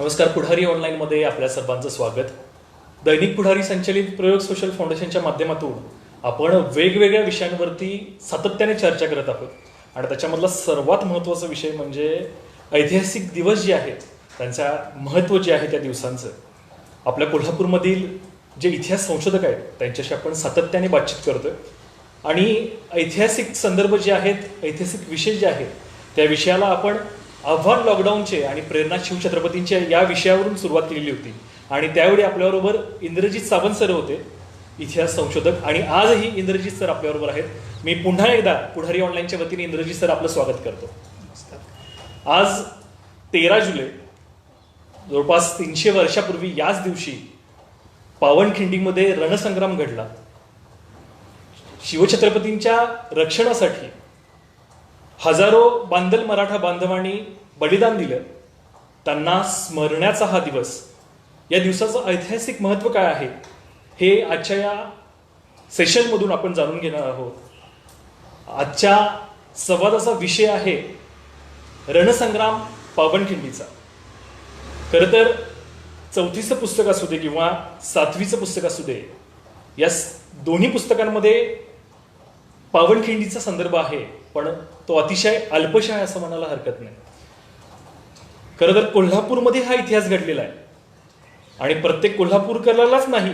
नमस्कार. पुढारी ऑनलाईनमध्ये आपल्या सर्वांचं स्वागत. दैनिक पुढारी संचलित प्रयोग सोशल फाउंडेशनच्या माध्यमातून आपण वेगवेगळ्या विषयांवरती सातत्याने चर्चा करत आहोत आणि त्याच्यामधला सर्वात महत्त्वाचा विषय म्हणजे ऐतिहासिक दिवस जे आहेत त्यांचं महत्त्व जे आहे त्या दिवसांचं. आपल्या कोल्हापूरमधील जे इतिहास संशोधक आहेत त्यांच्याशी आपण सातत्याने बातचीत करतोय आणि ऐतिहासिक संदर्भ जे आहेत, ऐतिहासिक विषय जे आहेत त्या विषयाला आपण आव्हान लॉकडाऊनचे आणि प्रेरणा शिवछत्रपतींच्या या विषयावरून सुरुवात केलेली होती. आणि त्यावेळी आपल्याबरोबर इंद्रजित सावंत सर होते, इतिहास संशोधक, आणि आजही इंद्रजित सर आपल्याबरोबर आहेत. मी पुन्हा एकदा पुढारी ऑनलाईनच्या वतीने इंद्रजित सर आपलं स्वागत करतो. आज 13 जुलै, जवळपास 300 वर्षापूर्वी याच दिवशी पावनखिंडीमध्ये रणसंग्राम घडला. शिवछत्रपतींच्या रक्षणासाठी हजारो बांधल मराठा बांधवांनी बलिदान दिलं. त्यांना स्मरण्याचा हा दिवस, या दिवसाचं ऐतिहासिक महत्त्व काय आहे हे आजच्या या सेशनमधून आपण जाणून घेणार आहोत. आजच्या संवादाचा विषय आहे रणसंग्राम पावनखिंडीचा. खरं तर 4थीचं पुस्तक असू दे किंवा 7वीचं पुस्तक असू दे, या दोन्ही पुस्तकांमध्ये पावनखिंडीचा संदर्भ आहे, पण तो अतिशय अल्पशा आहे असं म्हणायला हरकत नाही. खरं तर कोल्हापूरमध्ये हा इतिहास घडलेला आहे आणि प्रत्येक कोल्हापूरकरालाच नाही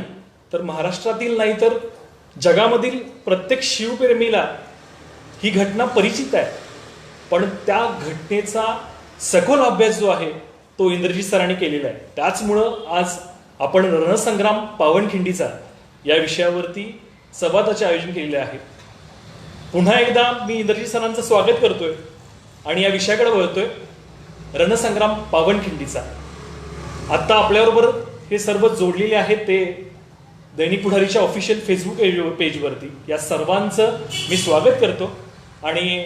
तर महाराष्ट्रातील नाही तर जगामधील प्रत्येक शिवप्रेमीला ही घटना परिचित आहे. पण त्या घटनेचा सखोल अभ्यास जो आहे तो इंद्रजित सरांनी केलेला आहे. त्याचमुळं आज आपण रणसंग्राम पावनखिंडीचा या विषयावरती संवादाचे आयोजन केलेले आहे. पुन्हा एकदा मी इंद्रजित सरांचं स्वागत करतोय आणि या विषयाकडे वळतोय, रणसंग्राम पावनखिंडीचा. आत्ता आपल्याबरोबर हे सर्व जोडलेले आहेत ते दैनिक पुढारीच्या ऑफिशियल फेसबुक पेजवरती. या सर्वांचं मी स्वागत करतो आणि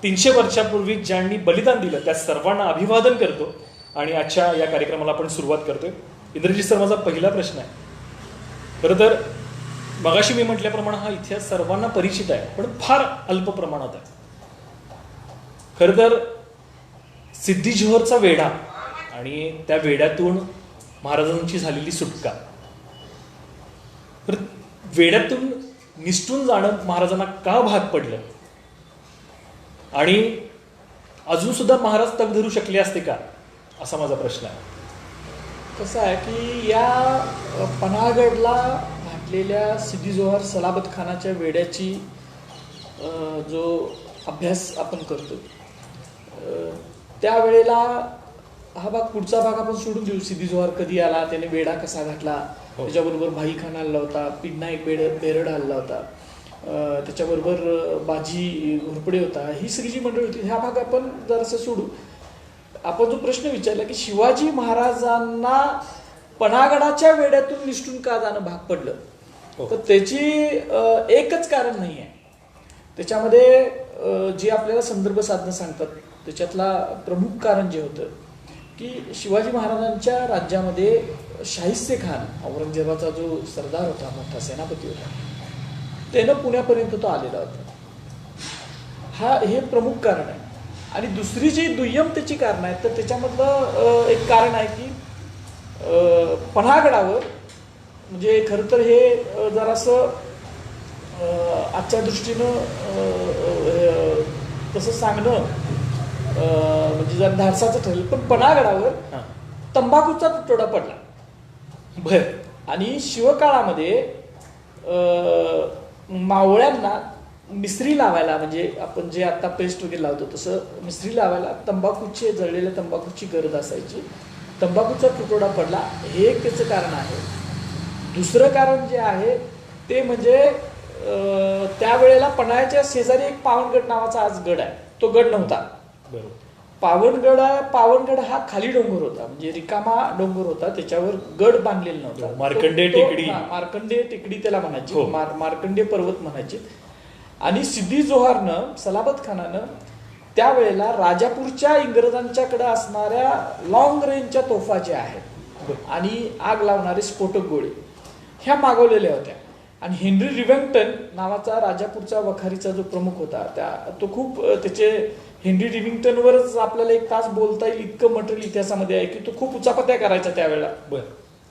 300 वर्षापूर्वी ज्यांनी बलिदान दिलं त्या सर्वांना अभिवादन करतो आणि आजच्या या कार्यक्रमाला आपण सुरुवात करतोय. इंद्रजित सर, माझा पहिला प्रश्न आहे. खरं तर मगाशी मी म्हटल्याप्रमाणे हा इतिहास सर्वांना परिचित आहे, पण फार अल्प प्रमाणात आहे. खरं तर सिद्धी जोहरचा वेढा आणि त्या वेड्यातून महाराजांची झालेली सुटका, तर वेड्यातून निसटून जाणं महाराजांना का भाग पडलं आणि अजून सुद्धा महाराज तग धरू शकले असते का, असा माझा प्रश्न आहे. कसं आहे की या पन्हाळगडला घातलेल्या सिद्धी जोहर सलाबत खानाच्या वेड्याची जो अभ्यास आपण करतो त्यावेळेला हा भाग, पुढचा भाग आपण सोडून देऊ. सिद्धी जोहर कधी आला, त्याने वेडा कसा घातला, त्याच्याबरोबर भाई खान आला होता, पिन्ना एक बेरड आला होता, त्याच्याबरोबर बाजी घोरपडे होता, ही सगळी जी मंडळी होती, हा भाग आपण जरासं सोडू. आपण जो प्रश्न विचारला की शिवाजी महाराजांना पन्हाळगडाच्या वेड्यातून निसटून का जाणं भाग पडलं, तर त्याची एकच कारण नाही आहे. त्याच्यामध्ये जे आपल्याला संदर्भ साधनं सांगतात त्याच्यातला प्रमुख कारण जे होतं की शिवाजी महाराजांच्या राज्यामध्ये शाहिस्ते खान, औरंगजेबाचा जो सरदार होता, मोठा सेनापती होता, त्यानं पुण्यापर्यंत तो आलेला होता. हे प्रमुख कारण आहे. आणि दुसरी जी दुय्यम त्याची कारण आहेत, तर त्याच्यामधलं एक कारण आहे की पन्हाळगडावर, म्हणजे खरं तर हे जरासं आजच्या दृष्टीनं तसं सांगणं म्हणजे जर धाडसाचं ठरेल, पण पन्हाळगडावर तंबाखूचा तुटवडा पडला. बर. आणि शिवकाळामध्ये मावळ्यांना मिसरी लावायला, म्हणजे आपण जे आता पेस्ट वगैरे लावतो तसं मिसरी लावायला तंबाखूचे, जळलेल्या तंबाखूची गरज असायची. तंबाखूचा तुटवडा पडला, हे एक त्याचं कारण आहे. दुसरं कारण जे आहे ते म्हणजे त्यावेळेला पन्हाळ्याच्या शेजारी एक पावनगड नावाचा आज गड आहे, तो गड नव्हता. पावनगड हा खाली डोंगर होता, म्हणजे रिकामा डोंगर होता, त्याच्यावर गड बांधलेला नव्हता. मार्कंडेय टेकडी, मार्कंडेय टेकडी त्याला म्हणायची, मार्कंडेय पर्वत म्हणायचे. आणि सिद्धी जोहरनं, सलाबत खानानं त्यावेळेला राजापूरच्या इंग्रजांच्याकडे असणाऱ्या लॉंग रेंजच्या तोफा ज्या आहेत आणि आग लावणारे स्फोटक गोळे ह्या मागवलेल्या होत्या. आणि हेनरी रिव्हँग्टन नावाचा राजापूरचा वखारीचा जो प्रमुख होता, तो खूप त्याचे हेनरी डिविंग्टनवरच आपल्याला 1 तास बोलता येईल इतकं मटेरियल इतिहासामध्ये आहे की तो खूप उचापत्या करायचा त्यावेळेला.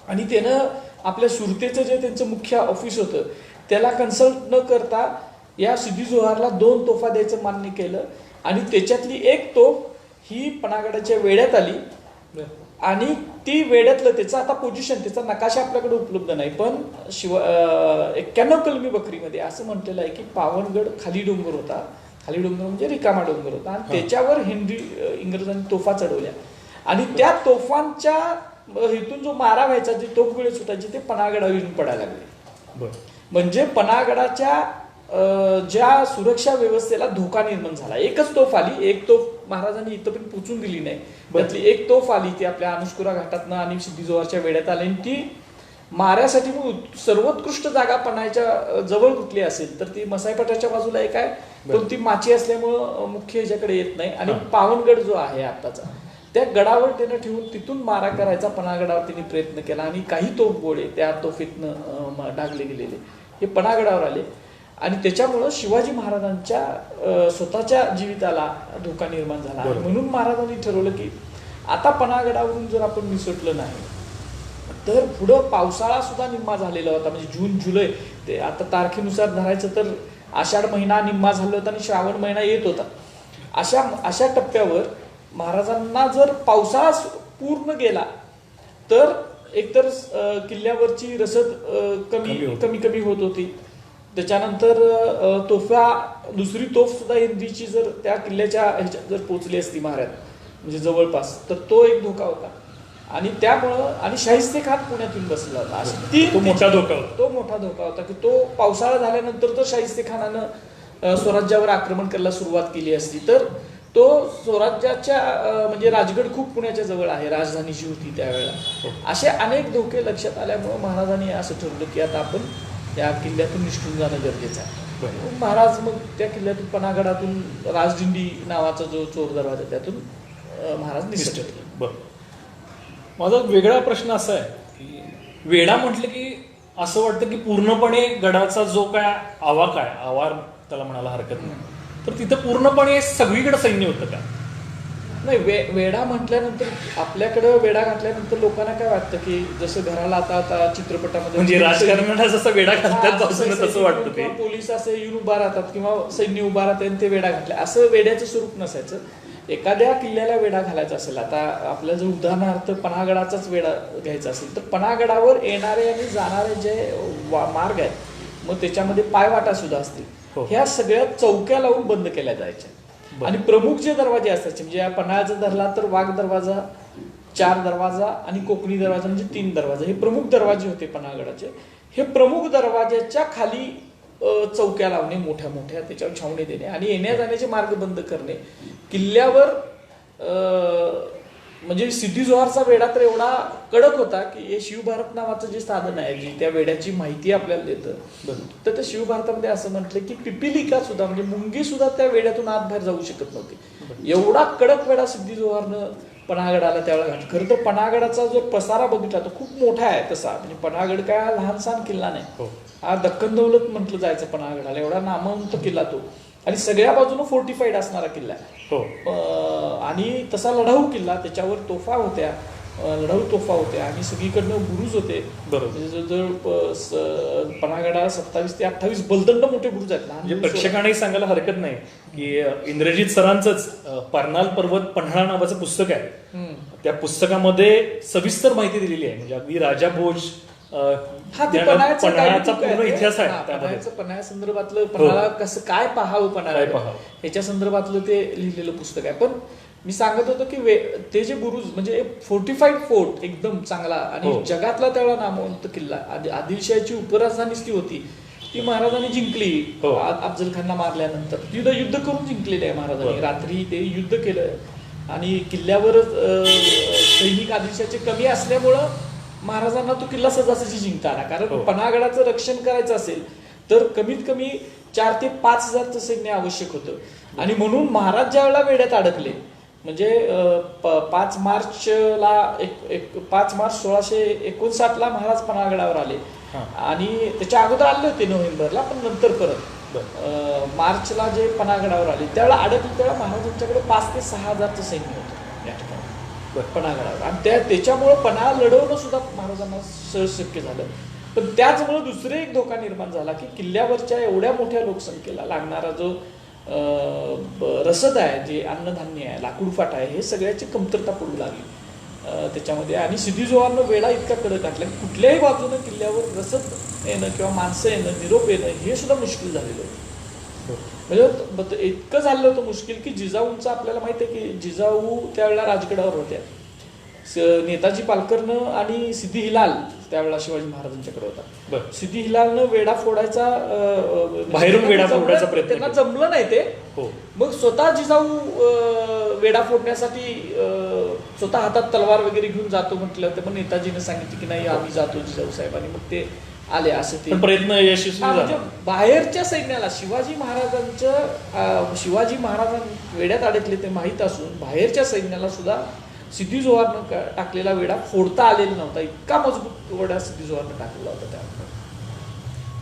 आणि त्यानं आपल्या सुरतेचं जे त्यांचं मुख्य ऑफिस होतं त्याला कन्सल्ट न करता या सिद्दी जोहरला 2 तोफा द्यायचं मान्य केलं. आणि त्याच्यातली एक तोफ ही पनागडाच्या वेड्यात आली आणि ती वेड्यातलं त्याचं आता पोझिशन, त्याचा नकाशा आपल्याकडे उपलब्ध नाही, पण 91 कलमी बकरीमध्ये असं म्हटलेलं आहे की पावनगड खाली डोंगर होता, खाली डोंगर म्हणजे रिकामा डोंगर होता आणि त्याच्यावर इंग्रजांनी तोफा चढवल्या आणि त्या तोफांच्या हेतून जो मारा व्हायचा, जे तोफगोळे सुटायचे ते पनागडावर येऊन पडायला लागले. म्हणजे पनागडाच्या ज्या सुरक्षा व्यवस्थेला धोका निर्माण झाला. एकच तोफ आली, एक तोफ महाराजांनी इथं पण पोचून दिली नाही, त्यातली एक तोफ आली ती आपल्या अनुस्कुरा घाटातनं आणि सिद्दी जोहरच्या वेड्यात आली. ती माऱ्यासाठी सर्वोत्कृष्ट जागा पणाच्या जवळ कुठली असेल तर ती मसाईपटाच्या बाजूला एक आहे, पण ती माची असल्यामुळं मुख्य ह्याच्याकडे येत नाही. आणि पावनगड जो आहे आत्ताचा त्या गडावर त्यानं ठेवून तिथून मारा करायचा पनागडावर त्यांनी प्रयत्न केला आणि काही तोफगोळे त्या तोफीतनं डागले गेलेले हे पनागडावर आले. आणि त्याच्यामुळं शिवाजी महाराजांच्या स्वतःच्या जीविताला धोका निर्माण झाला. म्हणून महाराजांनी ठरवलं की आता पनागडावरून जर आपण निसटलं नाही तर पुढं पावसाळा सुद्धा निम्मा झालेला होता. म्हणजे जून जुलै ते आता तारखेनुसार धरायचं तर आषाढ महिना निम्मा झाला होता आणि श्रावण महिना येत होता. अशा टप्प्यावर महाराजांना जर पावसाळा पूर्ण गेला तर एकतर किल्ल्यावरची रसद कमी होत होती. त्याच्यानंतर दुसरी तोफ सुद्धा हेनरीची जर त्या किल्ल्याच्या ह्याच्यात जर पोचली असती माऱ्यात म्हणजे जवळपास तर तो एक धोका होता. आणि त्यामुळं आणि शाहिस्ते खान पुण्यातून बसला होता. तो मोठा धोका होता की तो पावसाळा झाल्यानंतर तर शाहिस्ते खानानं स्वराज्यावर आक्रमण करायला सुरुवात केली असती तर तो स्वराज्याच्या म्हणजे राजगड खूप पुण्याच्या जवळ आहे, राजधानी जी होती त्यावेळेला. असे अनेक धोके लक्षात आल्यामुळे महाराजांनी असं ठरवलं की आता आपण त्या किल्ल्यातून निष्ठून जाणं गरजेचं आहे. महाराज मग त्या किल्ल्यातून पनागडातून राजदिंडी नावाचा जो चोर दरवाजा त्यातून महाराज निसटले. माझा वेगळा प्रश्न असा आहे की वेढा म्हटलं की असं वाटतं की पूर्णपणे गडाचा जो काय आवार त्याला म्हणायला हरकत नाही, तर तिथं पूर्णपणे सगळीकडे सैन्य होतं का? नाही, वेढा म्हटल्यानंतर आपल्याकडं वेढा घातल्यानंतर लोकांना काय वाटतं की जसं घराला आता चित्रपटामध्ये म्हणजे राजकारणाला जसं वेढा घालतात तसं वाटतं ते पोलीस असे येऊन उभा राहतात किंवा सैन्य उभा राहतात ते वेढा घातले असं वेड्याचं स्वरूप नसायचं. एखाद्या किल्ल्याला वेढा घालायचा असेल, आता आपल्या जर उदाहरणार्थ पनागडाचाच वेढा घ्यायचा असेल तर पनागडावर येणारे आणि जाणारे जे मार्ग आहेत मग त्याच्यामध्ये पायवाटा सुद्धा असतील, ह्या सगळ्या चौक्या लावून बंद केल्या जायच्या. आणि प्रमुख जे दरवाजे असायचे म्हणजे पन्हाळ्याचा धरला तर वाघ दरवाजा, 4 दरवाजा आणि कोकणी दरवाजा म्हणजे 3 दरवाजा हे प्रमुख दरवाजे होते पन्हाळगडाचे. हे प्रमुख दरवाजाच्या खाली चौक्या लावणे मोठ्या मोठ्या, त्याच्यावर छावणी देणे आणि येण्या जाण्याचे मार्ग बंद करणे. किल्ल्यावर म्हणजे सिद्दी जोहरचा वेढा तर एवढा कडक होता की हे शिवभारत नावाचं जे साधन आहे जी त्या वेड्याची माहिती आपल्याला देतं, तर त्या शिवभारतामध्ये असं म्हटलं की पिपिलिका सुद्धा म्हणजे मुंगी सुद्धा त्या वेड्यातून आत बाहेर जाऊ शकत नव्हती. एवढा कडक वेढा सिद्दी जोहरनं पन्हागडाला त्यावेळेला घातला. खरं तर पन्हागडाचा जो पसारा बघितला तो खूप मोठा आहे तसा, म्हणजे पन्हागड काय लहानसहान किल्ला नाही. हा दक्कन दौलत म्हटलं जायचं पन्हागडाला, एवढा नामवंत किल्ला तो आणि सगळ्या बाजूनं फोर्टिफाईड असणारा किल्ला आणि तसा लढाऊ किल्ला, त्याच्यावर तोफा होत्या, लढाऊ तोफा होत्या आणि सगळीकडनं बुरुज होते. जवळजवळ पन्हागडाला 27 ते 28 बलदंड मोठे बुरुज आहेत. म्हणजे प्रेक्षकांनाही सांगायला हरकत नाही की इंद्रजित सरांचंच परनाल पर्वत पन्हाळा नावाचं पुस्तक आहे. त्या पुस्तकामध्ये सविस्तर माहिती दिलेली आहे, म्हणजे अगदी राजा भोज पन्हाळ्याचा पूर्ण इतिहास आहे. पन्हाळ्या संदर्भातलं पन्हाळा कसं काय पाहावं पन्हाळा ह्याच्या संदर्भातलं ते लिहिलेलं पुस्तक आहे. पण मी सांगत होतो की ते जे बुरुज म्हणजे फोर्टिफाईड फोर्ट एकदम चांगला आणि जगातला त्यावेळेला नामवंत किल्ला, आदिलशाहीची उपराजधानीच ती होती, ती महाराजांनी जिंकली अफजल खानला मारल्यानंतर. युद्ध करून जिंकलेले आहे महाराजांनी, रात्री ते युद्ध केलं आणि किल्ल्यावर सैनिक आदिलशाहीचे कमी असल्यामुळं महाराजांना तो किल्ला सहजासहजी जिंकता आला. कारण पन्हागडाचं रक्षण करायचं असेल तर कमीत कमी 4 ते 5 हजारचं सैन्य आवश्यक होतं आणि म्हणून महाराज ज्या वेळेला वेड्यात अडकले म्हणजे 5 मार्च 1659 ला महाराज पन्हागडावर आले आणि त्याच्या अगोदर आले होते नोव्हेंबरला, पण नंतर परत मार्चला जे पन्हागडावर आले त्यावेळेला अडकले, त्यावेळेला महाराजांच्याकडे 5 ते 6 हजारचं सैन्य होतं या ठिकाणी पन्हागडावर, आणि त्याच्यामुळं पन्हाळा लढवणं सुद्धा महाराजांना सहज शक्य झालं. पण त्याचमुळे दुसरे एक धोका निर्माण झाला की किल्ल्यावरच्या एवढ्या मोठ्या लोकसंख्येला लागणारा जो रसद आहे, जे अन्नधान्य आहे, लाकूडफाट आहे, हे सगळ्याची कमतरता पडू लागली त्याच्यामध्ये. आणि सिद्धी जोहरनं वेढा इतका कडक टाकला की कुठल्याही बाजूनं किल्ल्यावर रसद येणं किंवा माणसं येणं, निरोप येणं हे सुद्धा मुश्किल झालेलं होतं. म्हणजे इतकं झालं होतं मुश्किल की जिजाऊंचं आपल्याला माहिती आहे की जिजाऊ त्यावेळेला राजगडावर होत्या. नेताजी पालकरनं आणि सिद्धी हिलाल त्यावेळेला शिवाजी महाराजांच्याकडे होता. सिद्धी हिलालनं वेढा फोडायचा, बाहेरून वेढा फोडायचा प्रयत्न, त्यांना जमलं नाही ते. मग स्वतः जिजाऊ वेढा फोडण्यासाठी स्वतः हातात तलवार वगैरे घेऊन जातो म्हटलं, तर मग नेताजीने सांगितलं की नाही आम्ही जातो जिजाऊ साहेब, आणि मग ते आले. असं ते प्रयत्न यशस्वी म्हणजे बाहेरच्या सैन्याला शिवाजी महाराजां वेड्यात अडकले ते माहीत असून बाहेरच्या सैन्याला सुद्धा सिद्धी जोहरनं टाकलेला वेढा फोडता आलेला नव्हता. इतका मजबूत वेढा सिद्धी जोहरनं टाकलेला होता त्यावेळेला.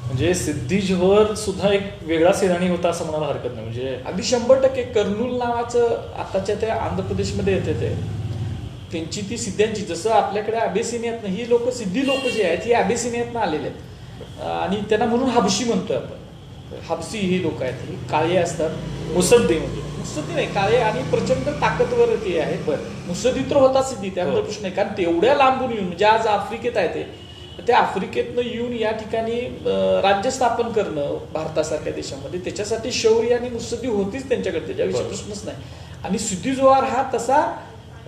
म्हणजे सिद्धी जोहर सुद्धा एक वेगळा सेनानी होता असं म्हणायला हरकत नाही. म्हणजे अगदी 100% कर्नूल नावाचं आताच्या त्या आंध्र प्रदेशमध्ये येते ते, त्यांची ती सिद्ध्यांची, जसं आपल्याकडे अबेसिनियातनं ही लोक सिद्धी लोक जी आहेत ही अबेसिनियातनं आलेले आहेत, आणि त्यांना म्हणून हबशी म्हणतोय आपण. हबसी ही लोक आहेत, ही काळे असतात. मुसद्दी म्हणजे मुसद्दी नाही, काळे आणि प्रचंड ताकदवर ते आहेत. मुसद्दी तर होता सिद्धी, त्यामध्ये प्रश्न नाही, कारण तेवढ्या लांबून येऊन म्हणजे आज आफ्रिकेत आहे त्या आफ्रिकेतनं येऊन या ठिकाणी राज्य स्थापन करणं भारतासारख्या देशामध्ये, त्याच्यासाठी शौर्य आणि मुत्सद्दी होतीच त्यांच्याकडे, त्याच्याविषयी प्रश्नच नाही. आणि सिद्धी जोहर हा तसा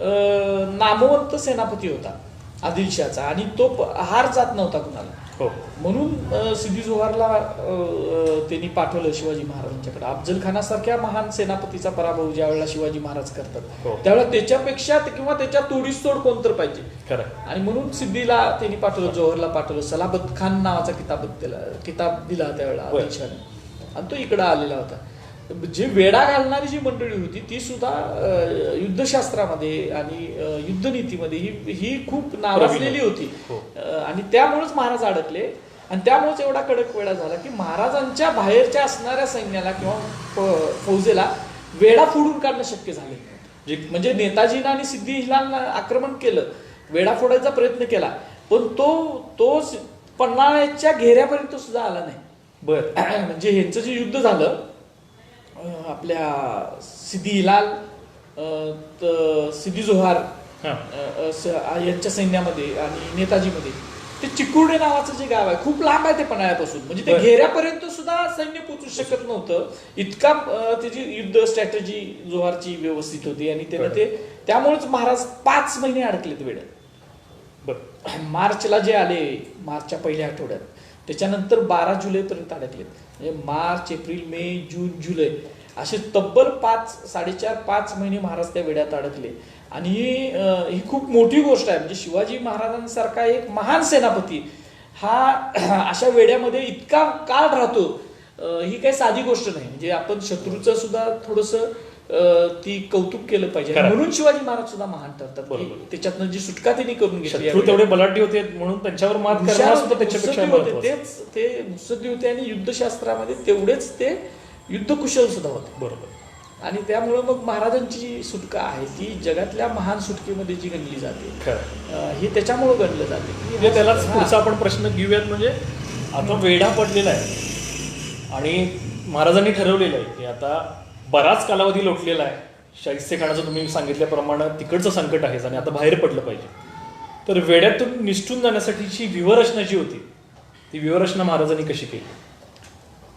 नामवंत सेनापती होता आदिलशाचा, आणि तो हार जात नव्हता कुणाला. म्हणून सिद्धी जोहरला त्यांनी पाठवलं शिवाजी महाराजांच्याकडे. अफजल खानासारख्या महान सेनापतीचा पराभव ज्या वेळेला शिवाजी महाराज करतात त्यावेळेला त्याच्यापेक्षा किंवा त्याच्या तोडीस तोड कोणतर पाहिजे, आणि म्हणून सिद्धीला त्यांनी पाठवलं, जोहरला पाठवलं. सलाबत खान नावाचा किताब दिला त्यावेळेला आदिलशाने, आणि तो इकडं आलेला होता. जे वेढा घालणारी जी मंडळी होती ती सुद्धा युद्धशास्त्रामध्ये आणि युद्धनीतीमध्ये ही खूप नावाजलेली होती, आणि त्यामुळेच महाराज अडकले. आणि त्यामुळेच एवढा कडक वेढा झाला की महाराजांच्या बाहेरच्या असणाऱ्या सैन्याला किंवा फौजेला वेढा फोडून काढणं शक्य झाले. म्हणजे नेताजीनं आणि सिद्धी हिलालनं आक्रमण केलं, वेढा फोडायचा प्रयत्न केला, पण तो पन्हाळ्याच्या घेऱ्यापर्यंत सुद्धा आला नाही. म्हणजे ह्यांचं जे युद्ध झालं आपल्या सिद्धी हिलाल, सिद्धी जोहर यांच्या सैन्यामध्ये आणि नेताजीमध्ये, ते चिकुर्डे नावाचं जे गाव आहे खूप लांब आहे ते पन्हाळ्यापासून, म्हणजे ते घेऱ्यापर्यंत सुद्धा सैन्य पोचू शकत नव्हतं. इतका त्याची युद्ध स्ट्रॅटेजी जोहरची व्यवस्थित होती, आणि त्यामुळेच महाराज 5 महिने अडकलेत वेळेत. मार्चला जे आले, मार्चच्या पहिल्या आठवड्यात, त्याच्यानंतर 12 जुलैपर्यंत अडकलेत. म्हणजे मार्च, एप्रिल, मे, जून, जुलै असे तब्बल 5-5.5 महिने महाराज त्या वेड्यात अडकले. आणि ही खूप मोठी गोष्ट आहे. म्हणजे शिवाजी महाराजांसारखा एक महान सेनापती हा अशा वेड्यामध्ये इतका काळ राहतो, ही काही साधी गोष्ट नाही. म्हणजे आपण शत्रूचं सुद्धा थोडंसं ती कौतुक केलं पाहिजे, म्हणून शिवाजी महाराज सुद्धा महान ठरतात. त्याच्यातनं जी सुटका त्यांनी करून घेतली, तेवढे बलाढ्य होते म्हणून त्यांच्यावर मात तेच ते मुत्सद्दी होते, आणि युद्धशास्त्रामध्ये तेवढेच ते युद्धकुशल सुद्धा होते. बरोबर. आणि त्यामुळे मग महाराजांची सुटका आहे ती जगातल्या महान सुटकेमध्ये जी गणली जाते, हे त्याच्यामुळे गणलं जाते. त्यालाच पुढचा आपण प्रश्न घेऊयात. म्हणजे आता वेढा पडलेला आहे आणि महाराजांनी ठरवलेलं आहे की आता बराच कालावधी लोटलेला आहे, शाहिस्तेखानाचं तुम्ही सांगितल्याप्रमाणे तिकडचं संकट आहे आणि आता बाहेर पडलं पाहिजे. तर वेड्यातून निसटून जाण्यासाठीची व्यूहरचना जी होती ती व्यूहरचना महाराजांनी कशी केली?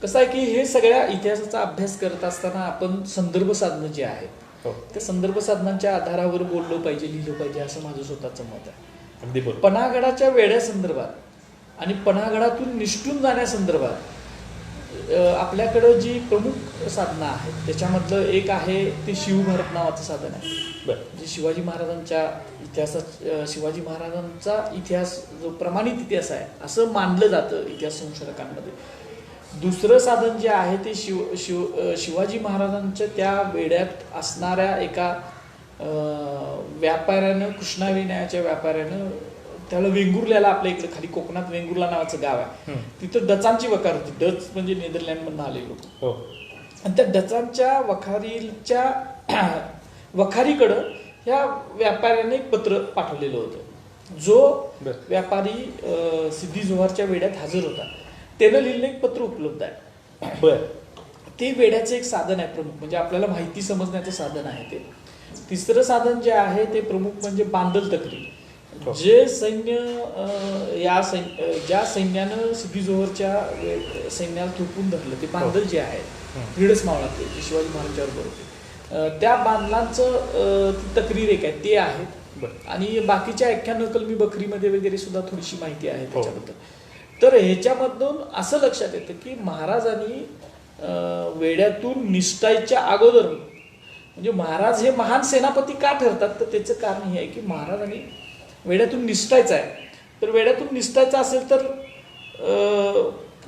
कसं आहे की हे सगळ्या इतिहासाचा अभ्यास करत असताना आपण संदर्भ साधनं जी आहेत त्या संदर्भ साधनांच्या आधारावर बोललो पाहिजे, लिहिलं पाहिजे, असं माझं स्वतःचं मत आहे. अगदी बरोबर. पन्हागडाच्या वेड्यासंदर्भात आणि पन्हागडातून निसटून जाण्यासंदर्भात आपल्याकडं जी प्रमुख साधनं आहेत त्याच्यामधलं एक आहे ते शिवभारत नावाचं साधन आहे. जे शिवाजी महाराजांच्या शिवाजी महाराजांचा इतिहास जो प्रमाणित इतिहास आहे असं मानलं जातं इतिहास संशोधकांमध्ये. दुसरं साधन जे आहे ते शिवाजी महाराजांच्या त्या वेड्यात असणाऱ्या एका व्यापाऱ्यानं, कृष्णाविनयाच्या व्यापाऱ्यानं त्यावेळेला वेंगुर्ल्याला आपल्या इकडे खाली कोकणात वेंगुर्ला नावाचं गाव आहे. तिथं डचांची वखार होती. डच म्हणजे नेदरलँडमधून आले लोक. हो. आणि त्या डचांच्या वखारीकडं ह्या व्यापाऱ्याने एक पत्र पाठवलेलं होतं. जो व्यापारी सिद्धी जोहरच्या वेड्यात हजर होता त्यानं लिहिलेलं एक पत्र उपलब्ध आहे. बर. ते वेड्याचं एक साधन आहे प्रमुख, म्हणजे आपल्याला माहिती समजण्याचं साधन आहे ते. तिसरं साधन जे आहे ते प्रमुख म्हणजे बांदल तक्री. जे सैन्य ज्या सैन्यानं सिद्धी जोहरच्या सैन्याला थोपून धरलं ते बांदल जे आहे धिडस मावळातले जे शिवाजी महाराजांबरोबर होते, त्या बांधलांचं तक्रीर एक आहे ते आहे. आणि बाकीच्या 91 कलमी बकरीमध्ये वगैरे सुद्धा थोडीशी माहिती आहे त्याच्याबद्दल. तर ह्याच्यामधून असं लक्षात येतं की महाराजांनी वेड्यातून निष्ठायच्या अगोदर, म्हणजे महाराज हे महान सेनापती का ठरतात तर त्याचं कारण हे आहे की महाराजांनी वेड्यातून निष्ठायचं आहे. तर वेड्यातून निष्ठायचं असेल तर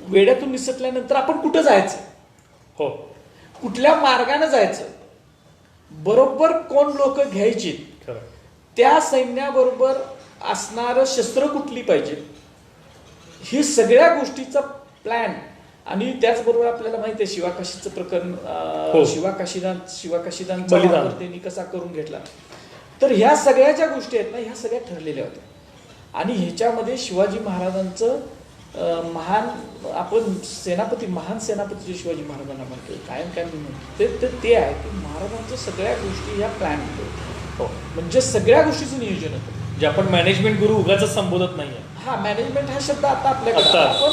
वेड्यातून निसटल्यानंतर आपण कुठं जायचं, हो, कुठल्या मार्गाने जायचं, बरोबर कोण लोक घ्यायची, त्या सैन्याबरोबर असणारं शस्त्र कुठली पाहिजे, ही सगळ्या गोष्टीचा प्लॅन. आणि त्याचबरोबर आपल्याला माहिती आहे शिवाकाशीचं प्रकरण, शिवाकाशीदांचा वापर त्यांनी कसा करून घेतला. तर ह्या सगळ्या ज्या गोष्टी आहेत ना ह्या सगळ्या ठरलेल्या होत्या. आणि ह्याच्यामध्ये शिवाजी महाराजांचं महान, आपण महान सेनापती जे शिवाजी महाराजांना म्हणतो कायम म्हणतो ते आहे की महाराजांच्या सगळ्या गोष्टी ह्या प्लॅन होत्या. म्हणजे सगळ्या गोष्टीचं नियोजन होतं जे आपण मॅनेजमेंट गुरु उगाच संबोधत नाहीये. हा, मॅनेजमेंट हा शब्द आता आपल्याकडे, आपण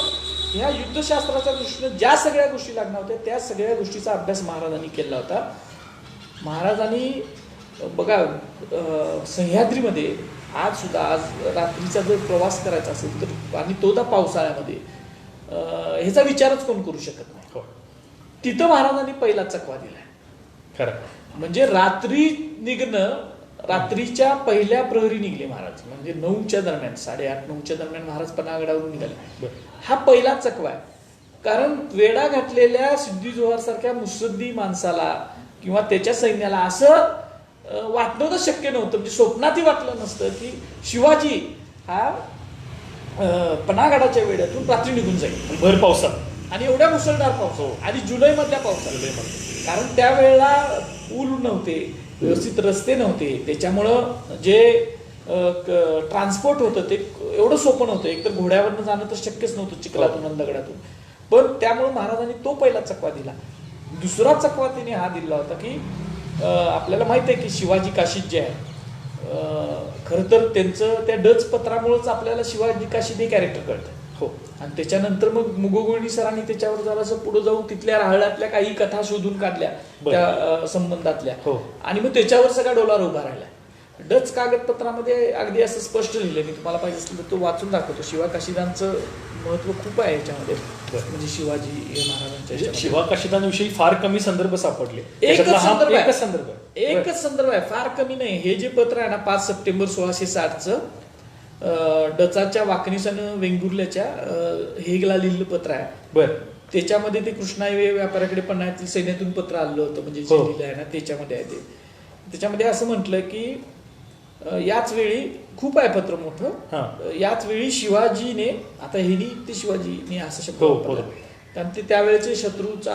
ह्या युद्धशास्त्राच्या दृष्टीने ज्या सगळ्या गोष्टी लागणार होत्या त्या सगळ्या गोष्टीचा अभ्यास महाराजांनी केला होता. महाराजांनी बघा सह्याद्रीमध्ये आज रात्रीचा जर प्रवास करायचा असेल तर, आणि तोदा पावसाळ्यामध्ये, ह्याचा विचारच कोण करू शकत नाही. तिथं महाराजांनी पहिला चकवा दिलाय. खरं म्हणजे रात्री निघणं, रात्रीच्या पहिल्या प्रहरी निघले महाराज, म्हणजे 9च्या दरम्यान, 8:30-9च्या दरम्यान महाराज पन्हागडावरून निघाले. हा पहिला चकवा आहे. कारण वेडा घातलेल्या सिद्धी जोहर सारख्या मुत्सद्दी माणसाला किंवा त्याच्या सैन्याला असं वाटणं तर शक्य नव्हतं, म्हणजे स्वप्नातही वाटलं नसतं की शिवाजी हा पन्हागडाच्या वेड्यातून रात्री निघून जाईल भर पावसात, आणि एवढ्या मुसळधार पाऊस, आणि जुलैमधल्या पावसात. कारण त्यावेळेला पूल नव्हते, व्यवस्थित रस्ते नव्हते, त्याच्यामुळं जे ट्रान्सपोर्ट होतं ते एवढं सोपं नव्हतं. एकतर घोड्यावरनं जाणं तर शक्यच नव्हतं चिखलातून नंदगडातून. पण त्यामुळे महाराजांनी तो पहिला चकवा दिला. दुसरा चकवा तिने हा दिला होता की आपल्याला माहित आहे की शिवाजी काशीद जे आहे, खरं तर त्यांचं त्या डच पत्रामुळेच आपल्याला शिवाजी काशीद हे कॅरेक्टर कळतं. हो. आणि त्याच्यानंतर मग मुगोगोळी सरांनी त्याच्यावर जरासं पुढे जाऊन तिथल्या राहळ्यातल्या काही कथा शोधून काढल्या त्या संबंधातल्या, आणि मग त्याच्यावर सगळा डोलार उभा राहिला. डच कागदपत्रामध्ये अगदी असं स्पष्ट लिहिलं, मी तुम्हाला पाहिजे असेल तर तो वाचून दाखवतो. शिवाकाशीदांचं महत्व खूप आहे याच्यामध्ये, म्हणजे शिवाजी हे महाराजांच्या शिवाकाशीदांविषयी फार कमी संदर्भ सापडले. एकच संदर्भ आहे, फार कमी नाही. हे जे पत्र आहे ना 5 सप्टेंबर 1660चं डचाच्या वाकणीसानं वेंगुर्ल्याच्या हेगला लिहिलेलं पत्र आहे. बरं. त्याच्यामध्ये ते कृष्णाई व्यापाऱ्याकडे पन्हाळ्यातील सैन्यातून पत्र आलं होतं, म्हणजे जे लिहिलं आहे ना त्याच्यामध्ये आहे. त्याच्यामध्ये असं म्हटलं की याच वेळी खूप आहे पत्र मोठं, याच वेळी शिवाजीने, आता हेनी ते शिवाजीने असं शब्द वापरला कारण ते त्यावेळेचे शत्रूचा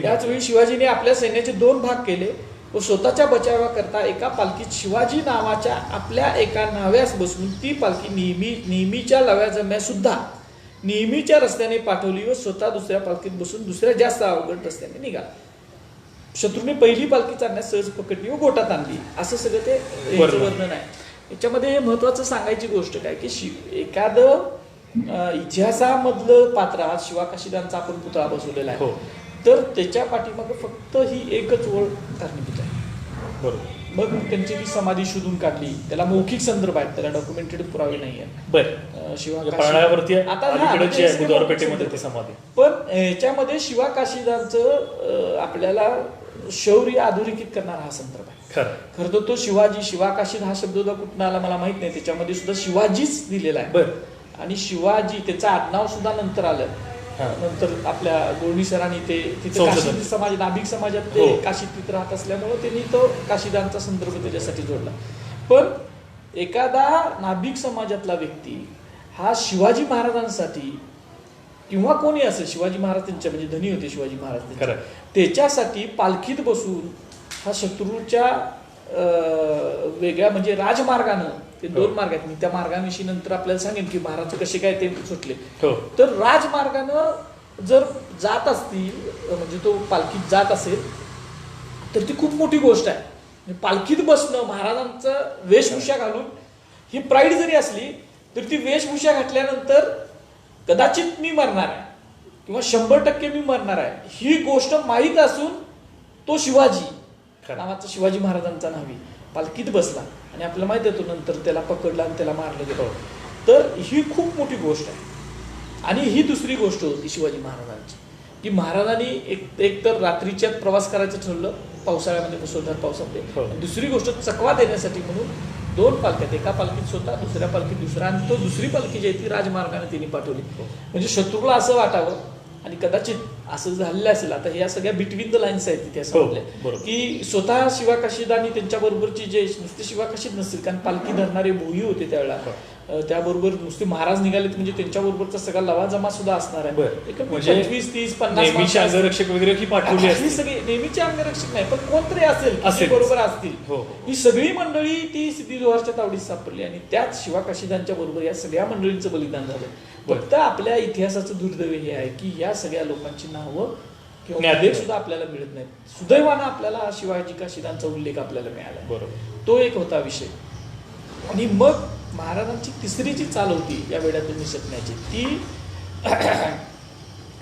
याच वेळी शिवाजीने आपल्या सैन्याचे 2 भाग केले व स्वतःच्या बचावाकरता एका पालखीत शिवाजी नावाच्या आपल्या एका नाव्यास बसवून ती पालखी नेहमीच्या लव्याजम्या सुद्धा नेहमीच्या रस्त्याने पाठवली व स्वतः दुसऱ्या पालखीत बसून दुसऱ्या जास्त अवघड रस्त्याने निघाला. शत्रूने पहिली पालखी चालण्यास सहज पकडली व गोटात आणली, असं सगळं ते वर्णन आहे. याच्यामध्ये महत्वाचं सांगायची गोष्ट काय की एखादं इतिहासामधलं पात्र, आज शिवाकाशीदांचा आपण पुतळा बसवलेला आहे, तर त्याच्या पाठीमागे फक्त ही एकच ओळ कारणीभूत आहे. बरोबर. मग त्यांची ती समाधी शोधून काढली, त्याला मौखिक संदर्भ आहेत, त्याला डॉक्युमेंटेड पुरावे नाही आहेत. शिवाकाशीदांवरती पण ह्याच्यामध्ये शिवाकाशीदांचं आपल्याला शौर्य अधोरेखित करणारा हा संदर्भ आहे. खरं तर तो शिवाकाशीद हा शब्द कुठून आला मला माहित नाही, त्याच्यामध्ये सुद्धा शिवाजीच दिलेला आहे. आणि शिवाजी त्याचं आडनाव सुद्धा नंतर आलं, नंतर आपल्या गोळणी सरांनी ते तिथे काशीद समाज, नाभिक समाजात ते काशीद तिथं राहत असल्यामुळे त्यांनी तो काशीदांचा संदर्भ त्याच्यासाठी जोडला. पण एखादा नाभिक समाजातला व्यक्ती हा शिवाजी महाराजांसाठी किंवा कोणी असेल, शिवाजी महाराज त्यांच्या म्हणजे धनी होते शिवाजी महाराज त्यांचे, खरं. त्याच्यासाठी पालखीत बसून हा शत्रूच्या वेगळ्या म्हणजे राजमार्गानं, ते दोन मार्ग आहेत, मी त्या मार्गाविषयी नंतर आपल्याला सांगेन की महाराज कसे काय ते सुटले. हो. तर राजमार्गानं जर जात असतील म्हणजे तो पालखीत जात असेल तर ती खूप मोठी गोष्ट आहे. म्हणजे पालखीत बसणं, महाराजांचं वेशभूषा घालून, ही प्राईड जरी असली तर ती वेशभूषा घातल्यानंतर कदाचित मी मरणार आहे किंवा 100% मी मरणार आहे ही गोष्ट माहीत असून तो शिवाजी नावाचा शिवाजी महाराजांचा नावी पालखीत बसला आणि आपल्याला माहिती आहे तो नंतर त्याला पकडला आणि त्याला मारलं गेलं. तर ही खूप मोठी गोष्ट आहे. आणि ही दुसरी गोष्ट होती शिवाजी महाराजांची की महाराजांनी एक तर रात्रीच्यात प्रवास करायचं ठरवलं पावसाळ्यामध्ये, मुसळधार पावसामध्ये. दुसरी गोष्ट चकवा देण्यासाठी म्हणून 2 पालख्यात, एका पालखीत स्वतः, दुसऱ्या पालखीत दुसरा, आणि तो दुसरी पालखी जी आहे ती राजमार्गाने तिने पाठवली. म्हणजे शत्रूला असं वाटावं, आणि कदाचित असं झालेलं असेल. आता ह्या सगळ्या बिटवीन द लाईन्स आहेत तिथे असं म्हटलंय की स्वतः शिवाकाशीद आणि त्यांच्याबरोबरची जे नुसते शिवाकाशीद नसतील, कारण पालखी धरणारे भोई होते त्यावेळेला, त्याबरोबर नुसते महाराज निघालेत म्हणजे त्यांच्याबरोबरचा सगळा लवाजमा सुद्धा असणार आहे. 25, 30, 50 अंगरक्षक वगैरे ही पाठवली ही सगळी नेहमीचे अंगरक्षक नाही, पण कोणतरी असेल बरोबर असतील. ही सगळी मंडळी ती सिद्धी जोहरच्या तावडीत सापडली आणि त्याच शिवाकाशीदांच्या बरोबर या सगळ्या मंडळींचं बलिदान झालं. फक्त आपल्या इतिहासाचं दुर्दैव हे आहे की या सगळ्या लोकांची नावं किंवा उल्लेख सुद्धा आपल्याला मिळत नाहीत. सुदैवानं आपल्याला शिवाजी काशीदांचा उल्लेख आपल्याला मिळाला. बरोबर, तो एक होता विषय. आणि मग महाराजांची तिसरी जी चाल होती या वेळातून निसटण्याची, ती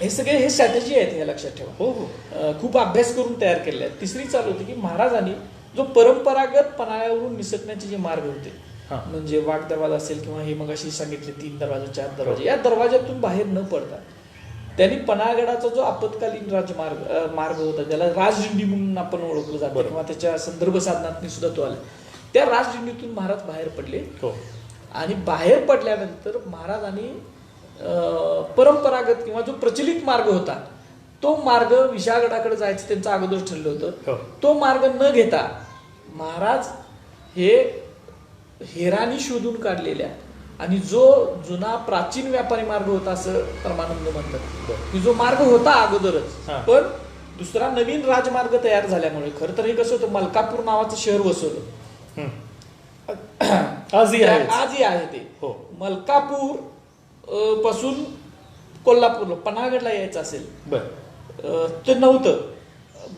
हे सगळे हे स्ट्रॅटेजी आहेत हे लक्षात ठेवा. हो, खूप अभ्यास करून तयार केले आहेत. तिसरी चाल होती की महाराजांनी जो परंपरागत पन्हाळ्यावरून निसटण्याचे जे मार्ग होते, म्हणजे वाघ दरवाजा असेल किंवा हे मग अशी सांगितले 3 दरवाजे 4 दरवाजे, या दरवाज्यातून बाहेर न पडता त्यांनी पन्हाळगडाचा जो आपत्कालीन मार्ग होता, त्याला राजदिंडी म्हणून आपण ओळखलं जातं किंवा त्याच्या संदर्भ साधनात सुद्धा तो आला, त्या राजदिंडीतून महाराज बाहेर पडले. आणि बाहेर पडल्यानंतर महाराजांनी परंपरागत किंवा जो प्रचलित मार्ग होता तो मार्ग विशाळगडाकडे जायचं त्यांचं अगोदर ठरलं होतं. तो मार्ग न घेता महाराज हे हेरानी शोधून काढलेल्या आणि जो जुना प्राचीन व्यापारी मार्ग होता असं परमानंद म्हणतात की जो मार्ग होता अगोदरच, पण दुसरा नवीन राजमार्ग तयार झाल्यामुळे, खरं तर हे कसं होतं, मलकापूर नावाचं शहर वसवलं, आजही आहे ते. मलकापूर पासून कोल्हापूरला पन्हाळगडला यायचं असेल ते नव्हतं.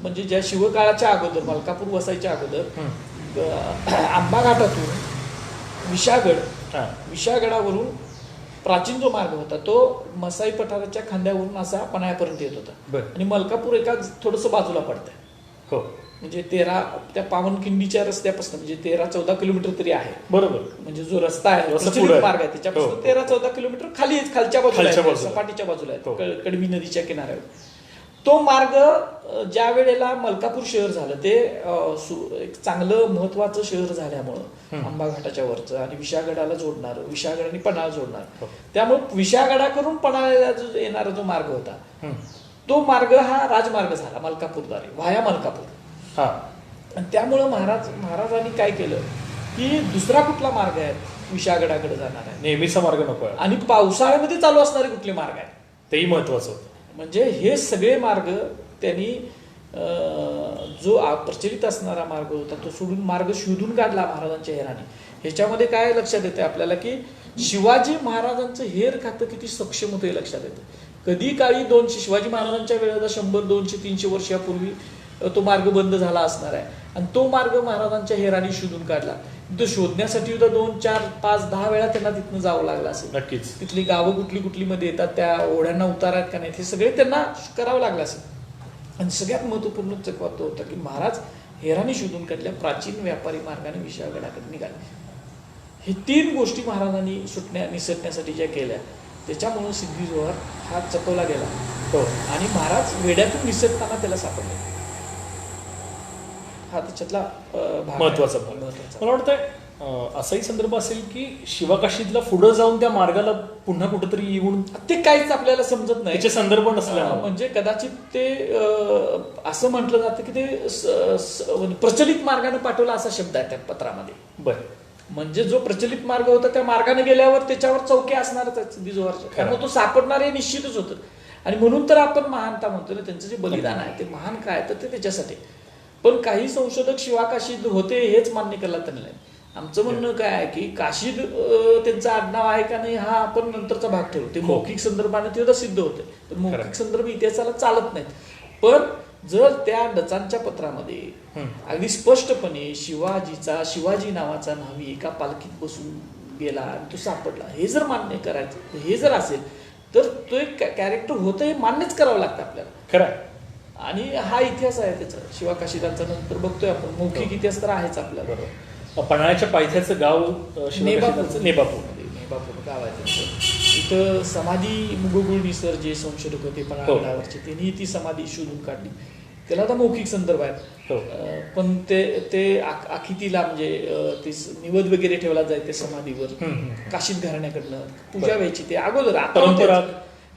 म्हणजे ज्या शिवकाळाच्या अगोदर, मलकापूर वसायच्या अगोदर आंबा घाटातून विशाळगडावरून प्राचीन जो मार्ग होता तो मसाई पठाराच्या खांद्यावरून असा पन्हाळ्यापर्यंत येत होता. आणि मलकापूर एका थोडस बाजूला पडतंय, म्हणजे त्या पावनखिंडीच्या रस्त्यापासून म्हणजे 13-14 किलोमीटर तरी आहे. बरोबर, म्हणजे जो रस्ता आहे मार्ग आहे त्याच्यापासून 13-14 किलोमीटर खालच्या बाजूला, सपाटीच्या बाजूला आहे, कडवी नदीच्या किनाऱ्यावर. तो मार्ग ज्या वेळेला मलकापूर शहर झालं ते एक चांगलं महत्वाचं शहर झाल्यामुळं आंबा घाटाच्या वरचं आणि विशाळगडाला जोडणार, विशाळगड आणि पन्हाळा जोडणार, त्यामुळे विशाळगडाकडून पन्हाळ्याला येणारा जो मार्ग होता तो मार्ग हा राजमार्ग झाला मलकापूरद्वारे, व्हाया मलकापूर. आणि त्यामुळं महाराजांनी काय केलं की दुसरा कुठला मार्ग आहे विशाळगडाकडे जाणार आहे, नेहमीचा मार्ग नको, आणि पावसाळ्यामध्ये चालू असणारे कुठले मार्ग आहेत तेही महत्वाचं होतं. म्हणजे हे सगळे मार्ग त्यांनी जो प्रचलित असणारा मार्ग होता तो सोडून मार्ग शोधून काढला महाराजांच्या हेराने. ह्याच्यामध्ये काय लक्षात येते आपल्याला की शिवाजी महाराजांचं हेर खातं किती सक्षम होतं हे लक्षात येतं. कधी काळी शिवाजी महाराजांच्या वेळेला 100, 200, 300 वर्षापूर्वी तो मार्ग बंद झाला असणार आहे आणि तो मार्ग महाराजांच्या हेराने शोधून काढला. तो शोधण्यासाठी 2, 4, 5, 10 वेळा त्यांना तिथनं जावं लागलं असेल. नक्कीच. तिथली गावं कुठली मध्ये येतात, त्या ओढ्यांना उतार आहेत का नाही, हे सगळे त्यांना करावं लागलं असेल. आणि सगळ्यात महत्वपूर्ण चकवा तो होता की महाराज हेराने शोधून काढल्या प्राचीन व्यापारी मार्गाने विशाळगडाकडे निघाले. हे 3 गोष्टी महाराजांनी निसटण्यासाठी ज्या केल्या त्याच्यामुळे सिद्धी जोहर हा चकवला गेला. आणि महाराज वेड्यातून निसटताना त्याला सापडले. हा त्याच्यातला महत्वाचा भाग. मला वाटतं असाही संदर्भ असेल की शिवाकाशीतला पुढे जाऊन त्या मार्गाला पुन्हा कुठेतरी येऊन ते काहीच आपल्याला समजत नाही, त्याचे संदर्भ नसल्या, म्हणजे कदाचित ते असं म्हटलं जातं की ते प्रचलित मार्गाने पाठवला असा शब्द आहे त्या पत्रामध्ये. म्हणजे जो प्रचलित मार्ग होता त्या मार्गाने गेल्यावर त्याच्यावर चौक्या असणारच आहेत सिद्धी जोहरच्या, त्यामुळे तो सापडणार हे निश्चितच होतं. आणि म्हणून तर आपण महानता म्हणतो ना, त्यांचं जे बलिदान आहे ते महान काय तर ते त्याच्यासाठी. पण काही संशोधक शिवा काशीद होते हेच मान्य केला त्यांनी नाही. आमचं म्हणणं काय आहे की काशीद त्यांचं आडनाव आहे का नाही हा आपण नंतरचा भाग ठेवू. ते मौखिक संदर्भाने ते सिद्ध होते, पण मौखिक संदर्भ इतिहासाला चालत नाहीत. पण जर त्या डचांच्या पत्रामध्ये अगदी स्पष्टपणे शिवाजी नावाचा न्हावी एका पालखीत बसून गेला आणि तो सापडला हे जर मान्य करायचं, हे जर असेल तर तो एक कॅरेक्टर होतं हे मान्यच करावं लागतं आपल्याला. खरं. आणि हा इतिहास आहे त्याचा शिवा काशीदांचा. नंतर बघतोय आपण मौखिक इतिहास तर आहेच आपल्याला. पन्हाळ्याच्या पायथ्याचं गाव नेबापूर गाव आहे त्यांचं. तिथं समाधी मुगगुळ सर जे संशोधक होते पन्हाळगडावरचे त्यांनी ती समाधी शोधून काढली. त्याला आता मौखिक संदर्भ आहे, पण ते आखितीला म्हणजे ते निवद वगैरे ठेवला जाय त्या समाधीवर काशीद घराण्याकडनं पूजा व्हायची. ते अगोदर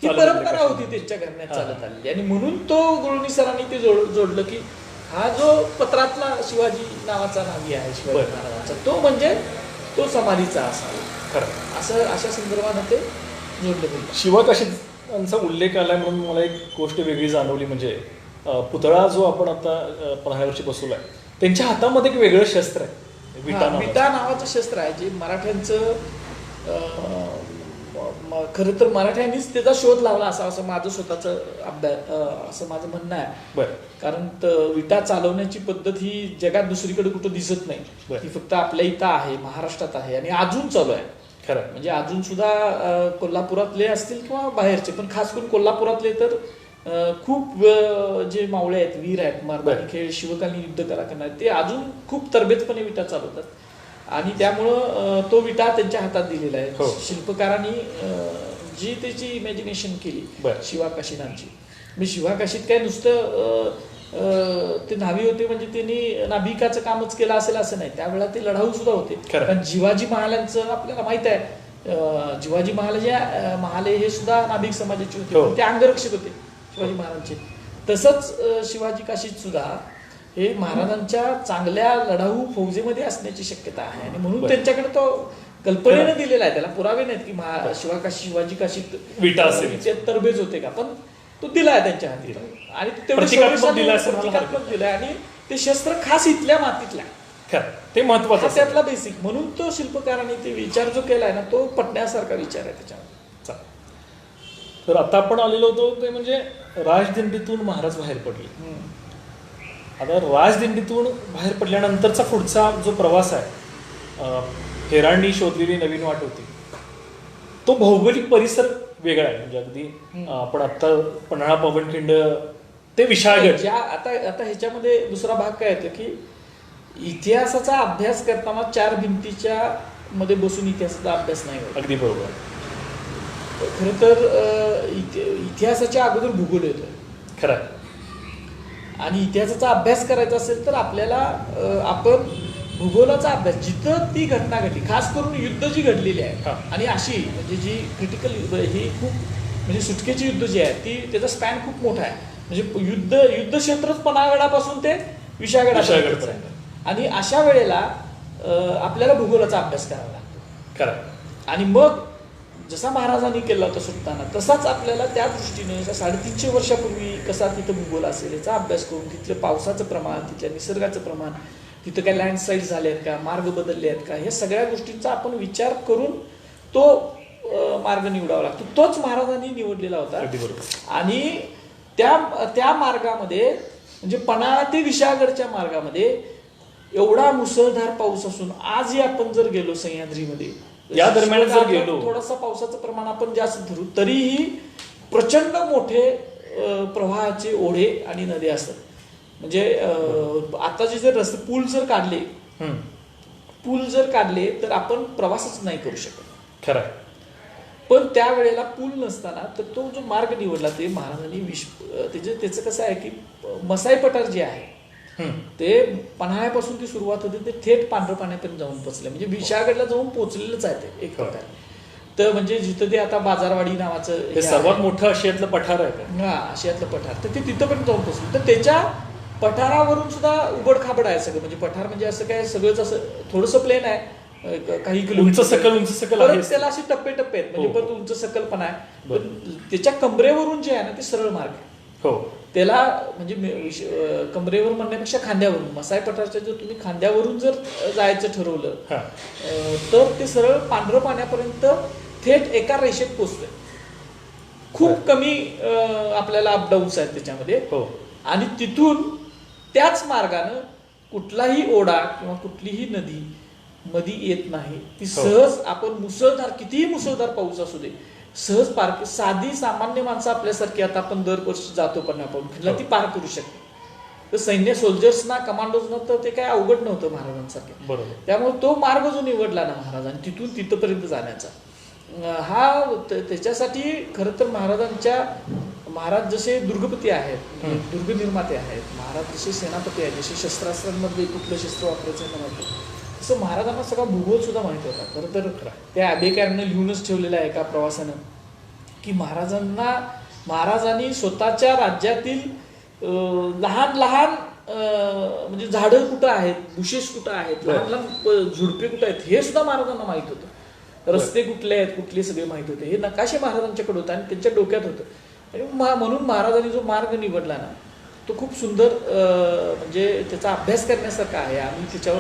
ही परंपरा होती त्यांच्या घराण्यात चालत आलेली. आणि म्हणून तो गुळणी सरांनी ते जोडलं की हा जो पत्रातला शिवाजी नावाचा न्हावी आहे शिवाजी महाराजांचा तो म्हणजे तो समाधीचा असावा. खरं असं अशा संदर्भानं ते जोडलं गेलं. शिवा काशीदांचा उल्लेख आलाय म्हणून मला एक गोष्ट वेगळी जाणवली. म्हणजे पुतळा जो आपण आता पन्हाळ्यावरची बसवलाय त्यांच्या हातामध्ये एक वेगळं शस्त्र आहे, विटा नावाचं शस्त्र आहे जे मराठ्यांचं खरं तर मराठ्यांनीच त्याचा शोध लावला असा असं माझं स्वतःचं अभ्यास असं माझं म्हणणं आहे. कारण विटा चालवण्याची पद्धत ही जगात दुसरीकडे कुठं दिसत नाही, ही फक्त आपल्या इथं आहे, महाराष्ट्रात आहे आणि अजून चालू आहे. खरं म्हणजे अजून सुद्धा कोल्हापुरातले असतील किंवा बाहेरचे, पण खास करून कोल्हापुरातले तर खूप जे मावळे आहेत, वीर आहेत, मर्दानी खेळ शिवकालीन युद्ध कला करणारे ते अजून खूप तरबेजपणे विटा चालवतात. आणि त्यामुळं तो विटा त्यांच्या हातात दिलेला आहे. शिल्पकारांनी जी त्याची इमॅजिनेशन केली शिवा काशीदांची. म्हणजे शिवा काशीद काय नुसतं ते न्हावी होते म्हणजे त्यांनी नाभिकाचं कामच केलं असेल असं नाही, त्यावेळेला ते लढाऊ सुद्धा होते. कारण जिवाजी महालांचं आपल्याला माहित आहे, जिवाजी महाले हे सुद्धा नाभिक समाजाचे होते, ते अंगरक्षक होते शिवाजी महाराजांचे. तसंच शिवाजी काशीद सुद्धा हे महाराजांच्या चांगल्या लढाऊ फौजेमध्ये असण्याची शक्यता आहे. आणि म्हणून त्यांच्याकडे तो कल्पनेने दिलेला आहे, त्याला पुरावे नाहीत की शिवाजी काशीद विटा तरबेज होते का, पण तो दिलाय त्यांच्या हाती आणि प्रतिकात्मक दिलाय. आणि ते शस्त्र खास इथल्या मातीतल्या, ते महत्वाचं त्यातला बेसिक. म्हणून तो शिल्पकारांनी ते विचार जो केलाय ना तो पटण्यासारखा विचार आहे त्याच्यावर. तर आता आपण आलेलो होतो ते म्हणजे राजदिंडीतून महाराज बाहेर पडले. आता राजदिंडीतून बाहेर पडल्यानंतरचा पुढचा जो प्रवास आहे, हेरांनी शोधलेली नवीन वाट होती, तो भौगोलिक परिसर वेगळा आहे. म्हणजे अगदी आपण आता पन्हाळा पावनखिंड ते विशाळगड. आता ह्याच्यामध्ये दुसरा भाग काय येतो की इतिहासाचा अभ्यास करताना चार भिंतीच्या मध्ये बसून इतिहासाचा अभ्यास नाही होत. अगदी बरोबर. खरं तर इतिहासाच्या अगोदर भूगोल येतोय. खरं. आणि इतिहासाचा अभ्यास करायचा असेल तर आपल्याला आपण भूगोलाचा अभ्यास जिथं ती घटना घडली, खास करून युद्ध जी घडलेली आहे आणि अशी म्हणजे जी क्रिटिकल युद्ध ही खूप म्हणजे सुटकेची युद्ध जी आहे ती त्याचा स्पॅन खूप मोठा आहे. म्हणजे युद्ध क्षेत्रच पन्हाळगडापासून ते विशाळगडापर्यंत आहे. आणि अशा वेळेला आपल्याला भूगोलाचा अभ्यास करावा लागतो. खरं. आणि मग जसा महाराजांनी केला होता सुटताना तसाच आपल्याला त्या दृष्टीने 350 वर्षापूर्वी कसा तिथं भूगोल असेल याचा अभ्यास करून तिथलं पावसाचं प्रमाण, तिथल्या निसर्गाचं प्रमाण, तिथं काय लँडस्लाईड झाले आहेत का, मार्ग बदलले आहेत का, हे सगळ्या गोष्टींचा आपण विचार करून तो मार्ग निवडावा लागतो. तोच महाराजांनी निवडलेला होता. आणि त्या मार्गामध्ये म्हणजे पन्हाळा ते विशाळगडच्या मार्गामध्ये एवढा मुसळधार पाऊस असून आजही आपण जर गेलो सह्याद्रीमध्ये या दरम्यान जर गेलो, थोडासा पावसाचं प्रमाण आपण जास्त धरू तरीही प्रचंड मोठे प्रवाहाचे ओढे आणि नद्या असतात. म्हणजे आताचे जर रस्ते पूल जर काढले तर आपण प्रवासच नाही करू शकत. खरं. पण त्यावेळेला पूल नसताना तर तो जो मार्ग निवडला ते महाराजांनी त्याचं कसं आहे की मसाई पठार जे आहे ते पन्हाळ्यापासून ती सुरुवात होते ते थेट पांढरं पाण्यापर्यंत जाऊन पोहोचले. म्हणजे विशाळगडला जाऊन पोहोचलेलंच आहे ते एक प्रकारे. तर म्हणजे जिथं ते आता बाजारवाडी नावाचं सर्वात मोठं आशियातलं पठार आहे. आशियातलं पठार तर ते तिथंपर्यंत जाऊन पोहोचले. तर त्याच्या पठारावरून सुद्धा उबड खाबड आहे सगळं. म्हणजे पठार म्हणजे असं काय सगळंच असं थोडंसं प्लेन आहे काही उंच सकल परत आहे. त्याला असे टप्पे आहेत म्हणजे हो. परत उंच सकल पण आहे. पण त्याच्या कमरेवरून जे आहे ना ते सरळ मार्ग आहे. हो त्याला म्हणजे कमरेवर म्हणण्यापेक्षा खांद्यावरून मसाई पठाराच्या जर तुम्ही खांद्यावरून जर जायचं ठरवलं हा तर ते सरळ पांढरं पाण्यापर्यंत थेट एका रेषेत पोचतंय. खूप कमी आपल्याला अपडाऊन्स आहेत त्याच्यामध्ये. हो आणि तिथून त्याच मार्गानं कुठलाही ओढा किंवा कुठलीही नदी मध्ये येत नाही. ती सहज आपण मुसळधार कितीही मुसळधार पाऊस असू दे सहज पार साधी सामान्य माणसं आपल्यासारखी आता आपण दरवर्षी जातो पण आपण ती पार करू शकते. तर सैन्य सोल्जर्सना कमांडोजना तर ते काय अवघड नव्हतं महाराजांसारखे. बरोबर. त्यामुळे तो मार्ग जो निवडला ना महाराजांनी तिथून तिथपर्यंत जाण्याचा हा त्याच्यासाठी खरं तर महाराज जसे दुर्गपती आहेत दुर्ग निर्माते आहेत, महाराज जसे सेनापती आहेत, जसे शस्त्रास्त्रांमध्ये कुठलं शस्त्र वापरायचं आहे माहिती तसं महाराजांना सगळा भूगोल सुद्धा माहिती होता. खरं तर त्या अबेकॅरनं लिहूनच ठेवलेलं आहे एका प्रवासानं की महाराजांनी स्वतःच्या राज्यातील लहान लहान म्हणजे झाडं कुठं आहेत, बुशेस कुठं आहेत, लहान लहान झुडपे कुठं आहेत हे सुद्धा महाराजांना माहित होतं. रस्ते कुठले आहेत कुठले सगळे माहित होते. हे नकाशे महाराजांच्याकडे होतं आणि त्यांच्या डोक्यात होतं. आणि म्हणून महाराजांनी जो मार्ग निवडला ना तो खूप सुंदर म्हणजे त्याचा अभ्यास करण्यासारखा आहे. आम्ही त्याच्यावर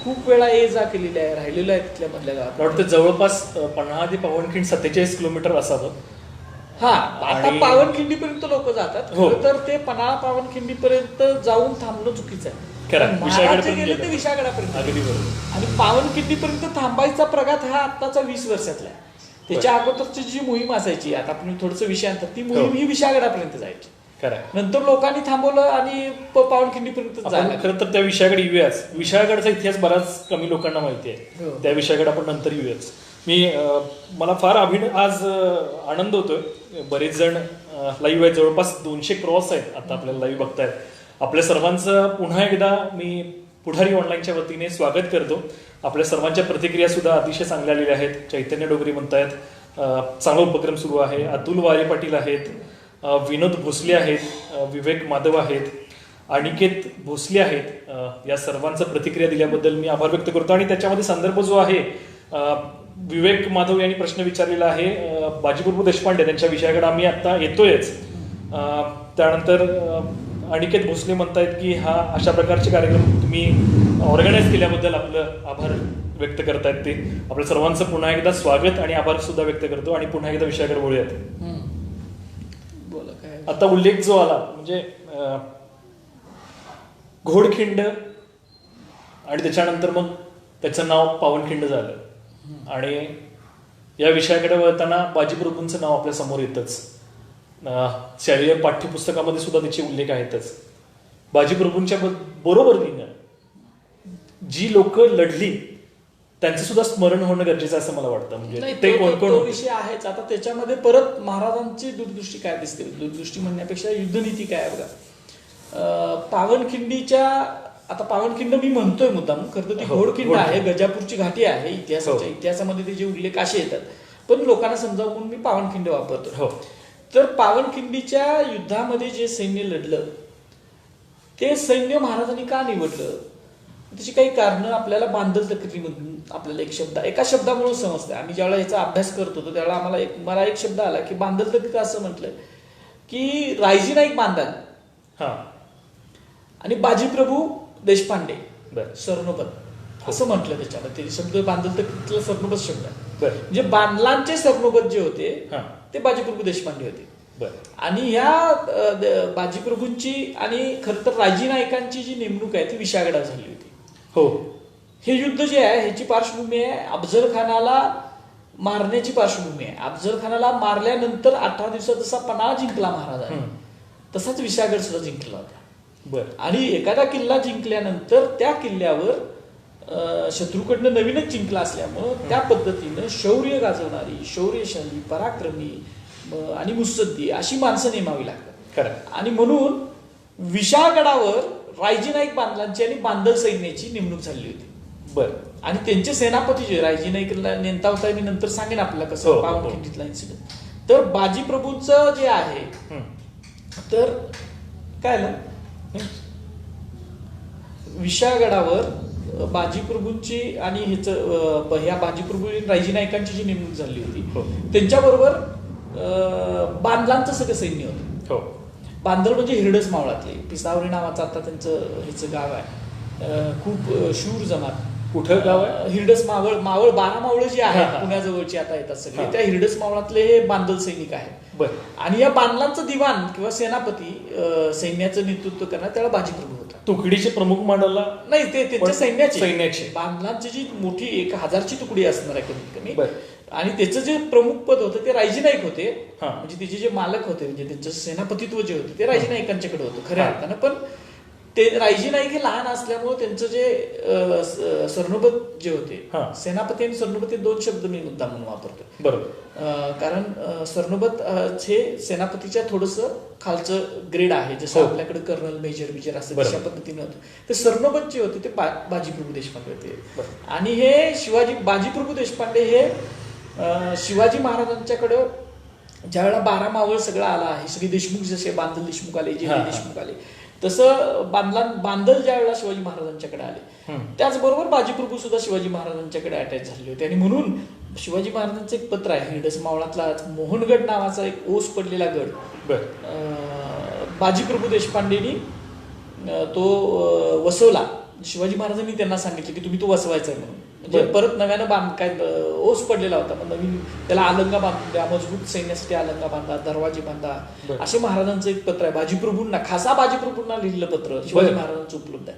खूप वेळा ये जा केलेली आहे, राहिलेलं आहे तिथल्या मधल्या गावात. वाटतं जवळपास पन्हाळा ते पावनखिंड 47 किलोमीटर असावं. हा आता पावनखिंडीपर्यंत लोक जातात. खरं तर ते पन्हाळा पावनखिंडीपर्यंत जाऊन थांबणं चुकीचं आहे. महाराज गेले ते विशाळगडापर्यंत आणि पावनखिंडीपर्यंत थांबायचा प्रघात हा आत्ताचा 20 वर्षातला आहे. त्याच्या अगोदरची जी मोहीम असायची आता आपण थोडंसं विषयांतर ती मोहीम ही विशाळगडापर्यंत जायची. नंतर लोकांनी थांबवलं आणि पावनखिंडीपर्यंत जायला. खरं तर त्या विशाळगड येऊयाच. विशाळगडचा इतिहास बराच कमी लोकांना माहिती आहे. त्या विशाळगड आपण नंतर येऊयाच. मला फार आज आनंद होतोय. बरेच जण लाईव्ह आहेत, जवळपास 200 क्रॉस आहेत आता आपल्याला लाईव्ह बघतायत. आपल्या सर्वांचं पुन्हा एकदा मी पुढारी ऑनलाईनच्या वतीने स्वागत करतो. आपल्या सर्वांच्या प्रतिक्रिया सुद्धा अतिशय चांगल्या आलेल्या आहेत. चैतन्य डोगरे म्हणतायत चांगला उपक्रम सुरू आहे. अतुल वारे पाटील आहेत, विनोद भोसले आहेत, विवेक माधव आहेत, अनिकेत भोसले आहेत. या सर्वांचं प्रतिक्रिया दिल्याबद्दल मी आभार व्यक्त करतो. आणि त्याच्यामध्ये संदर्भ जो आहे विवेक माधव यांनी प्रश्न विचारलेला आहे बाजीप्रभू देशपांडे त्यांच्या विषयाकडे आम्ही आता येतोयच. त्यानंतर अनिकेत भोसले म्हणतायत की अशा प्रकारचे कार्यक्रम तुम्ही ऑर्गनाईज केल्याबद्दल आपलं आभार व्यक्त करतायत. ते आपल्या सर्वांचं पुन्हा एकदा स्वागत आणि आभार सुद्धा व्यक्त करतो. आणि पुन्हा एकदा विषयाकडे बोलूयात. आता उल्लेख जो आला म्हणजे घोडखिंड आणि त्याच्यानंतर मग त्याचं नाव पावनखिंड झालं. आणि या विषयाकडे वळताना बाजीप्रभूंचं नाव आपल्या समोर येतच. शालेय पाठ्यपुस्तकामध्ये सुद्धा त्याचे उल्लेख आहेतच. बाजीप्रभूंच्या बरोबरीनं जी लोक लढली त्यांचं सुद्धा स्मरण होणं गरजेचं असं मला वाटतं. म्हणजे ते कोण विषय आहेच. आता त्याच्यामध्ये परत महाराजांची दूरदृष्टी काय दिसते. दूरदृष्टी म्हणण्यापेक्षा युद्धनीती काय आहे बघा. पावनखिंडीच्या आता पावनखिंड मी म्हणतोय मुद्दाम, खरं तर ती घोडखिंड आहे, गजापूरची घाटी आहे. इतिहासामध्ये त्याचे उल्लेख असे येतात पण लोकांना समजावून म्हणून मी पावनखिंड वापरतो. तर पावनखिंडीच्या युद्धामध्ये जे सैन्य लढलं ते सैन्य महाराजांनी का निवडलं त्याची काही कारणं आपल्याला बांधल तक्रीमधून आपल्याला एका शब्दामुळे समजते. आम्ही ज्यावेळेला याचा अभ्यास करत होतो त्यावेळेला मला एक शब्द आला की बांधल तक्रीत असं म्हटलं की रायजी नाईक बांधल आणि बाजीप्रभू देशपांडे सरनोबत असं म्हटलं. त्याच्यामध्ये ते शब्द बांधल तक्रीतला सरनोबत शब्द आहे. म्हणजे बांधलांचे सरनोबत जे होते ते बाजीप्रभू देशपांडे होते. आणि ह्या बाजीप्रभूंची आणि खरं तर रायजी नायकांची जी नेमणूक आहे ती विशाळगडात झाली होती. हे युद्ध जे आहे ह्याची पार्श्वभूमी आहे अफजल खानाला मारण्याची पार्श्वभूमी आहे. अफजल खानाला मारल्यानंतर 18 दिवसात जसा पन्हाळा जिंकला महाराजांनी तसाच विशाळगड सुद्धा जिंकला होता. आणि एखादा किल्ला जिंकल्यानंतर त्या किल्ल्यावर शत्रूकडनं नवीनच जिंकला असल्यामुळं त्या पद्धतीनं शौर्य गाजवणारी, शौर्यशाली, पराक्रमी आणि मुत्सद्दी अशी माणसं नेमावी लागतात. आणि म्हणून विशाळगडावर रायजी नाईक बांधलांची आणि बांधल सैन्याची नेमणूक झाली होती. आणि त्यांचे सेनापती जे रायजी नाईकला नेमता होता मी नंतर सांगेन आपल्याला कसं पावनखिंडीतला इन्सिडेंट. तर बाजीप्रभूंचं जे आहे तर काय ना विशाळगडावर बाजीप्रभूंची आणि ह्या बाजीप्रभू रायजी नाईकांची जी नेमणूक झाली होती हो. त्यांच्याबरोबर बांधलांचं सगळं सैन्य होतं. हो. बांधल म्हणजे हिरडस मावळातले पिसावरी नावाचं आता ह्याचं गाव आहे. खूप शूर जमात. कुठं गाव आहे? हिरडस मावळ 12 मावळं जी आहेत हा. पुण्याजवळची आता येतात सगळे हा. त्या हिरडस मावळातले हे बांधल सैनिक आहेत. बरं. आणि या बांधलांचं दिवाण किंवा सेनापती सैन्याचं नेतृत्व करणार त्याला बाजीप्रभू होता. तुकडीचे प्रमुख मंडळाला नाही ते त्यांच्या सैन्याची सैन्याची बांधलांची जी मोठी 1000ची तुकडी असणार आहे कमीत कमी. बरं. आणि त्याचं जे प्रमुख पद होतं ते रायजी नाईक होते. हा. म्हणजे त्याचे जे मालक होते म्हणजे त्यांचं सेनापतित्व जे होते ते रायजी नाईकांच्याकडे होतं खऱ्या हा. अर्थानं. पण ते रायजी नाईक हे लहान असल्यामुळे त्यांचं जे स्वर्णोबत जे होते हा. सेनापती आणि स्वर्णोबत हे 2 शब्द मी मुद्दा म्हणून वापरतो. बरोबर. कारण स्वर्णोबत हे सेनापतीच्या थोडंसं खालचं ग्रेड आहे जसं हो. आपल्याकडे कर्नल मेजर असं बरोबर. तशा पद्धतीने होतं. ते स्वर्णोबत जे होते ते बाजीप्रभू देशपांडे होते. बरं. आणि हे बाजीप्रभू देशपांडे हे शिवाजी महाराजांच्याकडं ज्यावेळेला 12 मावळ सगळं आला हे सगळे देशमुख जसे बांधल देशमुख आले जे हा. देशमुख आले तसं बांधल ज्या वेळेला शिवाजी महाराजांच्याकडे आले त्याचबरोबर बाजीप्रभू सुद्धा शिवाजी महाराजांच्याकडे अटॅच झाले होते. आणि म्हणून शिवाजी महाराजांचं एक पत्र आहे हिरडस मावळातला मोहनगड नावाचा एक ओस पडलेला गड बाजीप्रभू देशपांडेनी तो वसवला. शिवाजी महाराजांनी त्यांना सांगितलं की तुम्ही तो वसवायचा आहे म्हणून. म्हणजे परत नव्यानं काय ओस पडलेला होता पण नवीन त्याला अलंगा बांधून द्या मजबूत सैन्यासाठी अलंगा बांधा दरवाजे बांधा असे महाराजांचं एक पत्र आहे. बाजीप्रभूंना खासा बाजीप्रभूंना लिहिलेलं पत्र शिवाजी महाराजांचं उपलब्ध आहे.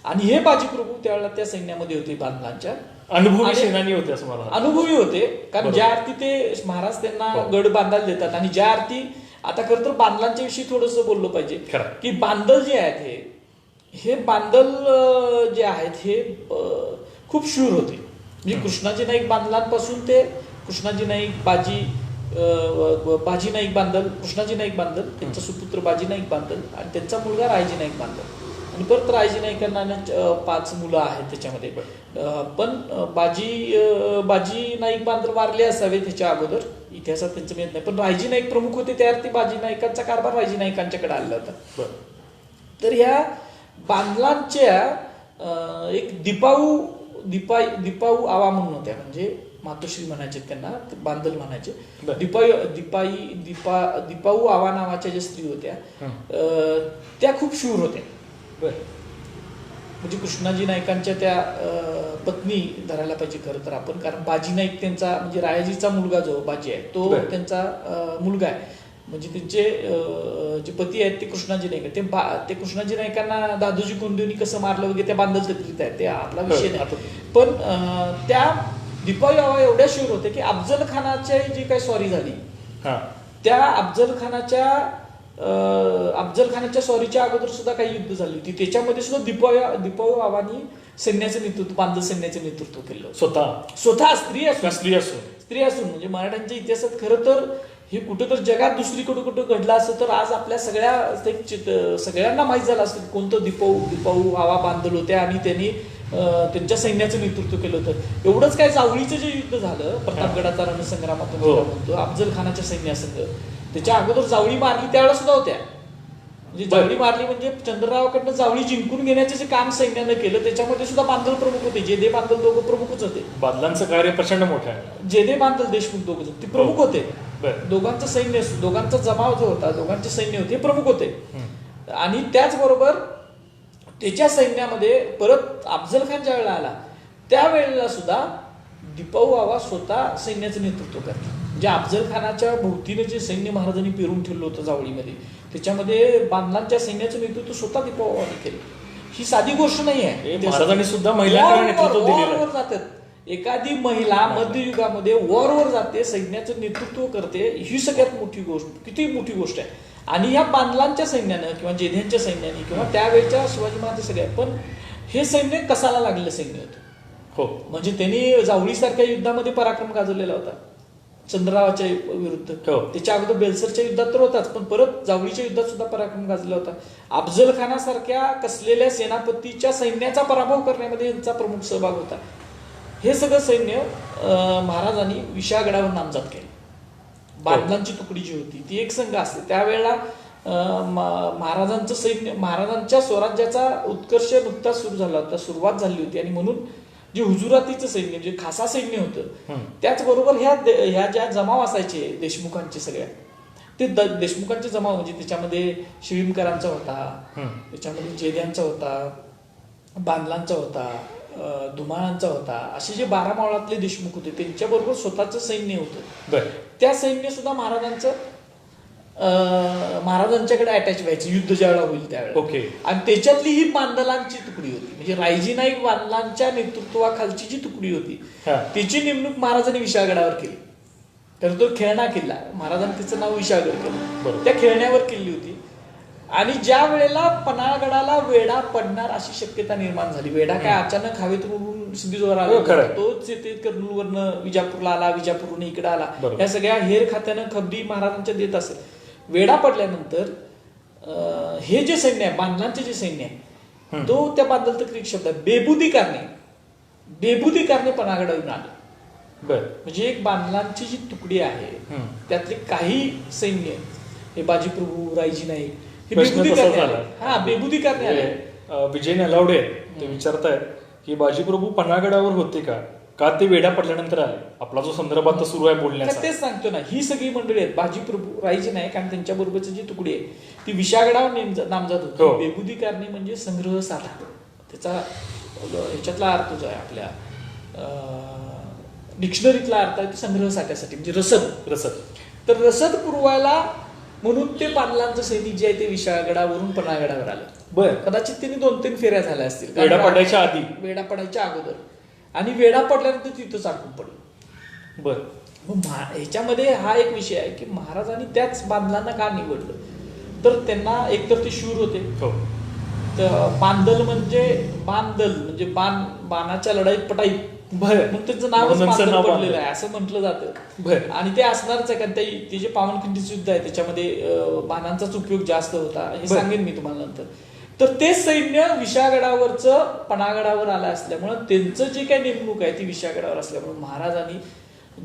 आणि हे बाजीप्रभू त्यावेळेला त्या सैन्यामध्ये होते बांधलांच्या. अनुभवी सेनानी होते असं मला अनुभवी होते कारण ज्या अर्थी ते महाराज त्यांना गड बांधायला देतात आणि ज्या अर्थी आता खरं तर बांधलांच्या विषयी थोडंसं बोललं पाहिजे की बांधल जे आहेत हे बांधल जे आहेत हे खूप शूर होते. म्हणजे कृष्णाजी नाईक बांधलांपासून ते कृष्णाजी नाईक बाजी नाईक बांधल कृष्णाजी नाईक बांधल त्यांचा सुपुत्र बाजी नाईक बांधल आणि त्यांचा मुलगा रायजी नाईक बांधल. आणि परत रायजी नाईकांना 5 मुलं आहेत त्याच्यामध्ये. पण बाजी नाईक बांधल वारले असावे त्याच्या अगोदर इतिहासात त्यांचं मिळत नाही. पण रायजी नाईक प्रमुख होते त्यावरती बाजी नाईकांचा कारभार रायजी नाईकांच्याकडे आलेला होता. तर ह्या बांधलांच्या एक दिपाऊ आवा म्हणून होत्या म्हणजे मातोश्री म्हणायचे त्यांना बांधल म्हणायचे. दिपाऊ आवा नावाच्या ज्या स्त्री होत्या त्या खूप शूर होत्या. म्हणजे कृष्णाजी नाईकांच्या त्या पत्नी धरायला पाहिजे खरं तर आपण कारण बाजी नाईक त्यांचा म्हणजे रायाजीचा मुलगा जो बाजी आहे तो त्यांचा मुलगा आहे. म्हणजे त्यांचे जे पती आहेत ते कृष्णाजी नाईक ते कृष्णाजी नाईकांना दादोजी कोंडदेवनी कसं मारलं वगैरे त्या बांधल तत्रित आहे ते आपला विषय नाही. पण त्या दीपावी आवा एवढ्या शूर होते की अफजल खानाची जी काही स्वारी झाली त्या अफजल खानाच्या स्वारीच्या अगोदर सुद्धा काही युद्ध झाली होती त्याच्यामध्ये सुद्धा दीपावी आवानी सैन्याचं नेतृत्व बांधल सैन्याचं नेतृत्व केलं स्वतः स्त्री असून म्हणजे मराठ्यांच्या इतिहासात खरं तर हे कुठं तर जगात दुसरीकडे कुठं घडलं असतं तर आज आपल्या सगळ्यांना माहीत झालं असतं कोणतं दीपाऊ आवा बांधल होत्या आणि त्यांनी त्यांच्या सैन्याचं नेतृत्व केलं होतं. एवढंच काय जावळीचं जे युद्ध झालं प्रतापगडाचा रणसंग्रामातून म्हणतो अफजल खानाच्या सैन्यासंग त्याच्या अगोदर जावळी मारली त्यावेळेला सुद्धा होत्या. म्हणजे जावळी मारली म्हणजे चंद्ररावाकडनं जावळी जिंकून घेण्याचे जे काम सैन्यानं केलं त्याच्यामध्ये सुद्धा बांधल प्रमुख होते. जेदे बांधल दोघं प्रमुखच होते. बांधलांचं कार्य प्रचंड मोठं आहे. जेदे बांधल देशमुख दोघं ते प्रमुख होते. दोघांचं सैन्य दोघांचा जमाव जो होता दोघांचे सैन्य होते प्रमुख होते. आणि त्याचबरोबर त्याच्या सैन्यामध्ये परत अफजल खान ज्या वेळेला आला त्यावेळेला सुद्धा दीपाऊ आवा स्वतः सैन्याचं नेतृत्व करतात. म्हणजे अफजल खानाच्या भोवतीने जे सैन्य महाराजांनी पेरून ठेवलं होतं जावळीमध्ये त्याच्यामध्ये बांधलांच्या सैन्याचं नेतृत्व स्वतः दीपाऊ आवाने केलं. ही साधी गोष्ट नाही आहे. महाराजांनी सुद्धा महिलांना नेतृत्व दिलेलं जातात. एखादी महिला मध्ययुगामध्ये वॉरवर जाते सैन्याचं नेतृत्व करते ही सगळ्यात मोठी गोष्ट किती मोठी गोष्ट आहे. आणि या बांधलांच्या सैन्यानं किंवा जेध्यांच्या सैन्याने किंवा त्यावेळच्या शिवाजी महाराज सगळ्या पण हे सैन्य कसाला लागलेलं सैन्य होतं. म्हणजे त्यांनी जावळीसारख्या युद्धामध्ये पराक्रम गाजवलेला होता चंद्ररावाच्या विरुद्ध. त्याच्या अगोदर बेलसरच्या युद्धात तर होताच पण परत जावळीच्या युद्धात सुद्धा पराक्रम गाजवला होता. अफजल खानासारख्या कसलेल्या सेनापतीच्या सैन्याचा पराभव करण्यामध्ये यांचा प्रमुख सहभाग होता. हे सगळं सैन्य महाराजांनी विशाळगडावर नामजात केलं. बांधलांची तुकडी जी होती ती एक संघ असते त्यावेळेला महाराजांचं सैन्य, महाराजांच्या स्वराज्याचा उत्कर्ष नुकताच सुरू झाला होता, सुरुवात झाली होती. आणि म्हणून जे हुजुरातीचं सैन्य, जे खासा सैन्य होतं, त्याचबरोबर ह्या ज्या जमाव असायचे देशमुखांचे सगळ्या, ते देशमुखांचे जमाव म्हणजे त्याच्यामध्ये शिळीमकरांचा होता, त्याच्यामध्ये जेद्यांचा होता, बांधलांचा होता, धुमाळांचा होता, असे जे 12 मावळातले देशमुख होते त्यांच्याबरोबर स्वतःचं सैन्य होतं. त्या सैन्य सुद्धा महाराजांच्याकडे अटॅच व्हायचं युद्ध ज्यावेळेला होईल त्यावेळेला. आणि त्याच्यातली ही बांधलांची तुकडी होती, म्हणजे रायजी नाईक बांधलांच्या नेतृत्वाखालची जी तुकडी होती तिची नेमणूक महाराजांनी विशाळगडावर केली. तर तो खेळणा किल्ला, महाराजांनी तिचं नाव विशाळगड केलं, त्या खेळण्यावर केली होती. आणि ज्या वेळेला पन्हाळगडाला वेढा पडणार अशी शक्यता निर्माण झाली, वेढा काय अचानक हवेतून उडून सिद्धीजवळ आला, तोच येथे कर्नूलवरनं विजापूरला आला, विजापूरहून इकडे आला, या सगळ्या हेर खात्यानं खबरी महाराजांच्या देत असेल. वेढा पडल्यानंतर हे जे सैन्य आहे, बांधलांचे जे सैन्य आहे, तो त्या बांधल तर एक शब्द आहे, बेबुदी कारणे पन्हाळगडावरून आले. म्हणजे एक बांधलांची जी तुकडी आहे त्यातले काही सैन्य, हे बाजीप्रभू, रायजी नाईक, हे बेबुदी करणे आले. विजय नलावडे ते विचारतायत की बाजीप्रभू पन्हाळगडावर होते का ते वेढा पडल्यानंतर आले? आपला जो संदर्भात सुरू आहे बोलण्याचा, तेच सांगतो ना, ही सगळी मंडळी आहेत, बाजीप्रभू, रायजी नाईक आणि त्यांच्या बरोबरची जी तुकडी आहे ती विशाळगडावर नामजात होती. बेबुदी कारणे म्हणजे संग्रह साठा, त्याचा ह्याच्यातला अर्थ जो आहे आपल्या डिक्शनरीतला अर्थ आहे संग्रह साठ्यासाठी, म्हणजे रसद. तर रसद पुरवायला म्हणून ते बांधलांचं सैनिक जे आहे ते विशाळगडावरून पन्हाळगडावर आलं. कदाचित त्यांनी 2-3 फेऱ्या झाल्या असतील वेढा पडायच्या आधी, वेढा पडायच्या अगोदर, आणि वेढा पडल्यानंतर तिथंच अडकून पडलं. मग ह्याच्यामध्ये हा एक विषय आहे की महाराजांनी त्याच बांधलांना का निवडलं, तर त्यांना एकतर ते शूर होते, तर बांधल म्हणजे बाणाच्या लढाईत पटाईत, मग त्याचं नावच बांधल पडलेलं आहे असं म्हटलं जातं. आणि ते असणारच आहे, कारण ते जे पावनखिंडीचं युद्ध आहे त्याच्यामध्ये बाणांचाच उपयोग जास्त होता, हे सांगेन मी तुम्हाला नंतर. तर ते सैन्य विशाळगडावरचं पन्हाळगडावर आलं असल्यामुळं त्यांचं जे काही नेमणूक आहे ती विशाळगडावर असल्यामुळे महाराजांनी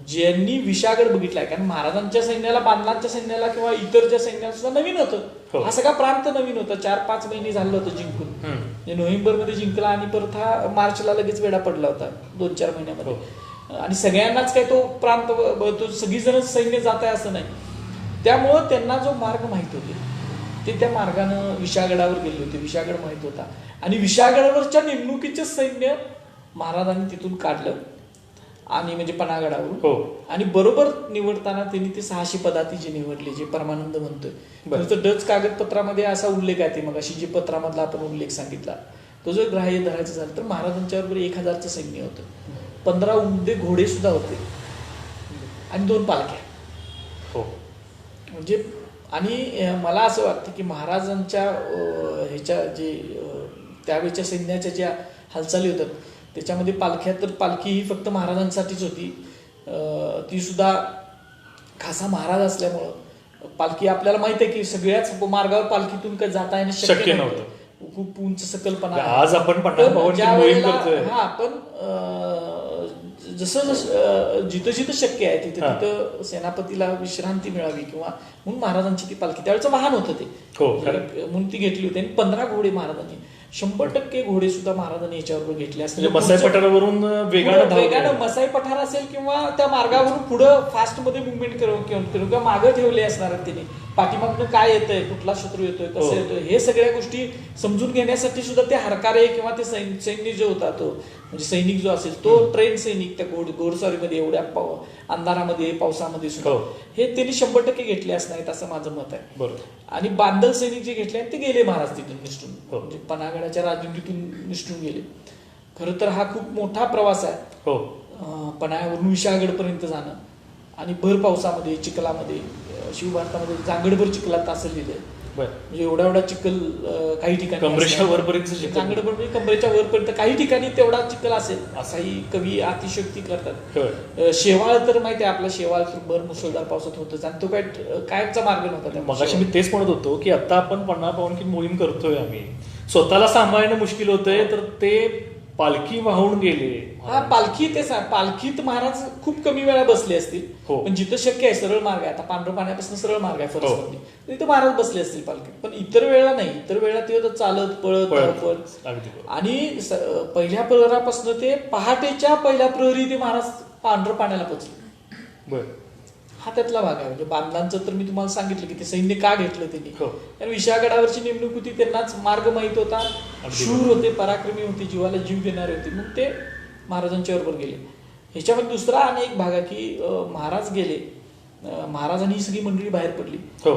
ज्यांनी विशाळगड बघितलाय, कारण महाराजांच्या सैन्याला, बांधलांच्या सैन्याला किंवा इतर ज्या सैन्याला सुद्धा नवीन होतं, हा सगळा प्रांत नवीन होता. 4-5 महिने झालं होतं जिंकून, नोव्हेंबरमध्ये जिंकला आणि परत हा मार्चला लगेच वेढा पडला होता 2-4 महिन्यामध्ये. आणि सगळ्यांनाच काय तो प्रांत, सगळीजण सैन्य जात आहे असं नाही, त्यामुळं त्यांना जो मार्ग माहित होते ते त्या मार्गानं विशाळगडावर गेले होते, विशाळगड माहित होता. आणि विशाळगडावरच्या नेमणुकीचे सैन्य महाराजांनी तिथून काढलं, आणि म्हणजे पन्हाळगडावरून. आणि बरोबर निवडताना त्यांनी ते 600 पदाती जे निवडले, जे परमानंद म्हणतोय, तर डच कागदपत्रामध्ये असा उल्लेख आहे, ते मग अशी जे पत्रामधला आपण उल्लेख सांगितला तो जर ग्राह्य धरायचं झालं तर महाराजांच्या बरोबर 1000चं सैन्य होतं, 15 उमदे घोडे सुद्धा होते आणि 2 पालख्या. म्हणजे आणि मला असं वाटतं की महाराजांच्या ह्याच्या जे त्यावेळेच्या सैन्याच्या ज्या हालचाली होतात त्याच्यामध्ये पालख्या, तर पालखी ही फक्त महाराजांसाठीच होती, ती सुद्धा खासा महाराज असल्यामुळं पालखी आपल्याला माहिती आहे की सगळ्याच मार्गावर पालखीतून काही जाता येणं शक्य नव्हतं, खूप उंच सकल्पना. आज आपण पण जसं जिथं जिथं शक्य आहे तिथं तिथं सेनापतीला विश्रांती मिळावी किंवा म्हणून महाराजांची ती पालखी, त्यावेळेचं वाहन होतं ते, म्हणून ती घेतली होती. आणि 15 घोडे महाराजांनी, 100% घोडे सुद्धा महाराजांनी याच्यावर घेतले असते. मसाई पठारावरून वेगानं मसाई पठार असेल किंवा त्या मार्गावरून पुढं फास्ट मध्ये मुवमेंट किंवा मागं ठेवले असणार तिने, पाठीमागनं काय येतंय, कुठला शत्रू येतोय, कसं येतोय, हे सगळ्या गोष्टी समजून घेण्यासाठी सुद्धा ते हरकारे किंवा ते सैनिक जो होता तो, म्हणजे सैनिक जो असेल तो ट्रेन सैनिक त्या घोडस्वारीमध्ये एवढ्या अंधारामध्ये पावसामध्ये सुद्धा हे त्यांनी 100% घेतले असणार असं माझं मत आहे. आणि बांधल सैनिक जे घेतले ते गेले महाराज तिथून निसटून, म्हणजे पन्हाळगडाच्या राजवटीतून निसटून गेले. खरं तर हा खूप मोठा प्रवास आहे, पन्हाळ्यावरून विशाळगडपर्यंत जाणं, आणि भर पावसामध्ये, चिखलामध्ये, शिवभारतामध्ये जांगडभर चिखलात असं लिहिलंय, म्हणजे एवढा चिखल काही ठिकाणी कमरेच्या वरपर्यंत, जांगडभर कमरेच्या वरपर्यंत, काही ठिकाणी तेवढा चिखल असेल असाही कवी अतिशयोक्ती करतात. शेवाळ तर माहिती आहे आपला, शेवाळ भर मुसळधार पावसात होतच, आणि तो काय कायमचा मार्ग नव्हता. मगाशी मी तेच म्हणत होतो की आता आपण 50 पावनखिंड मोहीम करतोय, आम्ही स्वतःला सांभाळणं मुश्किल होतंय, तर ते पालखी वाहून गेले. हा, पालखी तेच आहे. पालखीत महाराज खूप कमी वेळा बसले असतील, हो. पण जिथं शक्य आहे सरळ मार्ग आहे, आता पांढरं पाण्यापासून सरळ मार्ग आहे फरसबंदी, तिथं महाराज बसले असतील पालखीत. पण इतर वेळेला नाही. इतर वेळेला ते होतं चालत पळत धावपळ. अगदी बरोबर. आणि पहिल्या प्रहरापासून ते पहाटेच्या पहिल्या प्रहरी ते महाराज पांढरं पाण्याला पोचले. बर. हा त्यातला भाग आहे. म्हणजे बांधलांचं तर मी तुम्हाला सांगितलं की ते सैन्य का घेतलं त्यांनी, हो. कारण विशाळगडावरची नेमणूक होती, त्यांनाच मार्ग माहित होता, शूर होते, पराक्रमी होते, जीवाला जीव देणारे होते, मग ते महाराजांच्या बरोबर गेले. ह्याच्यामध्ये दुसरा आणि एक भाग आहे की महाराज गेले, महाराजांनी ही सगळी मंडळी बाहेर पडली. हो.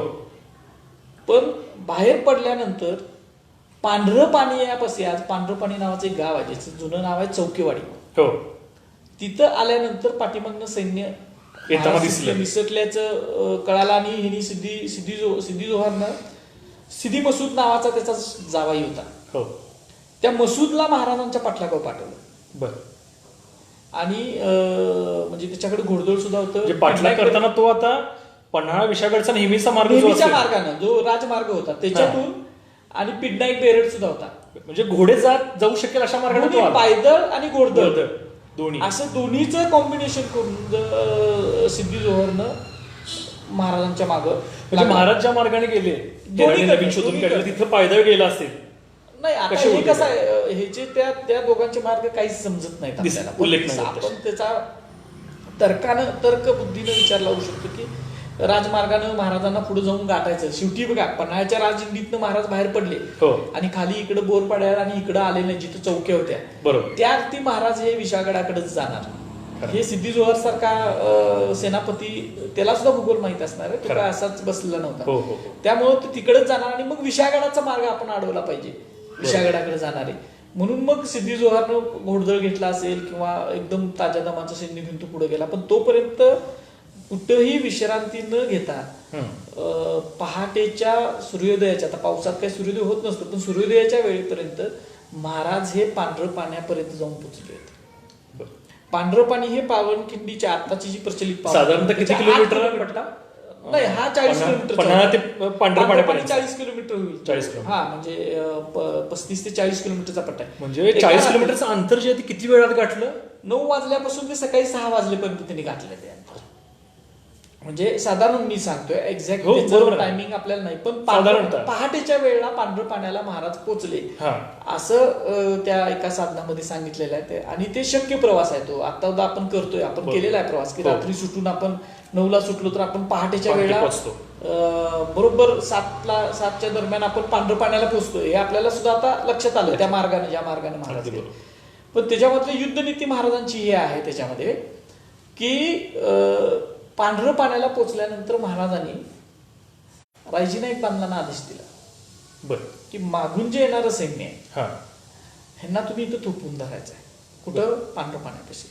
पण बाहेर पडल्यानंतर पांढरं पाणी यापाशी, आज पांढरं पाणी नावाचं एक गाव आहे, ज्याचं जुनं नाव आहे चौकेवाडी. हो. तिथं आल्यानंतर पाठीमागनं सैन्य येताना दिसलं. निसटल्याचं कळालं. आणि ह्यांनी सिद्धी जोहरनं सिद्धी मसूद नावाचा त्याचा जावाई होता, हो. त्या मसूदला महाराजांच्या पाठलागावर पाठवलं. बर. आणि म्हणजे त्याच्याकडे घोडदळ सुद्धा होतं. म्हणजे पाठलाग करताना तो आता पन्हाळा विशाळगडचा नेहमीचा मार्ग जो नेहमीच्या असेल, मार्गानं जो राजमार्ग होता त्याच्यातून, आणि पिड्डा एक बेरड सुद्धा होता, म्हणजे घोडे जाऊ शकेल अशा मार्गाने तो दोन्ही आला. पायदळ आणि घोडदळ दोन्ही असं दोन्हीचं कॉम्बिनेशन करून सिद्धी जोहरनं महाराजांच्या मागं म्हणजे महाराज ज्या मार्गाने गेले, दोन्ही नवीन शोधून काढलं, तिथं पायदळ गेला असेल. नाही. आता कसे हे होते कसं आहे, ह्याचे त्या दोघांचे मार्ग काहीच समजत नाहीत आपल्याला. उल्लेख नाही होत आपण त्याचा तर्क बुद्धीनं विचार लावू शकतो की राजमार्गानं महाराजांना पुढे जाऊन गाठायचं. शेवटी बघा, पन्हाळ्याच्या राजदिंडीतनं महाराज बाहेर पडले, हो. आणि खाली इकडे बोरपाड्याला आणि इकडे आले नाही, जिथं चौक्या होत्या, बरोबर, त्या ती महाराज हे विशाळगडाकडेच जाणार. हे सिद्धी जोहर सारखा सेनापती, त्याला सुद्धा भूगोल माहित असणार आहे, तो काय असाच बसलेला नव्हता. हो, हो. त्यामुळे तो तिकडेच जाणार, आणि मग विशाळगडाचा मार्ग आपण अडवला पाहिजे, विशाळगडाकडे जाणारे. म्हणून मग सिद्धी जोहरनं घोडदळ घेतला असेल, किंवा एकदम ताज्या दमाचं सैन्य घेऊन तो पुढे गेला. पण तोपर्यंत कुठंही विश्रांती न घेता पहाटेच्या सूर्योदयाच्या, आता पावसात काही सूर्योदय होत नसतो, पण सूर्योदयाच्या वेळेपर्यंत महाराज हे पांढरं पाण्यापर्यंत जाऊन पोहोचले होते. पांढरं पाणी हे पावनखिंडीच्या आताची जी प्रचलित साधारणतः किती किलोमीटर पडला? नाही, हा 40 किलोमीटर, पन्हाळा ते पांढरं पाण्यापर्यंत 40 किलोमीटर होईल. 40 किलोमीटर. हा, म्हणजे 35 ते 40 किलोमीटरचा पट्टा आहे. म्हणजे 40 किलोमीटरचं अंतर जे आहे ते किती वेळात गाठलं? 9 वाजल्यापासून ते सकाळी 6 वाजल्यापर्यंत त्यांनी गाठलं ते अंतर. म्हणजे साधारण मी सांगतोय, एक्झॅक्ट टायमिंग आपल्याला नाही, पण पहाटेच्या वेळेला पांढरं पाण्याला महाराज पोचले असं त्या एका साधनामध्ये सांगितलेलं आहे. आणि ते शक्य प्रवास आहे. तो आता आपण करतोय, आपण केलेला आहे प्रवास, की रात्री सुटून आपण 9ला सुटलो तर आपण पहाटेच्या वेळेला बरोबर 7च्या दरम्यान आपण पांढरं पाण्याला पोहोचतोय. हे आपल्याला सुद्धा आता लक्षात आलं त्या मार्गाने, ज्या मार्गाने महाराज गेले. पण त्याच्यामध्ये युद्धनीती महाराजांची ही आहे त्याच्यामध्ये, की पांढरं पाण्याला पोचल्यानंतर महाराजांनी रायजीनाईक बांधलांना आदेश दिला, की मागून जे येणारं सैन्य आहे ह्यांना तुम्ही इथं थोपून धरायचं आहे. कुठं? पांढरं पाण्यापाशी.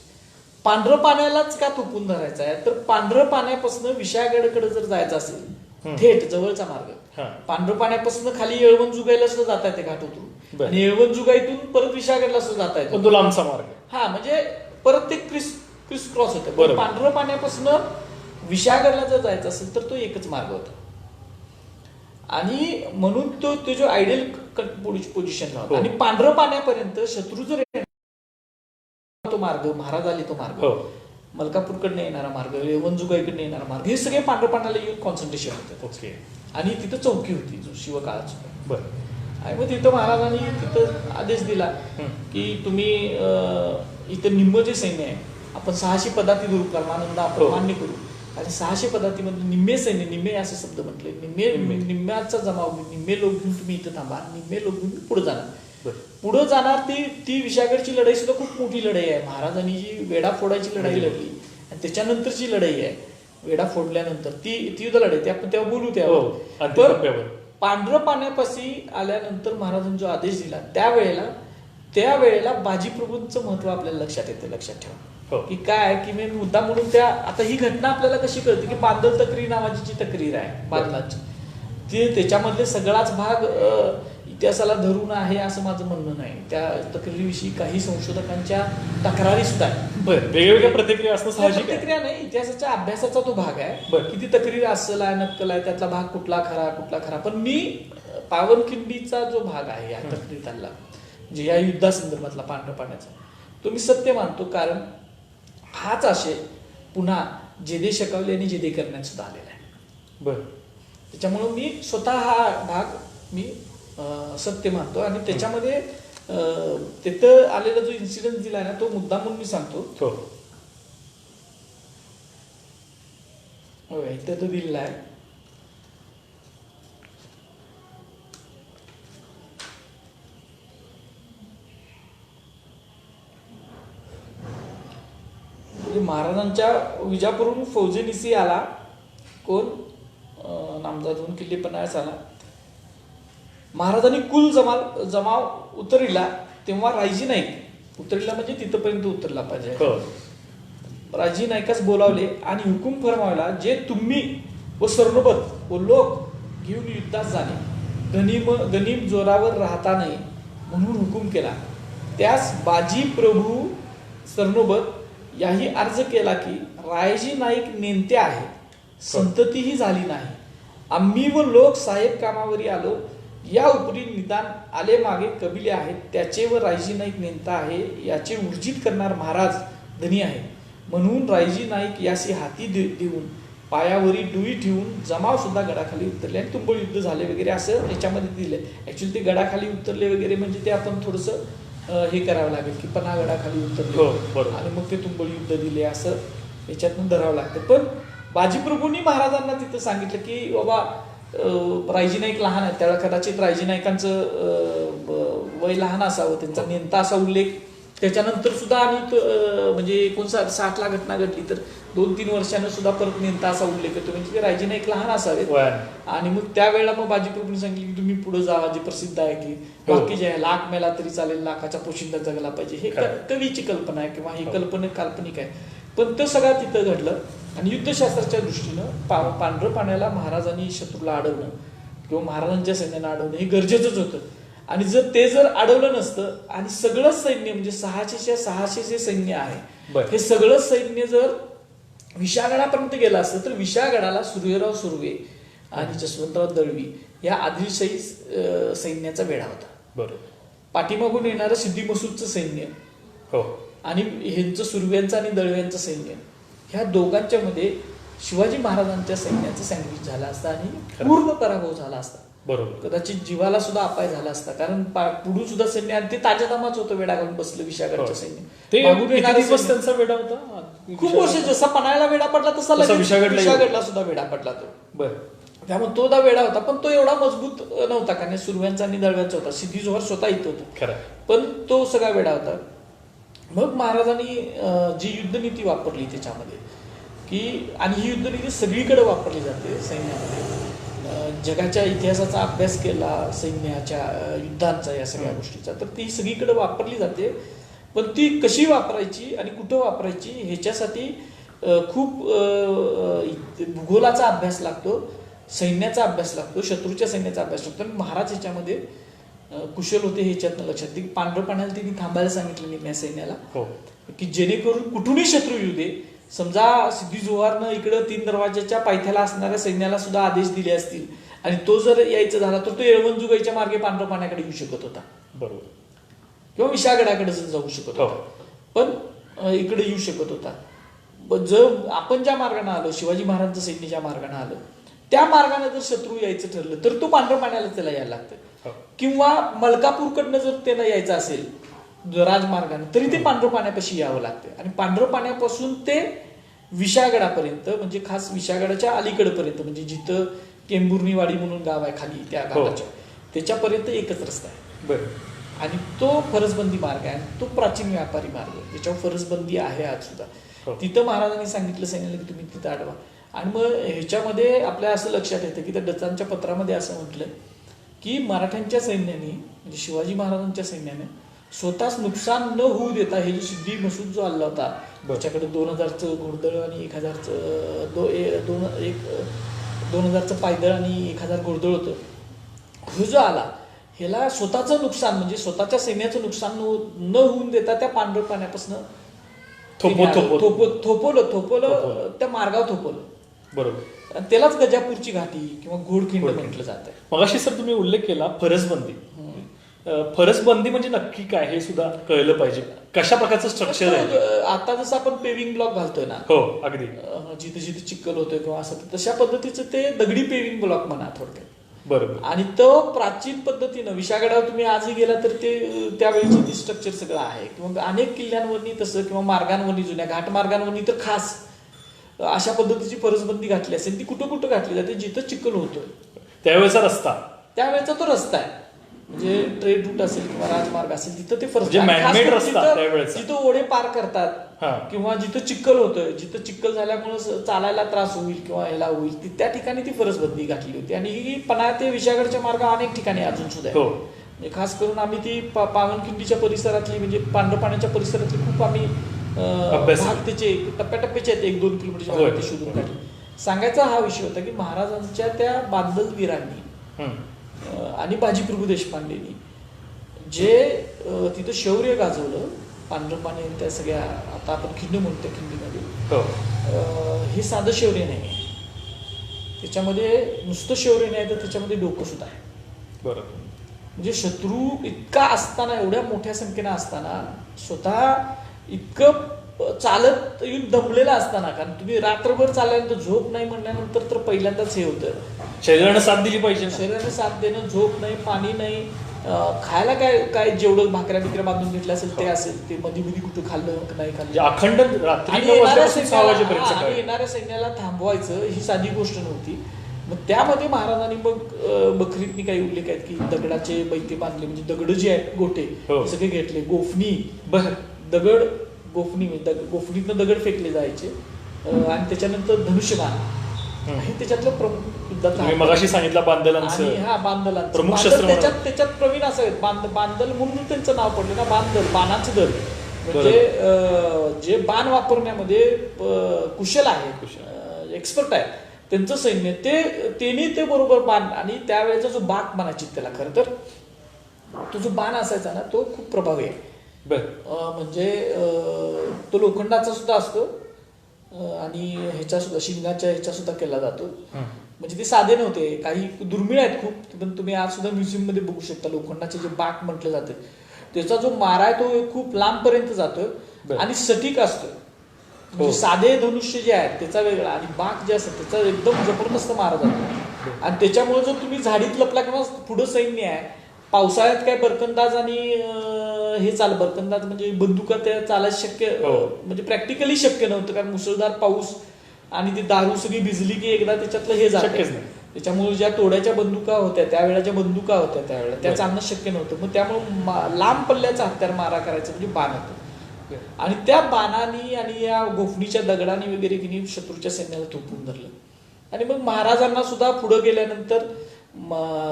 पांढरं पाण्यालाच का थोपून धरायचं आहे, तर पांढरं पाण्यापासून विशाळगडकडे जर जायचं असेल, थेट जवळचा मार्ग, पांढरं पाण्यापासून खाली येळवणजुगाईला सुद्धा जाता येते घाट उतरून, आणि येळवणजुगाईतून परत विशाळगडला सुद्धा जाता येतो, तो लांबचा मार्ग. हा, म्हणजे परत ते क्रिस क्रॉस होतं. पांढरं पाण्यापासून विशाळगडला जर जायचं असेल तर तो एकच मार्ग होता. आणि म्हणून तो जो आयडियल पोझिशनला होता. आणि पांढरं पाण्यापर्यंत शत्रू जर तो मार्ग, महाराज आले तो मार्ग, मलकापूरकडनं येणारा मार्ग, येळवणजुगाईकडनं येणारा मार्ग, हे सगळे पांढरं पाण्याला येऊन कॉन्सन्ट्रेशन होते. आणि तिथं चौकी होती, जो शिवकाळाची. आणि मग तिथं महाराजांनी तिथं आदेश दिला की तुम्ही इथं निम्म जे सैन्य आहे आपण 600 पदाती दुरू कर्मानंद आपण मान्य करू. आणि 600 पदातीमध्ये निम्मे सैन्य, निम्मे असे शब्द म्हटले, निम्म्याचा जमाव, निम्मे लोक घेऊन तुम्ही इथं थांबा, निम्मे लोक घेऊन पुढे जाणार. पुढे जाणार ती विशाळगडची लढाई सुद्धा खूप मोठी लढाई आहे. महाराजांनी जी वेढा फोडायची लढाई लढली, आणि त्याच्यानंतरची लढाई आहे वेढा फोडल्यानंतर, ती युद्ध लढाई, आपण तेव्हा बोलू त्यावर. पांढरं पाण्यापाशी आल्यानंतर महाराजांनी जो आदेश दिला त्यावेळेला बाजीप्रभूंचं महत्व आपल्याला लक्षात येतं. लक्षात ठेवा की काय, की मी मुद्दा म्हणून आता ही घटना आपल्याला कशी कळते, की बांदल तक्रीर नावाची जी तक्रीर आहे बांधलांची, ती त्याच्यामधले सगळाच भाग इतिहासाला धरून आहे असं माझं म्हणणं नाही. त्या तक्रीरीविषयी काही संशोधकांच्या तक्रारी सुद्धा आहेत. वेगवेगळ्या प्रतिक्रिया असणं साहजिक आहे. प्रतिक्रिया नाही, इतिहासाच्या अभ्यासाचा तो भाग आहे. किती तक्रीर असेल आहे, नक्कल आहे, त्यातला भाग कुठला खरा. पण मी पावनखिंडीचा जो भाग आहे या तक्रीरीतला, म्हणजे या युद्धासंदर्भातला पांढऱ्या पाण्याचा, तो मी सत्य मानतो. कारण हाच आशय पुन्हा जेदे शकवले आणि जेदे करण्यात सुद्धा आलेला आहे. बरं. त्याच्यामुळं मी स्वतः हा भाग मी सत्य मानतो. आणि त्याच्यामध्ये तिथं आलेला जो इन्सिडेंट दिलाय ना, तो मुद्दा म्हणून मी सांगतो. इथं तो दिलेला आहे. महाराजांच्या विजापूरहून फौजेनिसी आला कोण, नामदादहून किल्ले पन्हाळ्यास आला. महाराजांनी कुल जमाव उतरला तेव्हा रायजी नाईक उतरला, म्हणजे तिथपर्यंत उतरला पाहिजे. रायजी नाईकास बोलावले आणि हुकूम फरमावला, जे तुम्ही व सर्णोबत व लोक घेऊन युद्धास जाणे, गनीम जोरावर राहता नाही म्हणून हुकूम केला. त्यास बाजी प्रभू सर्णोबत याही अर्ज केला की रायजी नाईक नेमते आहे, संततीही झाली नाही. आम्ही व लोक साहेब कामावरी आलो, या उपरी निदान आले मागे कबिले आहेत, त्याचे व रायजी नाईक नेमता आहे, याचे उर्जित करणार महाराज धनी आहे. म्हणून रायजी नाईक यासी हाती देऊन पायावरी डुई ठेवून जमाव सुद्धा गडाखाली उतरले आणि तुंबळ युद्ध झाले वगैरे असं याच्यामध्ये दिले. ऍक्च्युली ते गडाखाली उतरले वगैरे म्हणजे ते आपण थोडंसं हे करावं लागेल की पन्हागडाखाली उतरले आणि मग ते तुंबळ युद्ध दिले असं याच्यातून धरावं लागतं. पण बाजीप्रभूंनी महाराजांना तिथं सांगितलं की बाबा रायजी नाईक लहान आहे, त्यावेळेला कदाचित रायजी नाईकांचं वय लहान असावं, त्यांचा नेमता असा उल्लेख त्याच्यानंतर सुद्धा आणि म्हणजे 1960ला घटना घडली तर 2-3 वर्षानं सुद्धा परत नेमता असा उल्लेख येतो, म्हणजे ते रायजी नाईक लहान असावेत. आणि मग त्यावेळेला मग बाजीप्रभूंनी सांगितलं की तुम्ही पुढे जावा, जे प्रसिद्ध आहे की बाकी जे आहे लाख मेला तरी चालेल, लाखाचा पोशिंदा जगला पाहिजे, हे कवीची कल्पना आहे किंवा ही कल्पना काल्पनिक आहे. पण ते सगळं तिथं घडलं. आणि युद्धशास्त्राच्या दृष्टीनं पांढरं पाण्याला महाराजांनी शत्रूला अडवणं किंवा महाराजांच्या सैन्यानं अडवणं हे गरजेचंच होतं. आणि जर अडवलं नसतं आणि सगळंच सैन्य म्हणजे 600 जे सैन्य आहे हे सगळं सैन्य जर विशाळगडापर्यंत गेलं असतं तर विशाळगडाला सूर्यराव सुर्वे आणि जसवंतराव दळवी या आदिलशाही सैन्याचा वेढा होता. बरोबर. पाठीमागून येणारं सिद्धी मसूदचं सैन्य आणि ह्यांचं सुर्व्यांचं आणि दळव्यांचं सैन्य, ह्या दोघांच्या मध्ये शिवाजी महाराजांच्या सैन्याचं सँडविच झालं असतं आणि पूर्ण पराभव झाला असता. बरोबर. कदाचित जीवाला सुद्धा अपाय झाला असता. कारण पुढून सुद्धा सैन्य आणि ते ताज्या दमाच होतं, वेडा घालून बसलं विशाळगडचं सैन्य. त्यांचा वेडा होता खूप वर्ष, जसा पन्हाळ्याला वेडा पडला तसा विशाळगडला सुद्धा वेडा पडला तो. बरं. त्यामुळे तो वेडा होता, पण तो एवढा मजबूत नव्हता कारण सुर्व्यांचा आणि दळव्यांचा होता. सिद्धी जोहर स्वतः इथं होतं, पण तो सगळा वेडा होता. मग महाराजांनी जी युद्धनीती वापरली त्याच्यामध्ये की, आणि ही युद्धनीती सगळीकडे वापरली जाते सैन्यामध्ये, जगाच्या इतिहासाचा अभ्यास केला सैन्याच्या युद्धांचा या सगळ्या गोष्टीचा, तर ती सगळीकडे वापरली जाते. पण ती कशी वापरायची आणि कुठं वापरायची ह्याच्यासाठी खूप भूगोलाचा अभ्यास लागतो, सैन्याचा अभ्यास लागतो, शत्रूच्या सैन्याचा अभ्यास लागतो. आणि महाराज ह्याच्यामध्ये कुशल होते ह्याच्यातनं लक्षात. पांढरं पाण्याला त्यांनी थांबायला सांगितलं निम्या सैन्याला की जेणेकरून कुठूनही शत्रू येऊ दे. समजा सिद्धी जोहरनं इकडं 3 दरवाजाच्या पायथ्याला असणाऱ्या सैन्याला सुद्धा आदेश दिले असतील आणि तो जर यायचा झाला तर तो येळवणजुगाईच्या मार्गे पांढरं पाण्याकडे येऊ शकत होता. बरोबर. किंवा विशाळगडाकडे जाऊ शकत होता, पण इकडे येऊ शकत होता. जर आपण ज्या मार्गाने आलो, शिवाजी महाराजांचं सैन्य ज्या मार्गाने आलं त्या मार्गाने जर शत्रू यायचं ठरलं तर तो पांढरं पाण्याला त्याला यायला लागतं. किंवा मलकापूरकडनं जर त्याला यायचं असेल राजमार्गाने तरी ते पांढरं पाण्यापाशी यावं लागतं. आणि पांढरं पाण्यापासून ते विशाळगडापर्यंत, म्हणजे खास विशाळगडाच्या अलीकडपर्यंत, म्हणजे जिथं टेंभुर्णीवाडी म्हणून गाव आहे खाली त्या घाटाच्या, त्याच्यापर्यंत एकच रस्ता आहे. बरं. आणि तो फरसबंदी मार्ग आहे, तो प्राचीन व्यापारी मार्ग आहे, त्याच्यावर फरसबंदी आहे आज सुद्धा. तिथं महाराजांनी सांगितलं सैन्याला की तुम्ही तिथं अडवा. आणि मग ह्याच्यामध्ये आपल्या असं लक्षात येतं की त्या डचांच्या पत्रामध्ये असं म्हटलं की मराठ्यांच्या सैन्याने, म्हणजे शिवाजी महाराजांच्या सैन्याने स्वतःच नुकसान न होऊ देता हे जो सिद्धी मसूद जो आला होता त्याच्याकडे 2000चं घोडदळ आणि 2000चं पायदळ आणि 1000 घोडदळ होतं. हे जो आला ह्याला स्वतःचं नुकसान म्हणजे स्वतःच्या सैन्याचं नुकसान न होऊन देता त्या पांढरं पाण्यापासून थोपवलं त्या मार्गावर थोपवलं. बरोबर. त्यालाच गजापूरची घाटी किंवा घोडखिंड म्हटलं जातं. मगाशी सर तुम्ही उल्लेख केला फरसबंदी. फरसबंदी म्हणजे नक्की काय हे सुद्धा कळलं पाहिजे. कशा प्रकारचं स्ट्रक्चर आहे? आता जसं आपण पेविंग ब्लॉक घालतोय ना, हो अगदी जिथे जिथे चिखल होतोय किंवा असं, तशा पद्धतीचं ते दगडी पेविंग ब्लॉक म्हणा थोडक्यात. बरोबर. आणि तो प्राचीन पद्धतीनं विशागडावर तुम्ही आजही गेला तर ते त्यावेळीचे ते स्ट्रक्चर सगळं आहे. किंवा अनेक किल्ल्यांवरनी तसं, किंवा मार्गांवरनी, जुन्या घाट मार्गांवरनी तर खास अशा पद्धतीची फरसबंदी घातली असेल. ती कुठं कुठं घातली जाते? जिथं चिखल होतोय त्यावेळेचा रस्ता, त्यावेळेचा तो रस्ता आहे, म्हणजे ट्रेड रूट असेल किंवा राजमार्ग असेल तिथं ते म्हणजे man-made रस्ता त्यावेळेचा. जिथं ओढे पार करतात किंवा जिथं चिखल होतं, जिथं चिखल झाल्यामुळे चालायला त्रास होईल किंवा ह्याला होईल, त्या ठिकाणी ती फरसबंदी घातली होती. आणि ही पन्हाळा ते विशागडच्या मार्ग अनेक ठिकाणी अजून सुद्धा आहे. म्हणजे खास करून आम्ही ती पावनखिंडीच्या परिसरातली, म्हणजे पांढरपाण्याच्या परिसरातली खूप आम्ही भाग त्याचे टप्प्याटप्प्याचे आहेत, 1-2 किलोमीटरच्या ते शोधून काढले. सांगायचा हा विषय होता की महाराजांच्या त्या बांधलवीरांनी आणि बाजी प्रभू देशपांडेंनी जे तिथं शौर्य गाजवलं, पांढरपाणी त्या सगळ्या, आता आपण खिंड म्हणतो खिंडीमध्ये, हे साधं शौर्य नाही. त्याच्यामध्ये नुसतं शौर्य नाही तर त्याच्यामध्ये डोकं सुद्धा आहे. बरोबर. म्हणजे शत्रू इतका असताना, एवढ्या मोठ्या संख्येनं असताना, स्वतः इतकं चालत येऊन दमलेला असताना, कारण तुम्ही रात्रभर चालल्यानंतर झोप नाही म्हणल्यानंतर तर पहिल्यांदाच हे होतं. शरीरानं साथ दिली पाहिजे. शरीराने साथ देणं, झोप नाही, पाणी नाही, खायला काय काय जेवढं भाकऱ्या बिकऱ्या बांधून घेतल्या असेल ते असेल, ते मध्ये मध्ये कुठं खाल्लं नाही खाल्लं, अखंड रात्री आणि येणाऱ्या सैन्याला थांबवायचं ही साधी गोष्ट नव्हती. मग त्यामध्ये महाराजांनी मग बखरीतनी काही उल्लेख आहेत की दगडाचे बैते बांधले, म्हणजे दगड जे आहेत गोटे सगळे घेतले, गोफणी दगड, गोफणीतनं दगड फेकले जायचे, आणि त्याच्यानंतर धनुष्यबाण हे त्याच्यातलं प्रमुख युद्धातलं. मगाशी सांगितलं बांदलांचं बांदलांचं प्रमुख शस्त्र, त्याच्यात प्रवीण असावेत. बांदल म्हणून त्यांचं नाव पडलं ना, बांदल, बाणाचं दल, म्हणजे जे बाण वापरण्यामध्ये कुशल आहे, एक्सपर्ट आहे त्यांचं सैन्य, त्यांनी ते बरोबर बाण. आणि त्यावेळेचा जो बाक म्हणायची त्याला, खरं तर तो जो बाण असायचा ना तो खूप प्रभावी आहे. म्हणजे तो लोखंडाचा सुद्धा असतो आणि ह्याच्या सुद्धा, शिंगाच्या ह्याच्या सुद्धा केला जातो. म्हणजे ते साधे नव्हते, काही दुर्मिळ आहेत खूप, पण तुम्ही आज सुद्धा म्युझियम मध्ये बघू शकता. लोखंडाचे जे बाक म्हटलं जाते त्याचा जो मारा आहे तो खूप लांब पर्यंत जातोय आणि सटीक असतो. म्हणजे साधे धनुष्य जे आहेत त्याचा वेगळा, आणि बाक जे असतात त्याचा एकदम जबरदस्त मारा जातो. आणि त्याच्यामुळे जर तुम्ही झाडीत लपला किंवा पुढं सैन्य आहे, पावसाळ्यात काय बरकंदाज आणि हे बरकंदाज म्हणजे बंदुका त्या चालायला शक्य, म्हणजे प्रॅक्टिकली शक्य नव्हतं, कारण मुसळधार पाऊस आणि ती दारू सगळी भिजली की एकदा त्याच्यातलं हे शक्यच नाही. त्याच्यामुळे ज्या तोड्याच्या बंदुका होत्या त्यावेळेच्या बंदुका होत्या त्यावेळेला, त्या चालणं शक्य नव्हतं. मग त्यामुळे लांब पल्ल्याचा हत्यार मारा करायचं म्हणजे बाण होतं. आणि त्या बाणानी आणि या गोफणीच्या दगडाने वगैरे की शत्रूच्या सैन्याला थोपवून धरलं. आणि मग महाराजांना सुद्धा पुढे गेल्यानंतर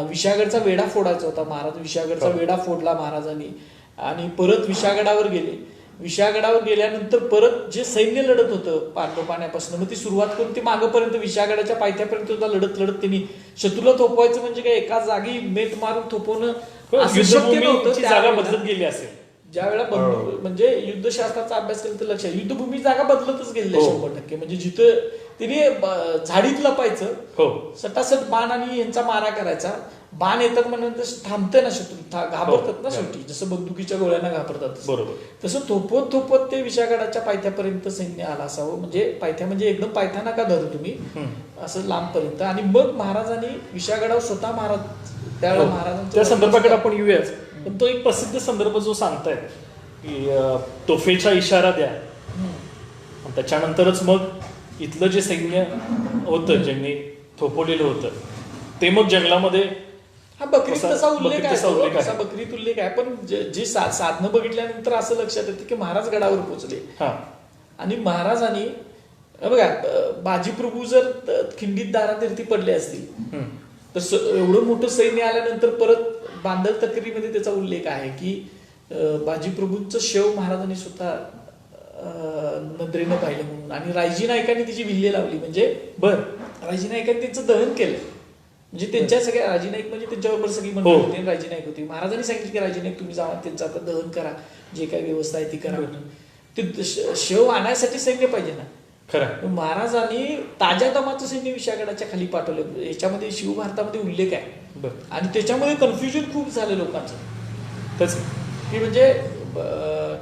विशागडचा वेढा फोडायचा होता. महाराज विशागडचा वेढा फोडला महाराजांनी आणि परत विशागडावर गेले. विशागडावर गेल्यानंतर परत जे सैन्य लढत होतं पांडवपाण्यापासून, मग ती सुरुवात करून ती मागपर्यंत विशागडाच्या पायथ्यापर्यंत सुद्धा लढत त्यांनी शत्रूला थोपवायचं, म्हणजे काय एका जागी मेट मारून थोपवणं शक्य नव्हतं. जागा बदलत गेली असेल ज्या वेळेला म्हणजे युद्धशास्त्राचा अभ्यास केला तर लक्षात, युद्धभूमी जागा बदलतच गेलेल्या 100%. म्हणजे जिथं तिने झाडीत लपायचं, सटासट बाण आणि यांचा मारा करायचा. बाण येतात म्हणून थांबते ना शत्रू, घाबरतात ना शेवटी, जसं बंदुकीच्या गोळ्यांना घाबरतात बरोबर, तसं थोपवत थोपवत ते विशागडाच्या पायथ्यापर्यंत सैन्य आला असावं. म्हणजे पायथ्या म्हणजे एकदम पायथ्या नका धरू तुम्ही, असं लांबपर्यंत. आणि मग महाराजांनी विशागडावर स्वतः महाराज त्यावेळेला महाराजांच्या संदर्भाकडे आपण येऊयाच. पण तो एक प्रसिद्ध संदर्भ जो सांगतायत की तोफेचा इशारा द्या, त्याच्यानंतरच मग इथलं जे सैन्य होतं ज्यांनी थोपवलेलं होतं ते मग जंगलामध्ये, हा बकरीत तसा उल्लेख आहे, बकरीत उल्लेख आहे. पण जी साधनं बघितल्यानंतर असं लक्षात येतं की महाराज गडावर पोहोचले आणि महाराजांनी बघा बाजीप्रभू जर खिंडीत दारातीर्थी पडले असतील तर एवढं मोठं सैन्य आल्यानंतर परत बांधल तक्रीमध्ये त्याचा उल्लेख आहे की बाजीप्रभूंचं शव महाराजांनी स्वतः नजरेनं पाहिलं म्हणून. आणि रायजी नायकांनी तिची विल्हे लावली, म्हणजे रायजी नायकांनी त्यांचं दहन केलं. म्हणजे त्यांच्या सगळ्या रायजी नाईक म्हणजे त्यांच्याबरोबर सगळी मंडळी होती, रायजी नाईक होती. महाराजांनी सांगितलं की रायजी नाईक तुम्ही जावा, त्यांचं आता दहन करा, जे काही व्यवस्था आहे ती करा म्हणून. ते शव आणण्यासाठी सैन्य पाहिजे ना. महाराजांनी ताज्या दमाचं सैन्य विशागडाच्या खाली पाठवलं. याच्यामध्ये शिवभारतामध्ये उल्लेख आहे आणि त्याच्यामध्ये कन्फ्युजन खूप झालं लोकांचं तेच की म्हणजे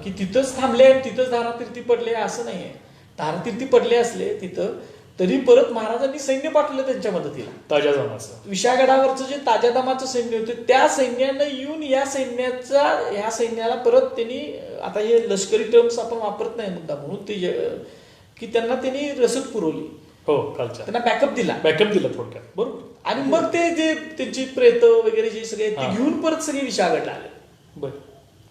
की तिथंच थांबले आणि तिथंच धारातीर्थी पडले असं नाहीये. धारातीर्थी पडले असले तिथं तरी परत महाराजांनी सैन्य पाठवलं त्यांच्या मदतीला. ताज्या जमाचं विशागडावरचं जे ताज्या दमाचं सैन्य होतं त्या सैन्यानं येऊन या सैन्याला परत त्यांनी, आता हे लष्करी टर्म्स आपण वापरत नाही मुद्दा म्हणून ते की त्यांना त्यांनी रसद पुरवली. हो, खालच्या त्यांना बॅकअप दिला थोडक्यात. बरोबर. आणि मग ते जे त्यांची प्रेत वगैरे जे सगळे ते घेऊन परत सगळे विशागडला आले. बरं.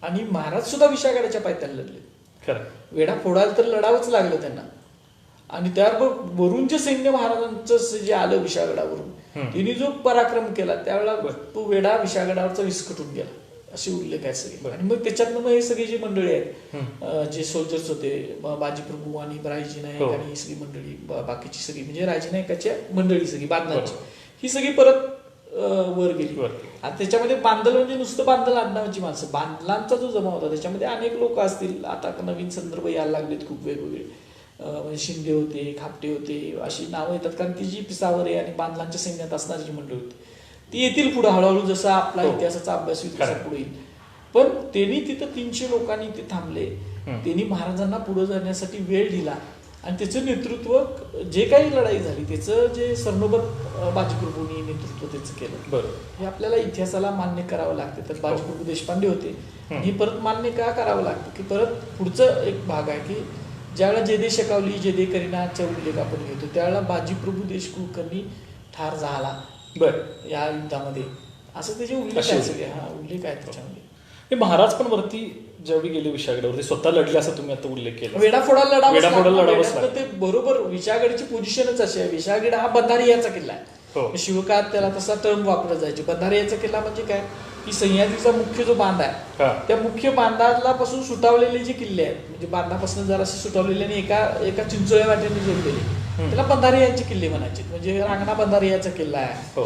आणि महाराज सुद्धा विशागडाच्या पायथ्याला लढले. खरं. वेढा फोडायला तर लढावंच लागलं त्यांना. आणि त्याबरोबर वरून जे सैन्य महाराजांचं जे आलं विशागडावरून त्यांनी जो पराक्रम केला त्यावेळेला तो वेढा विशागडावरचा विस्कटून गेला असे उल्लेख आहेत सगळे. आणि मग त्याच्यातनं मग हे सगळी जी मंडळी आहेत जे सोल्जर्स होते, बाजीप्रभू आणि रायजी नायक आणि ही सगळी मंडळी, बाकीची सगळी म्हणजे रायजी नायकाची मंडळी सगळी बांधलांची, ही सगळी परत वर गेली. आणि त्याच्यामध्ये बांधल म्हणजे नुसतं बांधल आडनावाची माणसं, बांधलांचा जो जमा होता त्याच्यामध्ये अनेक लोक असतील. आता नवीन संदर्भ यायला लागलेत खूप वेगवेगळे, म्हणजे शिंदे होते, खापटे होते, अशी नावं येतात. कारण ती जी पिसावरे आणि बांधलांच्या सैन्यात असणारी जी मंडळी होती ती येतील पुढे हळूहळू जसा आपला इतिहासाचा अभ्यास होईल तसा पुढे येईल. पण त्यांनी तिथं 300 लोकांनी ते थांबले. त्यांनी महाराजांना पुढे जाण्यासाठी वेळ दिला आणि त्याचं नेतृत्व, जे काही लढाई झाली त्याचं जे सरनोबत बाजीप्रभूंनी नेतृत्व त्याचं केलं. बरोबर. हे आपल्याला इतिहासाला मान्य करावं लागतं. तर बाजीप्रभू देशपांडे होते. हे परत मान्य का करावं लागतं की परत पुढचं एक भाग आहे की ज्यावेळेला जेदे शेकावली जेदे करीनाचा उल्लेख आपण घेतो त्यावेळेला बाजीप्रभू देशकुलकर्णी ठार झाला बरं या युद्धामध्ये, असं त्याचे उल्लेख आहेत सगळे. हा उल्लेख आहेत त्याच्यामध्ये. हे महाराज पण वरती ज्यावेळी गेले विशागडावरती स्वतः लढले असं तुम्ही आता उल्लेख केला. वेढाफोडाला लढावंच लागलं. ते बरोबर. विशागडची पोझिशनच अशी आहे. विशागड हा बंधारियाचा किल्ला आहे. शिवकाळात त्याला तसा टर्म वापरला जायचे. बंधारियाचा किल्ला म्हणजे काय की सह्याद्रीचा मुख्य जो बांध आहे त्या मुख्य बांधाला पासून सुटावलेले जे किल्ले आहेत, म्हणजे बांधापासून जरासे सुटावलेले आणि एका चिंचोळ्या वाट्याने जोडलेले, त्याला बंधारियांचे किल्ले म्हणायचे. म्हणजे रांगणा बंधारियाचा किल्ला आहे,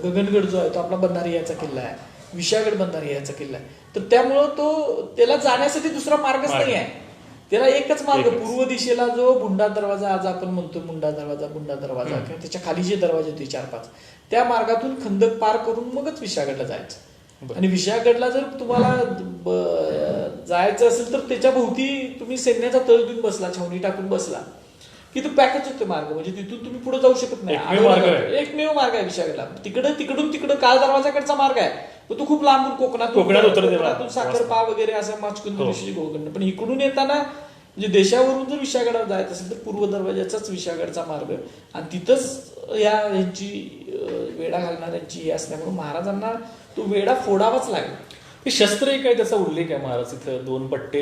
गगनगड जो आहे तो आपला बंधारियाचा किल्ला आहे, विशागड बंधारियाचा किल्ला आहे. तर त्यामुळं त्याला जाण्यासाठी दुसरा मार्गच नाही आहे. त्याला एकच मार्ग, पूर्व दिशेला जो बुंडा दरवाजा, आज आपण म्हणतो बुंडा दरवाजा किंवा त्याच्या खाली जे दरवाजे होते 4-5, त्या मार्गातून खंदक पार करून मगच विशागडला जायचं. आणि विशागडला जर तुम्हाला जायचं असेल तर त्याच्या भोवती तुम्ही सैन्याचा तळ देऊन बसला, छावणी टाकून बसला की तो पॅकच होतो मार्ग. म्हणजे तिथून तुम्ही पुढे जाऊ शकत नाही. एकमेव मार्ग आहे विशागडला. तिकडून काळ दरवाजाकडचा मार्ग आहे तो खूप लांबून कोकणातून साखरपा वगैरे असं माचकून गोकडनं. पण इकडून येताना म्हणजे देशावरून जर विशागडावर जायचं असेल तर पूर्व दरवाजाचाच विशागडचा मार्ग, आणि तिथंच यांची वेढा घालणाऱ्यांची हे असल्यामुळे महाराजांना तो वेढा फोडावाच लागला. हे शस्त्र एक आहे त्याचा उल्लेख आहे. महाराज इथं 2 पट्टे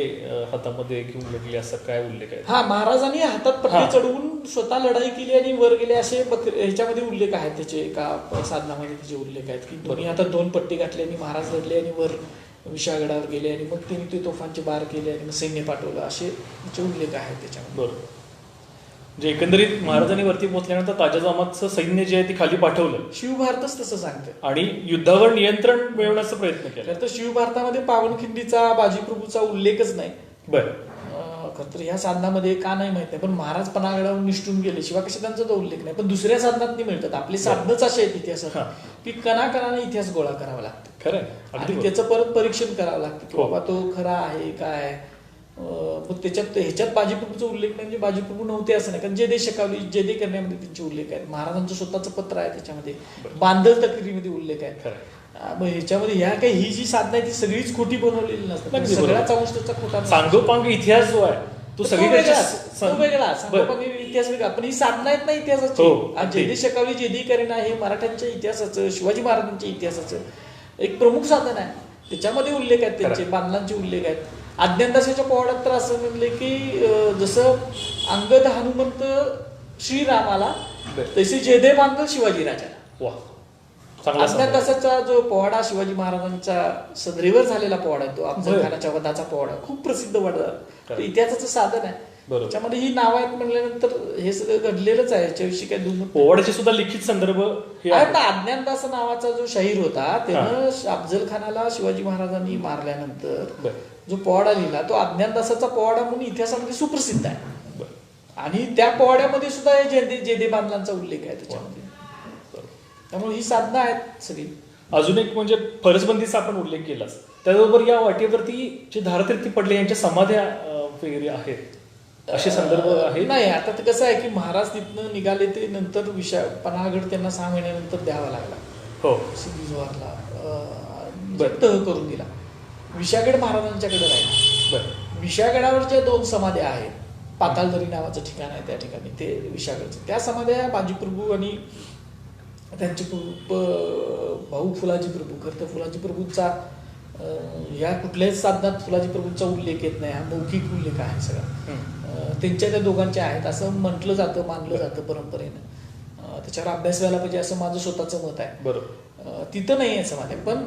हातामध्ये घेऊन लढले असा काय उल्लेख आहे? हा, महाराजांनी हातात पट्टे चढवून स्वतः लढाई केली आणि वर गेले असे ह्याच्यामध्ये उल्लेख आहेत. त्याचे एका साधनामध्ये त्याचे उल्लेख आहेत की दोन्ही हातात 2 पट्टे घातले आणि महाराज लढले आणि वर विशागडावर गेले आणि मग त्यांनी ते तोफांचे बार केले आणि सैन्य पाठवलं, असे त्याचे उल्लेख आहेत त्याच्यामध्ये. बरोबर. म्हणजे एकंदरीत महाराजांनी वरती पोहोचल्यानंतर ताज्या जमातचं सैन्य जे आहे ते खाली पाठवलं. शिवभारतच तसं सांगतं. आणि युद्धावर नियंत्रण मिळवण्याचा प्रयत्न केला. तर शिवभारतामध्ये पावनखिंडीचा, बाजीप्रभूचा उल्लेखच नाही. बरं. तर ह्या साधनामध्ये का नाही माहित नाही, पण महाराज पनागडावरून निष्ठून गेले शिवाय कशा त्यांचा तो उल्लेख नाही. पण दुसऱ्या साधनात मिळतात. आपले साधनच असे आहेत इतिहासात की कणाकणाने इतिहास गोळा करावा लागतो. खरं. आणि त्याचं परत परीक्षण करावं लागतं की बाबा तो खरा आहे काय. मग ह्याच्यात बाजीप्रभूचा उल्लेख नाही म्हणजे बाजीप्रभू नव्हते असं नाही. कारण जेदे शेकावली जेदे करण्यामध्ये त्यांचे उल्लेख आहेत. महाराजांचं स्वतःचं पत्र आहे त्याच्यामध्ये, बांधल तक्रीमध्ये उल्लेख आहे. मग ह्याच्यामध्ये ही जी साधना आहे ती सगळीच खोटी बनवलेली नसतात. सगळ्याच अंश त्याचा खोटा. सांगोपांग इतिहास जो आहे तो वेगळा सांगोपांग इतिहास वेगळा, पण ही साधना आहेत ना इतिहासाची. जेदे शेकावली जेदे करीना हे मराठ्यांच्या इतिहासाचं, शिवाजी महाराजांच्या इतिहासाचं एक प्रमुख साधन आहे. त्याच्यामध्ये उल्लेख आहेत त्यांचे, बांधलांचे उल्लेख आहेत. अज्ञानदासाच्या पोवाड्यात तर असं म्हणले की जसं अंगद हनुमंत श्रीरामाला तसे जेदे बांधल शिवाजी राजाला. अज्ञानदासाचा जो पोवाडा शिवाजी महाराजांचा सदरेवर झालेला पोवाडा आहे तो अफजल खानाच्या वधाचा पोवाडा, खूप प्रसिद्ध वाटतं. इतिहासाचं साधन आहे. त्याच्यामध्ये ही नाव आहेत म्हणल्यानंतर हे सगळं घडलेलंच आहे. याच्याविषयी काय दुमत. पोवाड्याचे सुद्धा लिखित संदर्भ अज्ञानदास नावाचा जो शाहीर होता त्यानं अफजल खानाला शिवाजी महाराजांनी मारल्यानंतर जो पोवाडा लिहिला तो अज्ञानदासाचा पोवाडा म्हणून इतिहासामध्ये सुप्रसिद्ध आहे. आणि त्या पोवाड्यामध्ये सुद्धा जेदे बांधलांचा उल्लेख आहे त्याच्यामध्ये. त्यामुळे ही साधना आहेत सगळी. अजून एक म्हणजे फरसबंदीचा आपण उल्लेख केलाच, त्याचबरोबर या वाटेवरती जे धारातीर्थी पडले यांच्या समाध्या वगैरे आहेत असे संदर्भ आहेत. नाही, आता ते कसं आहे की महाराज तिथनं निघाले ते नंतर पन्हाळगड त्यांना 6 महिन्यानंतर द्यावा लागला. हो, सिद्धी जोहरला तह करून दिला. विशागड महाराजांच्याकडे राहिला. विशागडावर ज्या 2 समाध्या आहेत, पाताळदरी नावाचं ठिकाण आहे त्या ठिकाणी, ते विशागडचं, त्या समाध्या बाजी प्रभू आणि त्यांचे भाऊ फुलाजी प्रभू. खरं तर फुलाजी प्रभूंचा या कुठल्याच साधनात फुलाजी प्रभूंचा उल्लेख येत नाही, हा मौखिक उल्लेख आहे सगळा. त्यांच्या त्या दोघांच्या आहेत असं म्हटलं जातं, मानलं जातं परंपरेनं. त्याच्यावर अभ्यास व्हायला पाहिजे असं माझं स्वतःचं मत आहे. बरोबर. तिथं नाही आहे समाध्या, पण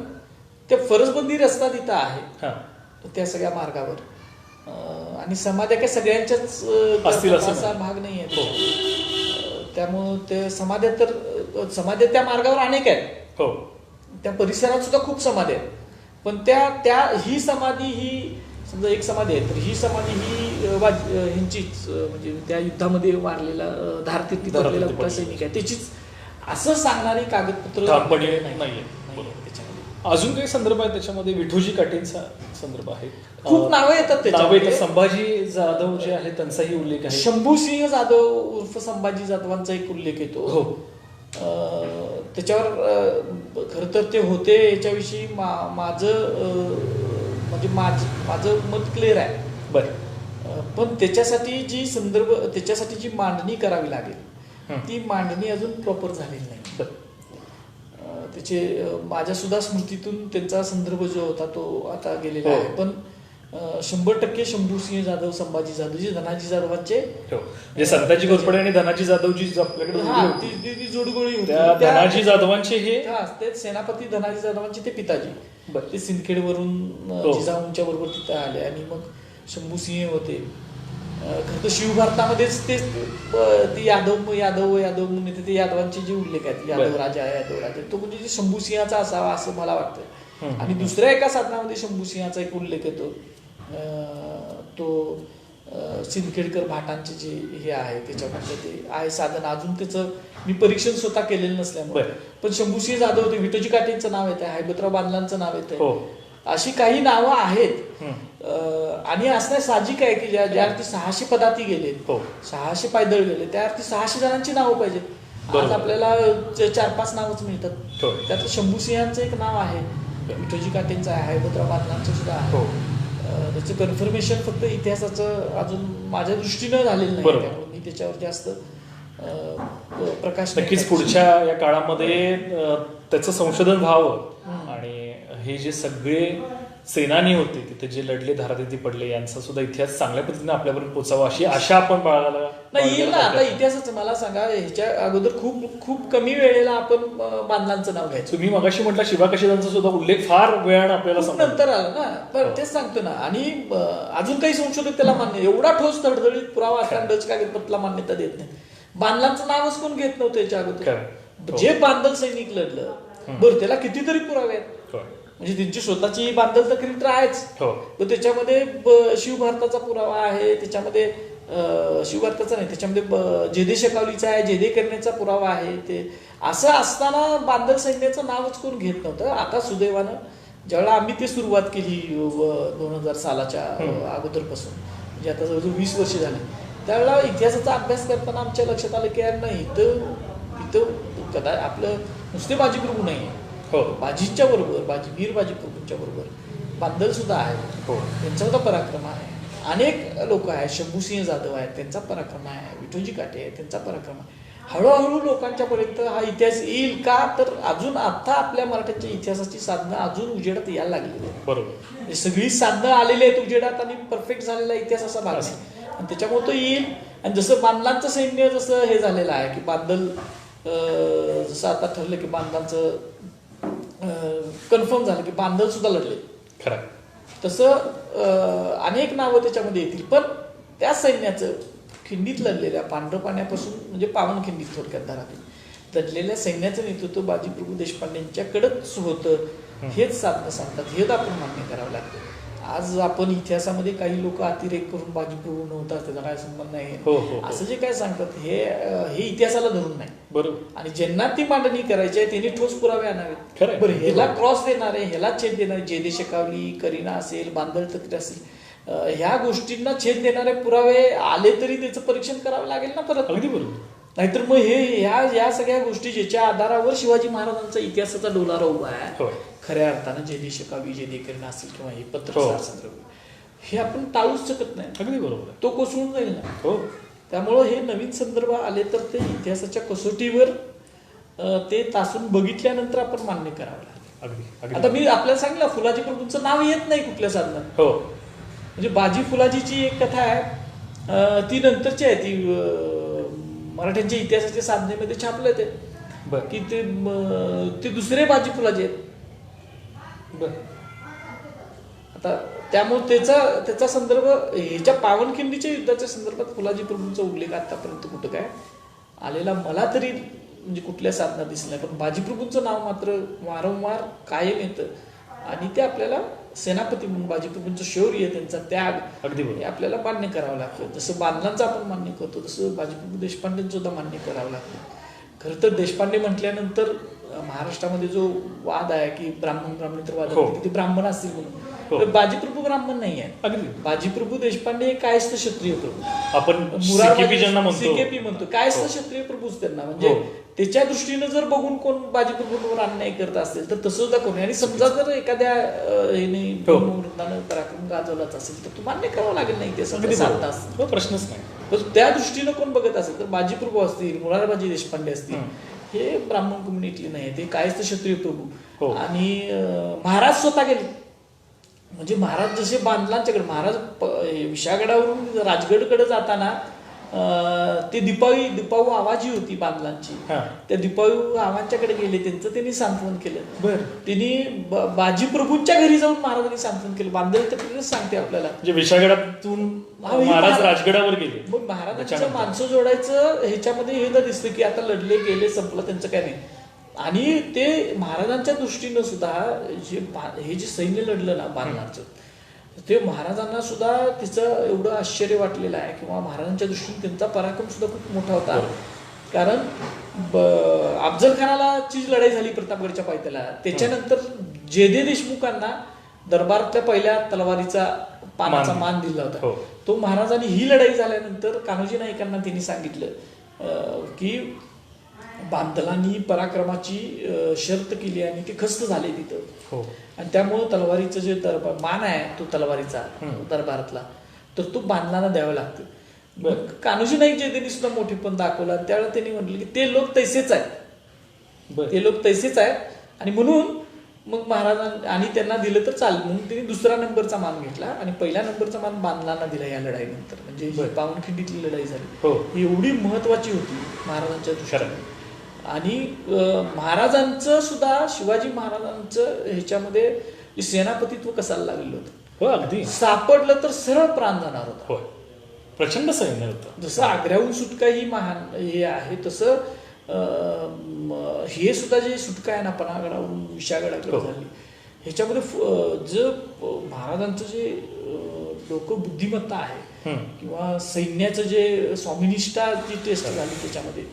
त्या फरसबंदी रस्ता तिथं आहे त्या सगळ्या मार्गावर. आणि समाध्या काय सगळ्यांच्याच असतील असा भाग नाही आहे. त्यामुळं ते समाध्या त्या मार्गावर अनेक आहेत. हो, त्या परिसरात सुद्धा खूप समाधी आहेत. पण ही समाधी ही समजा एक समाधी आहे, तर ही समाधी ही ह्यांचीच म्हणजे त्या युद्धामध्ये वारलेला धारातीर्थी पडलेला कुठला सैनिक आहे त्याचीच असं सांगणारी कागदपत्र नाहीये. अजून काही संदर्भ आहे त्याच्यामध्ये? विठोजी काटेंचा संदर्भ आहे, खूप नावं येतात. संभाजी जाधव जे आहे त्यांचाही उल्लेख आहे. शंभूसिंह जाधव उर्फ संभाजी जाधवांचा एक उल्लेख येतो. हो, त्याच्यावर खरं तर ते होते याच्याविषयी माझं मत क्लिअर आहे. बरं. पण त्याच्यासाठी जी मांडणी करावी लागेल ती मांडणी अजून प्रॉपर झालेली नाही. त्याचे माझ्या सुद्धा स्मृतीतून त्यांचा संदर्भ जो होता तो आता गेलेला आहे. पण 100% शंभूसिंह जाधव, संभाजी जाधव जे धनाजी जाधवांचे संताजी घोरपडे आणि धनाजी जाधव जी आपल्याकडे ती जोडगोळी होती. धनाजी जाधवांचे हे ते सेनापती धनाजी जाधवांचे ते पिताजी. ते सिंदखेडवरून जिजाऊंच्या बरोबर तिथे आले आणि मग शंभूसिंह होते. खरं तर शिवभारतामध्येच ते यादव म्हणून येते, ते यादवांचे जे उल्लेख आहेत, यादव राजा तो म्हणजे शंभूसिंहाचा असावा असं मला वाटतं. आणि दुसऱ्या एका साधनामध्ये शंभूसिंहाचा एक उल्लेख येतो, तो सिंदखेडकर भाटांचे जे हे आहे त्याच्यामध्ये ते आहे साधन. अजून त्याचं मी परीक्षण स्वतः केलेलं नसल्यामुळे, पण शंभूसिंह जाधव होते, विठोजी काटेंचं नाव येतं, हैबतराव बांधलांचं नाव येतं. अशी काही नावं आहेत. आणि असं साहजिक आहे की ज्या अर्थी 600 पदाती गेले, 600 पायदळ गेले, त्या अर्थी 600 जणांची नावं पाहिजेत. आज आपल्याला 4-5 नावच मिळतात. त्यातलं शंभूसिंहांचं एक नाव आहे, विठोजी काटेंचं आहे, हैबतराव बांधलांचं सुद्धा आहे. त्याचं कन्फर्मेशन फक्त इतिहासाचं अजून माझ्या दृष्टीनं झालेलं नाही, त्यामुळे मी त्याच्यावर जास्त प्रकाश. नक्कीच पुढच्या या काळामध्ये त्याचं संशोधन व्हावं आणि हे जे सगळे सेनानी होते तिथे जे लढले, धारातीर्थी पडले, यांचा सुद्धा इतिहास चांगल्या पद्धतीने आपल्यापर्यंत पोहोचावा अशी आशा आपण बाळगायला नाही येईल ना. आता इतिहासाचं मला सांगा, ह्याच्या अगोदर खूप कमी वेळेला आपण बांधलांचं नाव घ्यायचं. तुम्ही मगाशी म्हटलं शिवाकाशीदांचा सुद्धा उल्लेख फार वेळानं आपल्याला नंतर आला ना, पण तेच सांगतो ना. आणि अजून काही संशोधक त्याला मान्य, एवढा ठोस धडधडीत पुरावा असताना डच कागदपत्राला मान्यता देत नाही. बांधलांचं नावच कोण घेत नव्हतं याच्या अगोदर. जे बांधल सैनिक लढलं, बरं त्याला कितीतरी पुरावे आहेत, म्हणजे त्यांची स्वतःची बांधल तक्रार तर आहेच, पण त्याच्यामध्ये शिवभारताचा पुरावा आहे, त्याच्यामध्ये शिवभारताचा नाही, त्याच्यामध्ये जेदे शकावलीचा आहे, जेदे करण्याचा पुरावा आहे. ते असं असताना बांधल सैन्याचं नावच कोण घेत नव्हतं. आता सुदैवानं ज्यावेळेला आम्ही ते सुरुवात केली 2000 सालाच्या अगोदरपासून, म्हणजे आता जवळजवळ 20 वर्ष झाली, त्यावेळेला इतिहासाचा अभ्यास करताना आमच्या लक्षात आलं की यार नाही, इथं कदाचित आपलं नुसते बाजी प्रभू नाही आहे, बाजींच्या बरोबर वीर बाजी प्रभूंच्या बरोबर बांधल सुद्धा आहे, त्यांचा सुद्धा पराक्रम आहे. अनेक लोक आहेत, शंभूसिंह जाधव आहेत, त्यांचा पराक्रम आहे, विठोजी काटे आहेत, त्यांचा पराक्रम आहे. हळूहळू लोकांच्या पर्यंत हा इतिहास येईल का, तर अजून आता आपल्या मराठ्यांच्या इतिहासाची साधनं अजून उजेडात यायला लागलेली आहेत. बरोबर, सगळी साधनं आलेली आहेत उजेडात आणि परफेक्ट झालेला इतिहास असा भाग आहे. आणि त्याच्यामुळे तो येईल. आणि जसं बांधलांचं सैन्य जसं हे झालेलं आहे की बांधल, जसं आता ठरलं की बांधलांचं कन्फर्म झालं की बांधल सुद्धा लढले, खरं तसं अनेक नावं त्याच्यामध्ये येतील. पण त्या सैन्याचं खिंडीत लढलेल्या पांढरपाण्यापासून म्हणजे पावनखिंडीत थोडक्यात धरातील लढलेल्या सैन्याचं नेतृत्व बाजी प्रभू देशपांडेंच्याकडेच होतं, हेच साधनं सांगतात, हेच आपण मान्य करावं लागतं. आज आपण इतिहासामध्ये काही लोक अतिरेक करून बाजीप्रभू नव्हता त्याचा काय संबंध नाही असं जे काय सांगतात हे इतिहासाला धरून नाही. बरोबर. आणि ज्यांना ती मांडणी करायची आहे त्यांनी ठोस पुरावे आणावेत. बरं, ह्याला क्रॉस देणारे, ह्याला छेद देणारे, जयदे शेकावली, करीना असेल, बांदल तक्ते असेल, ह्या गोष्टींना छेद देणारे पुरावे आले तरी त्याचं परीक्षण करावं लागेल ना परत. अगदी बरोबर. नाहीतर मग या सगळ्या गोष्टी ज्याच्या आधारावर शिवाजी महाराजांचा इतिहासाचा डोलारा उभा आहे खऱ्या अर्थानं, जयदे शेकावी, जयदे करीना असेल किंवा हे पत्रकार संदर्भ, हे आपण टाळूच शकत नाही. अगदी बरोबर. तो कोसळून जाईल ना. त्यामुळं हे नवीन संदर्भ आले तर ते इतिहासाच्या कसोटीवर ते तासून बघितल्यानंतर आपण मान्य करावं लागेल. आता मी आपल्याला सांगितलं फुलाजी प्रभूंचं नाव येत नाही कुठल्या साधनात. म्हणजे बाजी फुलाजीची एक कथा आहे, ती नंतरची आहे, ती मराठ्यांच्या इतिहासाच्या साधनेमध्ये छापलं ते की ते दुसरे बाजी फुलाजी आहेत. आता त्यामुळे त्याचा संदर्भ ह्याच्या पावनखिंडीच्या युद्धाच्या संदर्भात फुलाजी प्रभूंचा उल्लेख आतापर्यंत कुठं काय आलेला मला तरी म्हणजे कुठल्या साधना दिसला नाही. पण बाजीप्रभूंचं नाव मात्र वारंवार कायम येतं आणि ते आपल्याला सेनापती म्हणून बाजीप्रभूंचं शौर्य, त्यांचा त्याग हे आपल्याला मान्य करावं लागतं. जसं बांधलांचं आपण मान्य करतो तसं बाजीप्रभू देशपांडेंचं सुद्धा मान्य करावं लागतं. खरं तर देशपांडे म्हटल्यानंतर महाराष्ट्रामध्ये जो वाद आहे की ब्राह्मणेतर वाद ते ब्राह्मण असतील म्हणून, तर बाजीप्रभू ब्राह्मण नाही आहे. अगदी बाजीप्रभू देशपांडे हे कायस्थ क्षत्रिय प्रभू, आपण सीकेपी म्हणतो, कायस्थ क्षत्रिय प्रभूच त्यांना. म्हणजे त्याच्या दृष्टीनं जर बघून कोण बाजीप्रभूंवर अन्याय करत असेल तर तसं सुद्धा कोणी, आणि समजा जर एखाद्या वृत्तानं पराक्रम गाजवलाच असेल तर तो मान्य करावं लागेल नाही, ते सगळं प्रश्नच नाही. तर त्या दृष्टीनं कोण बघत असेल तर बाजीप्रभू असतील, मुरारबाजी देशपांडे असतील, हे ब्राह्मण कम्युनिटी नाही, ते कायस्थ क्षत्रिय प्रभू. आणि महाराज स्वतः गेले, म्हणजे महाराज जसे बांधलांच्याकडे, महाराज विशाळगडावरून राजगडकडे जाताना ते दिपाऊ आवाजी होती बांधलांची, त्या दिपाऊ आवांच्याकडे गेले, त्यांचं त्यांनी सांत्वन केलं. त्यांनी बाजीप्रभूंच्या घरी जाऊन महाराजांनी सांत्वन केलं. बांधल तर सांगते आपल्याला, म्हणजे विशाळगडातून महाराज राजगडावर गेले. मग महाराजांचं माणसं जोडायचं ह्याच्यामध्ये हे न दिसतं की आता लढले गेले संपलं त्यांचं काय नाही. आणि ते महाराजांच्या दृष्टीनं सुद्धा हे जे सैन्य लढलं ना बांधलांचं, ते महाराजांना सुद्धा तिचं एवढं आश्चर्य वाटलेलं आहे किंवा महाराजांच्या दृष्टीने त्यांचा पराक्रम सुद्धा खूप मोठा होता. कारण अफजल खानाची लढाई झाली प्रतापगडच्या पायथ्याला, त्याच्यानंतर जयदे देशमुखांना दरबारातल्या पहिल्या तलवारीचा पानाचा मान दिला होता. तो महाराजांनी ही लढाई झाल्यानंतर कान्होजी नाईकांना त्यांनी सांगितलं की बांधलांनी पराक्रमाची शर्त केली आणि ते खस्त झाले तिथं. आणि त्यामुळं तलवारीचं जे मान आहे तो तलवारीचा दरबारातला, तर तो बांधलांना द्यावा लागतो. मग कान्होजी नाईक जे त्यांनी सुद्धा मोठेपण दाखवलं आणि त्यावेळेला त्यांनी म्हटलं की ते लोक तैसेच आहेत, ते लोक तैसेच आहेत, आणि म्हणून मग महाराजांनी आणि त्यांना दिलं तर चालेल म्हणून त्यांनी दुसरा नंबरचा मान घेतला आणि पहिल्या नंबरचा मान बांधलांना दिला या लढाईनंतर. म्हणजे पावनखिंडीतली लढाई झाली ही एवढी महत्वाची होती महाराजांच्या दृष्टीने. आणि महाराजांचं सुद्धा, शिवाजी महाराजांचं ह्याच्यामध्ये सेनापतित्व कसायला लागलेलं होतं. अगदी सापडलं तर सरळ प्राण जाणार होता. प्रचंड सैन्य होतं. जसं आग्र्याहून सुटका ही महान हे आहे, तसं हे सुद्धा जे सुटका आहे ना पन्हागडावरून विशाळगडाकडे झाली, ह्याच्यामध्ये जे महाराजांचं जे डोकं बुद्धिमत्ता आहे किंवा सैन्याचं जे स्वामिनिष्ठा जी टेस्ट झाली त्याच्यामध्ये,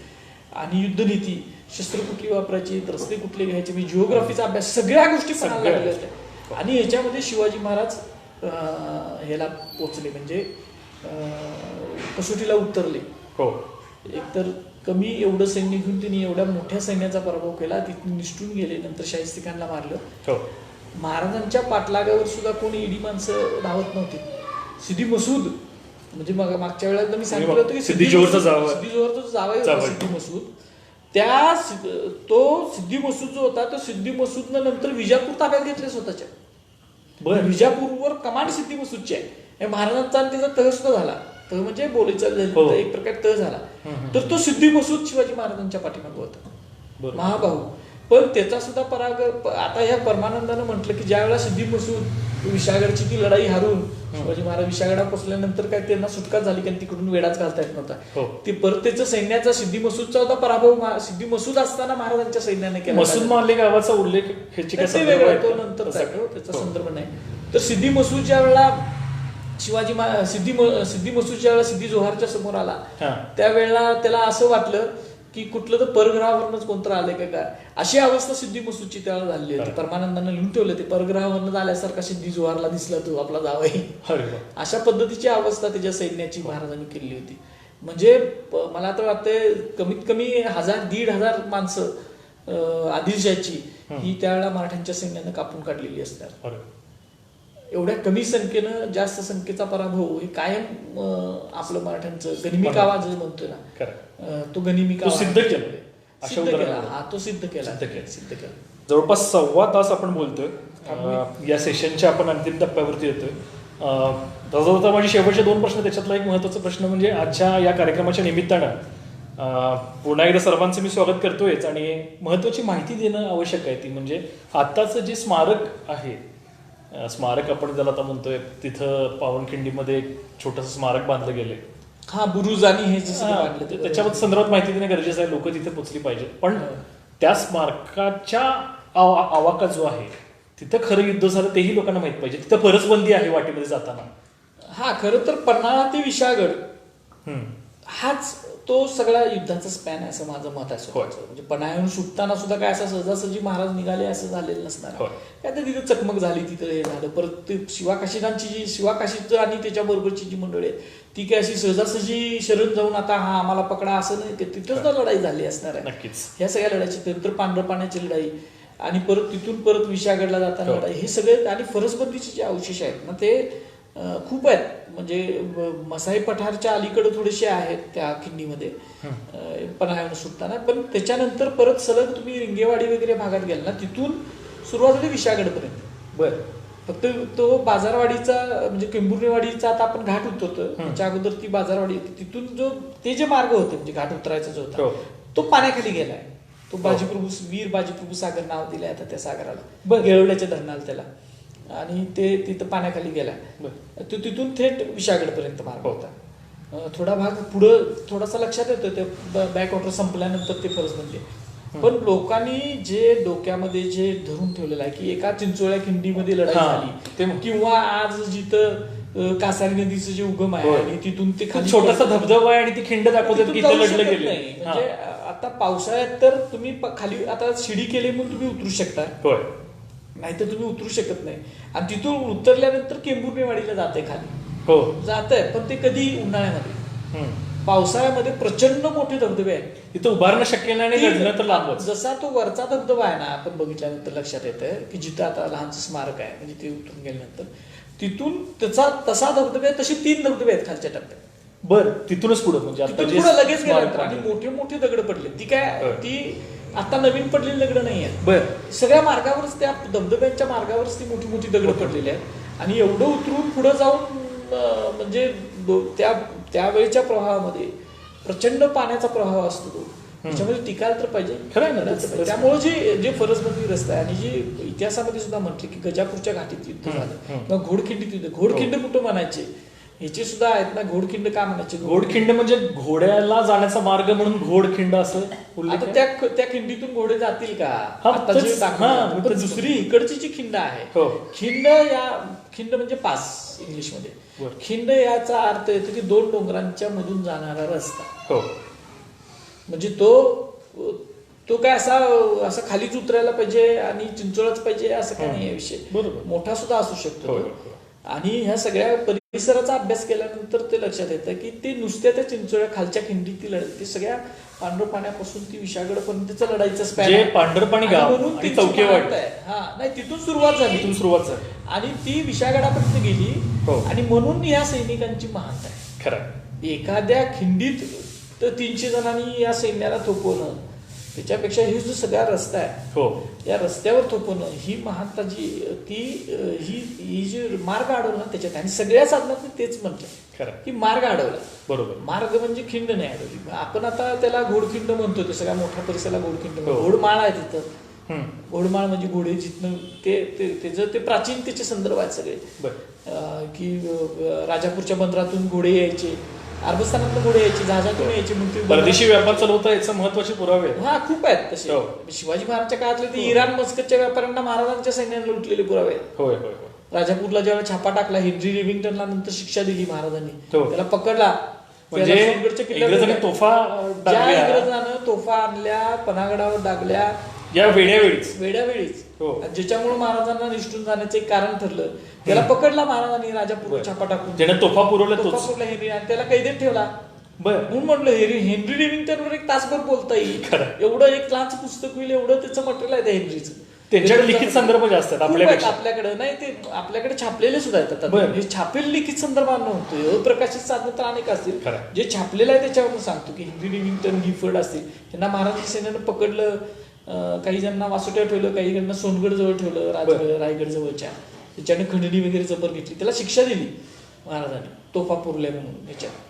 आणि युद्धनीती, शस्त्र कुठली वापरायची, रस्ते कुठले घ्यायचे, म्हणजे जिओग्राफीचा अभ्यास, सगळ्या गोष्टी पणाला लागल्या होत्या. आणि ह्याच्यामध्ये शिवाजी महाराज ह्याला पोचले, म्हणजे कसोटीला उतरले. एकतर कमी एवढं सैन्य घेऊन त्यांनी एवढ्या मोठ्या सैन्याचा पराभव केला, तिथून निसटून गेले, नंतर शाहिस्तेखानला मारलं. महाराजांच्या पाठलागावर सुद्धा कोणी इडी माणसं धावत नव्हती. सिद्दी मसूद, म्हणजे मागच्या वेळेला मी सांगितलं होतं की सिद्दी जोहरचा जावई होता सिद्दी मसूद, तो सिद्दी मसूद जो होता तो सिद्दी मसूदनं नंतर विजापूर ताब्यात घेतले स्वतःच्या. विजापूरवर कमांड सिद्दी मसूदची आहे. महाराजांचा आणि त्याचा तह सुद्धा झाला, तह म्हणजे बोलीचाल झाली, एक प्रकारे तह झाला. तर तो सिद्दी मसूद शिवाजी महाराजांच्या पाठीमागे होता, महाबाहू. पण त्याचा सुद्धा पराग आता ह्या परमानंदानं म्हटलं की ज्या वेळेला सिद्दी मसूद विशाळगडची ती लढाई हारून शिवाजी महाराज विशाळगडा पोचल्यानंतर काय त्यांना सुटका झाली कारण तिकडून वेडाच घालता येत नव्हता. ते परत त्याचा सैन्याचा सिद्दी मसूदचा होता पराभव सिद्दी मसूद असताना महाराजांच्या सैन्याने केला. मसूद मारले गावाचा उल्लेख तो नंतर त्याचा संदर्भ नाही. तर सिद्धी मसूरच्या वेळेला सिद्धी मसूरच्या वेळेला सिद्धी जोहारच्या समोर आला, त्यावेळेला त्याला असं वाटलं की कुठलं तर परग्रहावरनच कोणतं आलंय का काय, अशी अवस्था सिद्धी मसूरची त्यावेळेला झालेली होती. परमानंदानं लिहून ठेवलं ते, परग्रहावरनं आल्यासारखा सिद्धी जोहारला दिसला तो आपला जावई. अशा पद्धतीची अवस्था त्याच्या सैन्याची महाराजांनी केली होती. म्हणजे मला तर वाटतंय कमीत कमी 1,000-1,500 माणसं आदिलशाची ही त्यावेळेला मराठ्यांच्या सैन्यानं कापून काढलेली असणार. एवढ्या कमी संख्येनं जास्त संख्येचा पराभव हे कायम आपलं मराठ्यांचं गनिमी कावा जो म्हणतोय ना, तो गनिमी कावा सिद्ध केला. हा तो सिद्ध केला. जवळपास 1.25 तास आपण बोलतोय. या सेशनच्या आपण अंतिम टप्प्यावरती येतोय. तसं माझे शेवटचे 2 प्रश्न, त्याच्यातला एक महत्वाचा प्रश्न म्हणजे आजच्या या कार्यक्रमाच्या निमित्तानं पुन्हा एकदा सर्वांचं मी स्वागत करतोयच, आणि महत्वाची माहिती देणं आवश्यक आहे ती म्हणजे आत्ताचं जे स्मारक आहे, स्मारक आपण ज्याला आता म्हणतोय, तिथं पावनखिंडीमध्ये एक छोटंसं स्मारक बांधलं गेलंय. हा बुरुज आणि हे त्याच्या संदर्भात माहिती देणं गरजेचं आहे, लोक तिथे पोचली पाहिजे. पण त्या स्मारकाच्या आवाका जो आहे तिथं खरं युद्ध झालं तेही लोकांना माहित पाहिजे. तिथं परसबंदी आहे वाटेमध्ये जाताना. हा खरं तर पन्हाळा ते विशाळगड हाच तो सगळ्या युद्धाचा स्पॅन आहे असं माझं मत आहे. म्हणजे पन्हाळ्याहून सुटताना सुद्धा काय असं सहजासहजी महाराज निघाले असं झालेलं नसणार. काय तर तिथं चकमक झाली, तिथं हे झालं. परत शिवाकाशीचं आणि त्याच्याबरोबरची जी मंडळी आहे ती काय अशी सहजासहजी शरण जाऊन आता हा आम्हाला पकडा असं नाही, तिथं सुद्धा लढाई झाली असणार आहे. नक्कीच ह्या सगळ्या लढाईची, नंतर पांढरपाण्याची लढाई आणि परत तिथून परत विशाळगडला जाताना लढाई, हे सगळे आणि फरसबंदीचे जे अवशेष आहेत ना ते खूप आहेत. म्हणजे मसाई पठारच्या अलीकडे थोडेसे आहेत त्या खिंडीमध्ये पन्हाळ्याहून सुटताना. पण त्याच्यानंतर परत सलग तुम्ही रिंगेवाडी वगैरे भागात गेला ना, तिथून सुरुवात होती विशाळगडपर्यंत. बरं, फक्त तो बाजारवाडीचा म्हणजे किंबुर्णेवाडीचा आता आपण घाट उतरतो त्याच्या अगोदर ती बाजारवाडी होती, तिथून जो ते जे मार्ग होते म्हणजे घाट उतरायचा जो होता तो पाण्याखाली गेलाय. तो वीर बाजीप्रभू सागर नाव दिलंय आता त्या सागराला, गेळवड्याच्या धरणाला त्याला, आणि ते तिथं पाण्याखाली गेलाय. तो तिथून थेट विशाळगडपर्यंत मार्ग होता. थोडा भाग पुढं थोडासा लक्षात येतो ते बॅकवॉटर संपल्यानंतर ते फरसबंदी. पण लोकांनी जे डोक्यामध्ये जे धरून ठेवलेलं आहे की एका चिंचोळ्या खिंडीमध्ये लढाई झाली, किंवा आज जिथं कासारी नदीचं जे उगम आहे आणि तिथून ते खाली छोटासा धबधबा आहे आणि ती खिंड दाखवतात की लढलं गेलं. म्हणजे आता पावसाळ्यात तर तुम्ही खाली आता शिडी केली म्हणून तुम्ही उतरू शकता, नाहीतर तुम्ही उतरू शकत नाही. आणि तिथून उतरल्यानंतर केंबुर्णेवाडीला जाते खाली जात आहे, पण ते कधी उन्हाळ्यामध्ये. पावसाळ्यामध्ये प्रचंड मोठे धबधबे आहेत, तिथं उभारणं शक्य नाही. जसा तो वरचा धबधबा आहे ना, आपण बघितल्यानंतर लक्षात येतं की जिथं आता लहानचं स्मारक आहे म्हणजे ते उतरून गेल्यानंतर तिथून त्याचा तसा धबधबे तसे 3 धबधबे आहेत खालच्या टप्प्यात. बरं, तिथूनच पुढे म्हणजे लगेच गेल्यानंतर आणि मोठे मोठे दगड पडले. ती काय ती आता नवीन पडलेली दगड नाही आहेत. बरं, सगळ्या मार्गावरच त्या धबधब्यांच्या मार्गावरच ती मोठी मोठी दगड पडलेली आहेत. आणि एवढं उतरून पुढे जाऊन म्हणजे त्यावेळेच्या प्रवाहामध्ये प्रचंड पाण्याचा प्रवाह असतो तो, त्याच्यामध्ये टिकायला तर पाहिजे. त्यामुळे जे फरसबंदी रस्ता आहे आणि जे इतिहासामध्ये सुद्धा म्हटले की गजापूरच्या घाटीत युद्ध झालं किंवा घोडखिंडीत युद्ध. घोडखिंड कुठं म्हणायचे ह्याचे सुद्धा आहेत ना, घोडखिंड का म्हणायचे? घोडखिंड म्हणजे घोड्याला जाण्याचा मार्ग म्हणून घोडखिंड असं. आता त्या खिंडीतून घोडे जातील का? दुसरी इकडची जी खिंड आहे, खिंड म्हणजे पास इंग्लिशमध्ये. खिंड याचा अर्थ येतो की 2 डोंगरांच्या मधून जाणारा रस्ता. म्हणजे तो काय असा खालीच उतरायला पाहिजे आणि चिंचोळाच पाहिजे असं काय नाही. विषय मोठा सुद्धा असू शकतो. आणि ह्या सगळ्या परिसराचा अभ्यास केल्यानंतर ते लक्षात येतं की ते नुसत्या त्या चिंचोळ्या खालच्या खिंडीतील लढाई, ते सगळ्या पांढरपाण्यापासून ती विशाळगडपर्यंतचा लढाईचा स्पॅन, पांढरपाणी गाव आणि चौकेवाडी नाही तिथून सुरुवात झाली आणि ती विशाळगडापर्यंत गेली. आणि म्हणून या सैनिकांची महानता आहे. खरं, एखाद्या खिंडीत तर 300 जणांनी या सैन्याला थोपवणं, त्याच्यापेक्षा ही जो सगळा रस्ता आहे या रस्त्यावर थोपवणं, ही महानता जी ही जी मार्ग अडवला त्याच्यात. आणि सगळ्या साधनात तेच म्हटलं की मार्ग अडवला. बरोबर, मार्ग म्हणजे खिंड नाही अडवली. आपण आता त्याला घोडखिंड म्हणतो, ते सगळ्या मोठ्या परिसराला घोडखिंड. घोडमाळ आहे तिथं. घोडमाळ म्हणजे घोडे जिथनं ते प्राचीन त्याचे संदर्भ आहेत सगळे. की राजापूरच्या बंदरातून घोडे यायचे, अरबस्थानातून घोडे यायचे, जहाजातून यायचे, परदेशी व्यापार चालवता याचे महत्वाचे पुरावे खूप आहेत तसे. शिवाजी महाराजच्या काळातले ते इराण मस्कतच्या व्यापाऱ्यांना महाराजांच्या सैन्याने लुटलेले पुरावे आहेत. राजापूरला जेव्हा छापा टाकला, हेनरी रेव्हिंग्टनला नंतर शिक्षा दिली महाराजांनी, हो. त्याला पकडला. म्हणजे इंग्रजांनी तोफा ज्या डागल्या, इंग्रजानं तोफा आणल्या, पनागडावर डागल्या या वेड्यावेळीच वेळेस हो. ज्याच्यामुळे महाराजांना निष्ठून जाण्याचं एक कारण ठरलं. त्याला पकडला महाराजांनी राजापूर छापा टाकून, ज्याने तोफा पुरवल्या तोफा तोच. पुरला हेनरी, आणि त्याला कैदेत ठेवला. बर म्हणून म्हणलं हेनरी रेव्हिंग्टनवर एक तासभर बोलता येईल, खरं. एवढं एक लहानचं पुस्तक होईल, एवढं त्याचं मटेरियल आहे त्या हेनरीचं. त्यांच्याकडे लिखित संदर्भ जास्त आहेत आपल्यापेक्षा. आपल्याकडे नाही, ते आपल्याकडे छापलेले सुद्धा येतात. बरं. हे छापेल लिखित संदर्भात नव्हतं, अप्रकाशित साधनं तर अनेक असतील. खरं. जे छापलेलं आहे त्याच्यावरून सांगतो की हेनरी रेव्हिंग्टन, गिफर्ड असतील, त्यांना महाराष्ट्र सेनेनं पकडलं. काही जणांना वासोट्यावर ठेवलं, काही जणांना सोनगड जवळ ठेवलं, रायगड जवळच्या. त्याच्याने खंडणी वगैरे जबर घेतली, त्याला शिक्षा दिली महाराजांनी तोफा पुरल्या म्हणून. याच्यात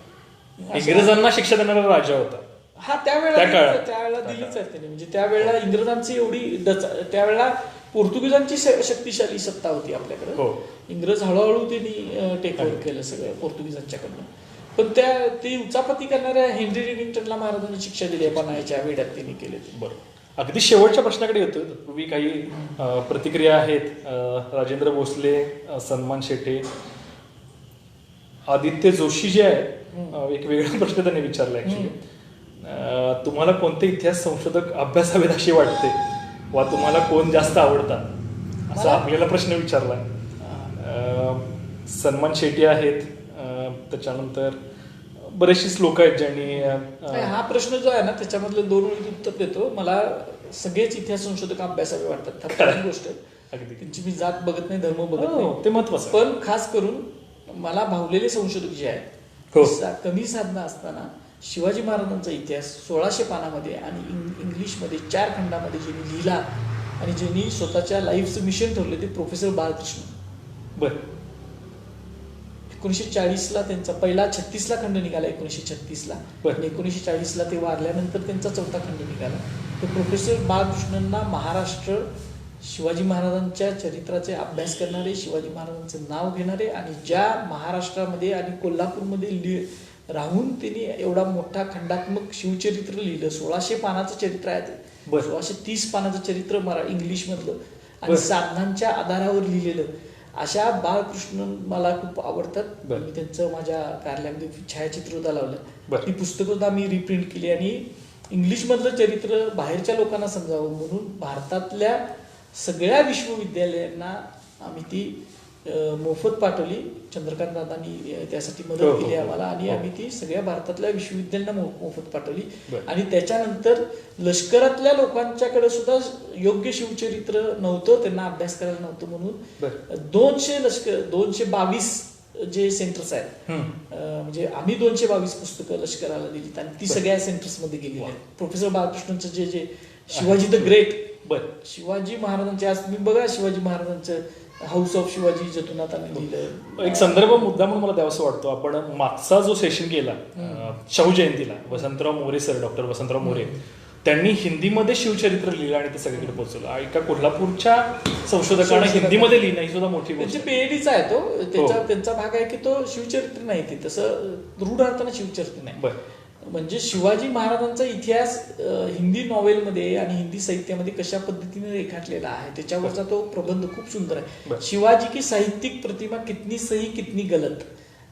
इंग्रजांना शिक्षा देणारा राजा होता. हा त्यावेळेला दिलीच आहे त्याने. म्हणजे त्यावेळेला इंग्रजांची एवढी त्यावेळेला पोर्तुगीजांची शक्तिशाली सत्ता होती आपल्याकडे. हो. इंग्रज हळूहळू त्यांनी टेक ओव्हर केलं सगळं पोर्तुगीजांच्याकडनं. पण ती उचापती करणाऱ्या हेनरी रेव्हिंग्टनला महाराजांनी शिक्षा दिली, पन्हाळ्याच्या वेड्यात त्यांनी केले. बरोबर. अगदी शेवटच्या प्रश्नाकडे येतोय. पूर्वी काही प्रतिक्रिया आहेत. राजेंद्र भोसले, सन्मान शेटे, आदित्य जोशी जे आहे, एक वेगळा प्रश्न त्यांनी विचारला ऍक्च्युली. तुम्हाला कोणते इतिहास संशोधक अभ्यासावेत अशी वाटते, वा तुम्हाला कोण जास्त आवडतात, असा आपल्याला प्रश्न विचारलाय. सन्मान शेट्टी आहेत, त्याच्यानंतर बरेचशीच लोक आहेत ज्यांनी. हा प्रश्न जो आहे ना, त्याच्यामधलं 2 ओळीत उत्तर देतो. मला सगळेच इतिहास संशोधक अभ्यासावे वाटतात. खरी गोष्ट अगदी. त्यांची मी जात बघत नाही, धर्म बघत नाही, ते महत्वाचं. पण खास करून मला भावलेले संशोधक जे आहेत, कमी साधना असताना शिवाजी महाराजांचा इतिहास 1600 पानामध्ये आणि इंग्लिशमध्ये 4 खंडामध्ये ज्यांनी लिहिला आणि ज्यांनी स्वतःच्या लाईफचं मिशन ठरलं, ते प्रोफेसर बाळकृष्ण. बर. 1940ला त्यांचा पहिला 36ला खंड निघाला, 1936ला. आणि 1940ला ते वारल्यानंतर त्यांचा 4था खंड निघाला. तर प्रोफेसर बाळकृष्णनना महाराष्ट्र, शिवाजी महाराजांच्या चरित्राचे अभ्यास करणारे, शिवाजी महाराजांचं नाव घेणारे, आणि ज्या महाराष्ट्रामध्ये आणि कोल्हापूरमध्ये राहून त्यांनी एवढा मोठा खंडात्मक शिवचरित्र लिहिलं. 1600 पानाचं चरित्र आहे ते. 1630 पानाचं चरित्र इंग्लिशमधलं आणि साधनांच्या आधारावर लिहिलेलं. अशा बाळकृष्णन मला खूप आवडतात. मी त्यांचं माझ्या कार्यालयामध्ये छायाचित्र सुद्धा लावलं. ती पुस्तकं सुद्धा मी रिप्रिंट केली आणि इंग्लिशमधलं चरित्र बाहेरच्या लोकांना समजावं म्हणून भारतातल्या सगळ्या विश्वविद्यालयांना आम्ही ती मोफत पाठवली. चंद्रकांत दादांनी त्यासाठी मदत केली आम्हाला, आणि आम्ही ती सगळ्या भारतातल्या विश्वविद्यालयांना मोफत पाठवली. आणि त्याच्यानंतर लष्करातल्या लोकांच्याकडे सुद्धा योग्य शिवचरित्र नव्हतं, त्यांना अभ्यास करायला नव्हतं, म्हणून 222 जे सेंटर्स आहेत, म्हणजे आम्ही 222 पुस्तकं लष्कराला दिलीत आणि ती सगळ्या सेंटर्समध्ये गेलेली आहेत. प्रोफेसर बाळकृष्णनचं जे शिवाजी द ग्रेट, शिवाजी महाराजांचे, आज तुम्ही बघा शिवाजी महाराजांचं हाऊस ऑफ शिवाजी जतुनाथांनी लिहिलं. एक संदर्भ मुद्दा म्हणून मला द्यावासा वाटतो. आपण मागचा जो सेशन केला शाहू जयंतीला, वसंतराव मोरे सर, डॉक्टर वसंतराव मोरे, त्यांनी हिंदीमध्ये शिवचरित्र लिहिलं आणि ते सगळीकडे पोहोचवलं. एका कोल्हापूरच्या संशोधकांना हिंदीमध्ये लिहिणं ही सुद्धा मोठी गोष्ट. त्यांची पीएचडीचा आहे तो. त्यांचा भाग आहे की तो शिवचरित्र नाही, ते तसं दृढ अर्थानं शिवचरित्र नाही. म्हणजे शिवाजी महाराजांचा इतिहास हिंदी नॉवेलमध्ये आणि हिंदी साहित्यामध्ये कशा पद्धतीने रेखाटलेला आहे त्याच्यावरचा तो प्रबंध खूप सुंदर आहे. शिवाजी की साहित्यिक प्रतिमा कितनी सही कितनी गलत,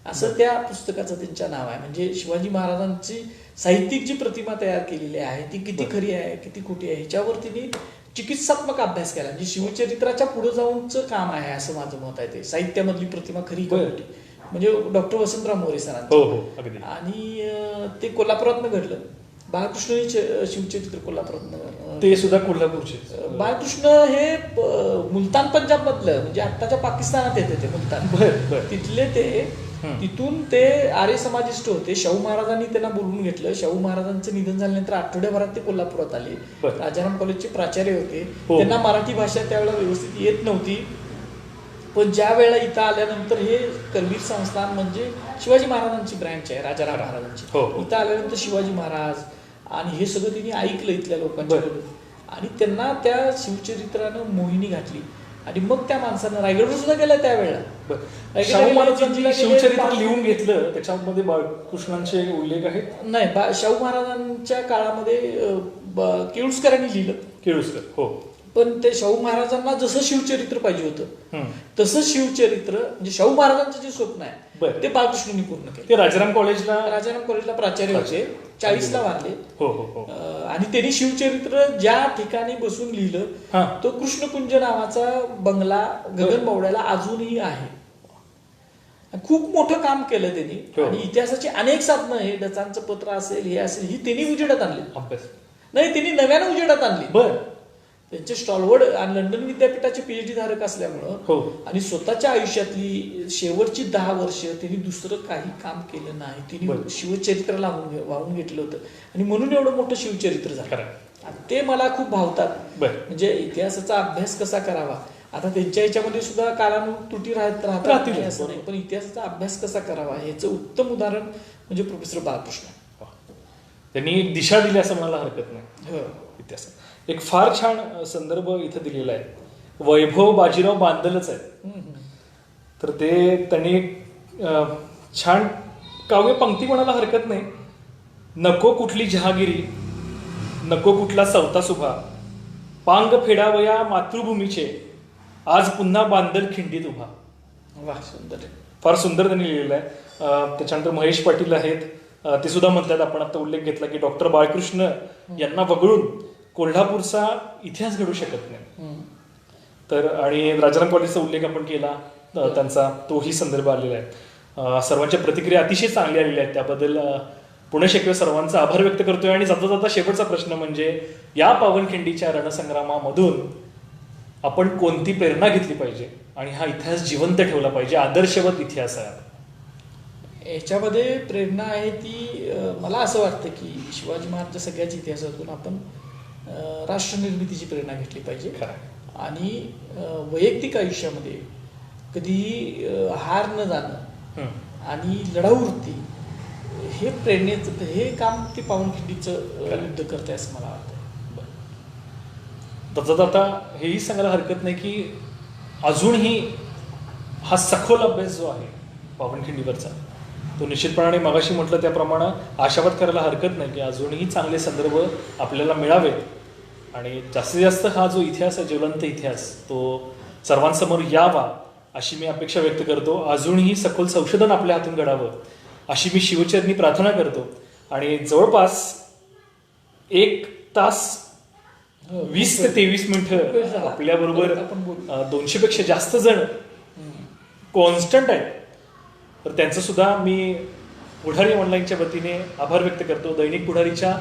असं त्या पुस्तकाचं त्यांचं नाव आहे. म्हणजे शिवाजी महाराजांची साहित्यिक जी प्रतिमा तयार केलेली आहे ती किती खरी आहे किती खोटी आहे ह्याच्यावर तिने चिकित्सात्मक अभ्यास केला. म्हणजे शिवचरित्राच्या पुढे जाऊनचं काम आहे असं माझं मत आहे. ते साहित्यामधली प्रतिमा खरी का खोटी, म्हणजे डॉक्टर वसंतराव मोरे सरांचं. आणि ते कोल्हापुरातनं घडलं. बाळकृष्ण शिवचरित्र कोल्हापुरातनं, ते सुद्धा कोल्हापूरचे. बाळकृष्ण हे मुलतान पंजाब मधलं, म्हणजे आत्ताच्या पाकिस्तानात येते ते मुलतान, तिथले ते. तिथून ते आर्य समाजिस्ट होते. शाहू महाराजांनी त्यांना बोलवून घेतलं. शाहू महाराजांचं निधन झाल्यानंतर आठवड्याभरात ते कोल्हापुरात आले. राजाराम कॉलेजचे प्राचार्य होते. त्यांना मराठी भाषा त्यावेळेला व्यवस्थित येत नव्हती, पण ज्या वेळेला इथं आल्यानंतर हे करवीर संस्थान म्हणजे शिवाजी महाराजांची ब्रँच आहे, राजाराम महाराजांची. इथं आल्यानंतर शिवाजी महाराज आणि हे सगळं त्यांनी ऐकलं इथल्या लोकांच्याकडून आणि त्यांना त्या शिवचरित्रानं मोहिनी घातली. आणि मग त्या माणसानं रायगडवर सुद्धा गेला त्यावेळेला. शिवचरित्र लिहून घेतलं, त्याच्यामध्ये बाळकृष्णांचे उल्लेख आहेत. नाही, शाहू महाराजांच्या काळामध्ये केळुसकरांनी लिहिलं. केळुसकर, हो. पण ते शाहू महाराजांना जसं शिवचरित्र पाहिजे होतं तसं शिवचरित्र म्हणजे शाहू महाराजांचं जे स्वप्न आहे बरं. ते बाळकृष्णांनी पूर्ण केलं. ते राजाराम कॉलेजला प्राचार्य होते, 40ला वारले. हो हो हो. आणि त्यांनी शिवचरित्र ज्या ठिकाणी बसून लिहिलं तो कृष्णकुंज नावाचा बंगला गगनबावड्याला अजूनही आहे. खूप मोठं काम केलं त्यांनी आणि इतिहासाची अनेक साधनं हे डचांचं पत्र असेल हे असेल ही त्यांनी उजेडात आणली. अभ्यास नाही, त्यांनी नव्यानं उजेडात आणली. बर. त्यांचे स्टॉलवर्ड आणि लंडन विद्यापीठाचे PhD धारक असल्यामुळं हो. आणि स्वतःच्या आयुष्यातली शेवटची 10 वर्ष त्यांनी दुसरं काही काम केलं नाही. त्यांनी शिवचरित्राला वाहून घेतलं होतं आणि म्हणून एवढं मोठं शिवचरित्र झालं. आणि ते मला खूप भावतात. म्हणजे इतिहासाचा अभ्यास कसा करावा, आता त्यांच्या याच्यामध्ये सुद्धा कालानुरूप त्रुटी राहतात असं नाही, पण इतिहासाचा अभ्यास कसा करावा ह्याचं उत्तम उदाहरण म्हणजे प्रोफेसर बाळकृष्ण. त्यांनी एक दिशा दिली असं म्हणायला हरकत नाही इतिहासात. एक फार छान संदर्भ इथं दिलेला आहे. वैभव बाजीराव बांदलच आहे. तर ते त्यांनी छान काव्य पंक्ती म्हणायला हरकत नाही. नको कुठली जहागिरी, नको कुठला सवता सुभा, पांग फेडावया मातृभूमीचे, आज पुन्हा बांदल खिंडीत उभा. वा, सुंदर. फार सुंदर त्यांनी लिहिलेलं आहे. त्याच्यानंतर महेश पाटील आहेत, ते सुद्धा म्हणतात, आपण आता उल्लेख घेतला की डॉक्टर बाळकृष्ण यांना वगळून कोल्हापूरचा इतिहास घडू शकत नाही. तर आणि राजाराम कॉलेजचा उल्लेख आपण केला त्यांचा, तोही संदर्भ आलेला आहे. सर्वांच्या प्रतिक्रिया अतिशय चांगल्या आलेल्या आहेत, त्याबद्दल पुणे शेकडो सर्वांचा आभार व्यक्त करतोय. आणि जाता जाता शेवटचा प्रश्न म्हणजे या पावनखिंडीच्या रणसंग्रामामधून आपण कोणती प्रेरणा घेतली पाहिजे आणि हा इतिहास जिवंत ठेवला पाहिजे, आदर्शवत इतिहास आहे. याच्यामध्ये प्रेरणा आहे ती मला असं वाटतं की शिवाजी महाराजच्या सगळ्याच इतिहासातून आपण राष्ट्रनिर्मितीची प्रेरणा घेतली पाहिजे. आणि वैयक्तिक आयुष्यामध्ये कधीही हार न जाणं आणि लढाऊ वृत्ती हे प्रेरणेचं हे काम ते पावनखिंडीचं युद्ध करते असं मला वाटतं. त्याचा आता हेही सांगायला हरकत नाही की अजूनही हा सखोल अभ्यास जो आहे पावनखिंडीवरचा तो निश्चितपणाने मगाशी म्हटलं त्याप्रमाणे आशावाद करायला हरकत नाही की अजूनही चांगले संदर्भ आपल्याला मिळावेत आणि जास्तीत जास्त हा जो इतिहास आहे, ज्वलंत इतिहास, तो सर्वांसमोर यावा अशी मी अपेक्षा व्यक्त करतो. अजूनही सखोल संशोधन आपल्या हातून घडावं अशी मी शिवचरणी प्रार्थना करतो. आणि जवळपास 1 तास 20 ते 23 मिनिटं आपल्याबरोबर 200 पेक्षा जास्त जण कॉन्स्टंट आहेत. तर त्यांचं सुद्धा मी पुढारी ऑनलाईनच्या वतीने आभार व्यक्त करतो. दैनिक पुढारीच्या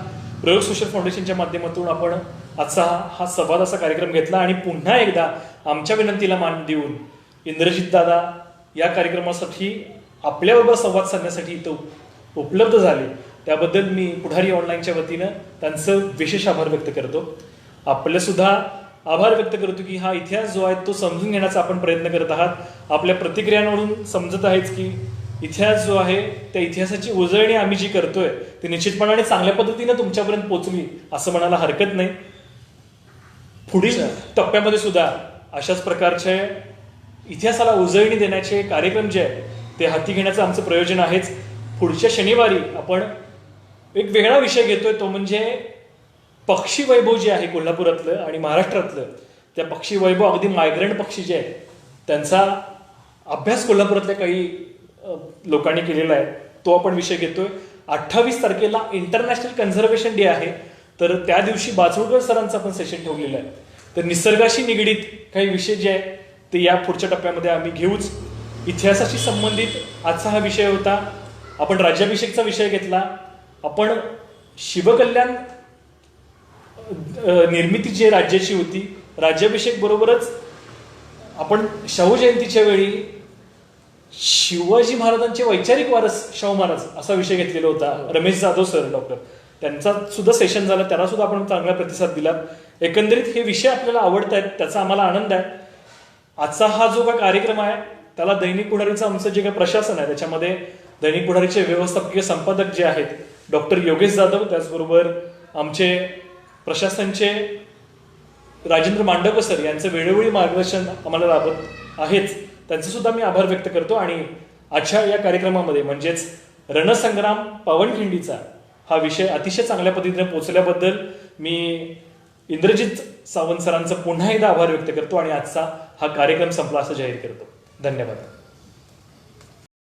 प्रयोग सोशल फाउंडेशनच्या माध्यमातून आपण आजचा हा संवाद असा कार्यक्रम घेतला आणि पुन्हा एकदा आमच्या विनंतीला मान देऊन इंद्रजित दादा या कार्यक्रमासाठी आपल्याबरोबर संवाद साधण्यासाठी इथं उपलब्ध झाले, त्याबद्दल मी पुढारी ऑनलाईनच्या वतीनं त्यांचं विशेष आभार व्यक्त करतो. आपले सुद्धा आभार व्यक्त करतो की हा इतिहास जो आहे तो समजून घेण्याचा आपण प्रयत्न करत आहात. आपल्या प्रतिक्रियांवरून समजत आहेच की इतिहास जो आहे त्या इतिहासाची उजळणी आम्ही जी करतोय ती निश्चितपणाने चांगल्या पद्धतीने तुमच्यापर्यंत पोहोचली असं म्हणायला हरकत नाही. पुढील टप्प्यामध्ये सुद्धा अशाच प्रकारचे इतिहासाला उजळणी देण्याचे कार्यक्रम जे आहेत ते हाती घेण्याचं आमचं प्रयोजन आहेच. पुढच्या शनिवारी आपण एक वेगळा विषय घेतोय, तो म्हणजे पक्षी वैभव जे आहे कोल्हापुरातलं आणि महाराष्ट्रातलं, त्या पक्षी वैभव अगदी मायग्रंट पक्षी जे आहेत त्यांचा अभ्यास कोल्हापुरातल्या काही लोकांनी केलेला आहे, तो आपण विषय घेतोय. 28 तारखेला इंटरनॅशनल कन्झर्वेशन डे आहे, तर त्या दिवशी बाजूळकर सरांचं आपण सेशन ठेवलेलं आहे. तर निसर्गाशी निगडीत काही विषय जे आहे ते या पुढच्या टप्प्यामध्ये आम्ही घेऊच. इतिहासाशी संबंधित आजचा हा विषय होता. आपण राज्याभिषेकचा विषय घेतला. आपण शिवकल्याण निर्मिती जी राज्याची होती, राज्याभिषेक बरोबरच आपण शाहू जयंतीच्या वेळी शिवाजी महाराजांचे वैचारिक वारस शाहू महाराज असा विषय घेतलेला होता. रमेश जाधव सर डॉक्टर त्यांचा सुद्धा सेशन झाला, त्याला सुद्धा आपण चांगला प्रतिसाद दिला. एकंदरीत हे विषय आपल्याला आवडत आहेत, त्याचा आम्हाला आनंद आहे. आजचा हा जो काय कार्यक्रम आहे त्याला दैनिक पुढारीचं आमचं जे काही प्रशासन आहे त्याच्यामध्ये दैनिक पुढारीचे व्यवस्थापकीय संपादक जे आहेत डॉक्टर योगेश जाधव, त्याचबरोबर आमचे प्रशासनचे राजेंद्र मांडवकर सर यांचं वेळोवेळी मार्गदर्शन आम्हाला लाभत आहेच, त्यांचे सुद्धा मी आभार व्यक्त करतो. आणि आजच्या या कार्यक्रमामध्ये म्हणजेच रणसंग्राम पावनखिंडीचा हा विषय अतिशय चांगल्या पद्धतीने पोहोचल्याबद्दल मी इंद्रजित सावंत सरांचं पुन्हा एकदा आभार व्यक्त करतो आणि आजचा हा कार्यक्रम संपला असं जाहीर करतो. धन्यवाद.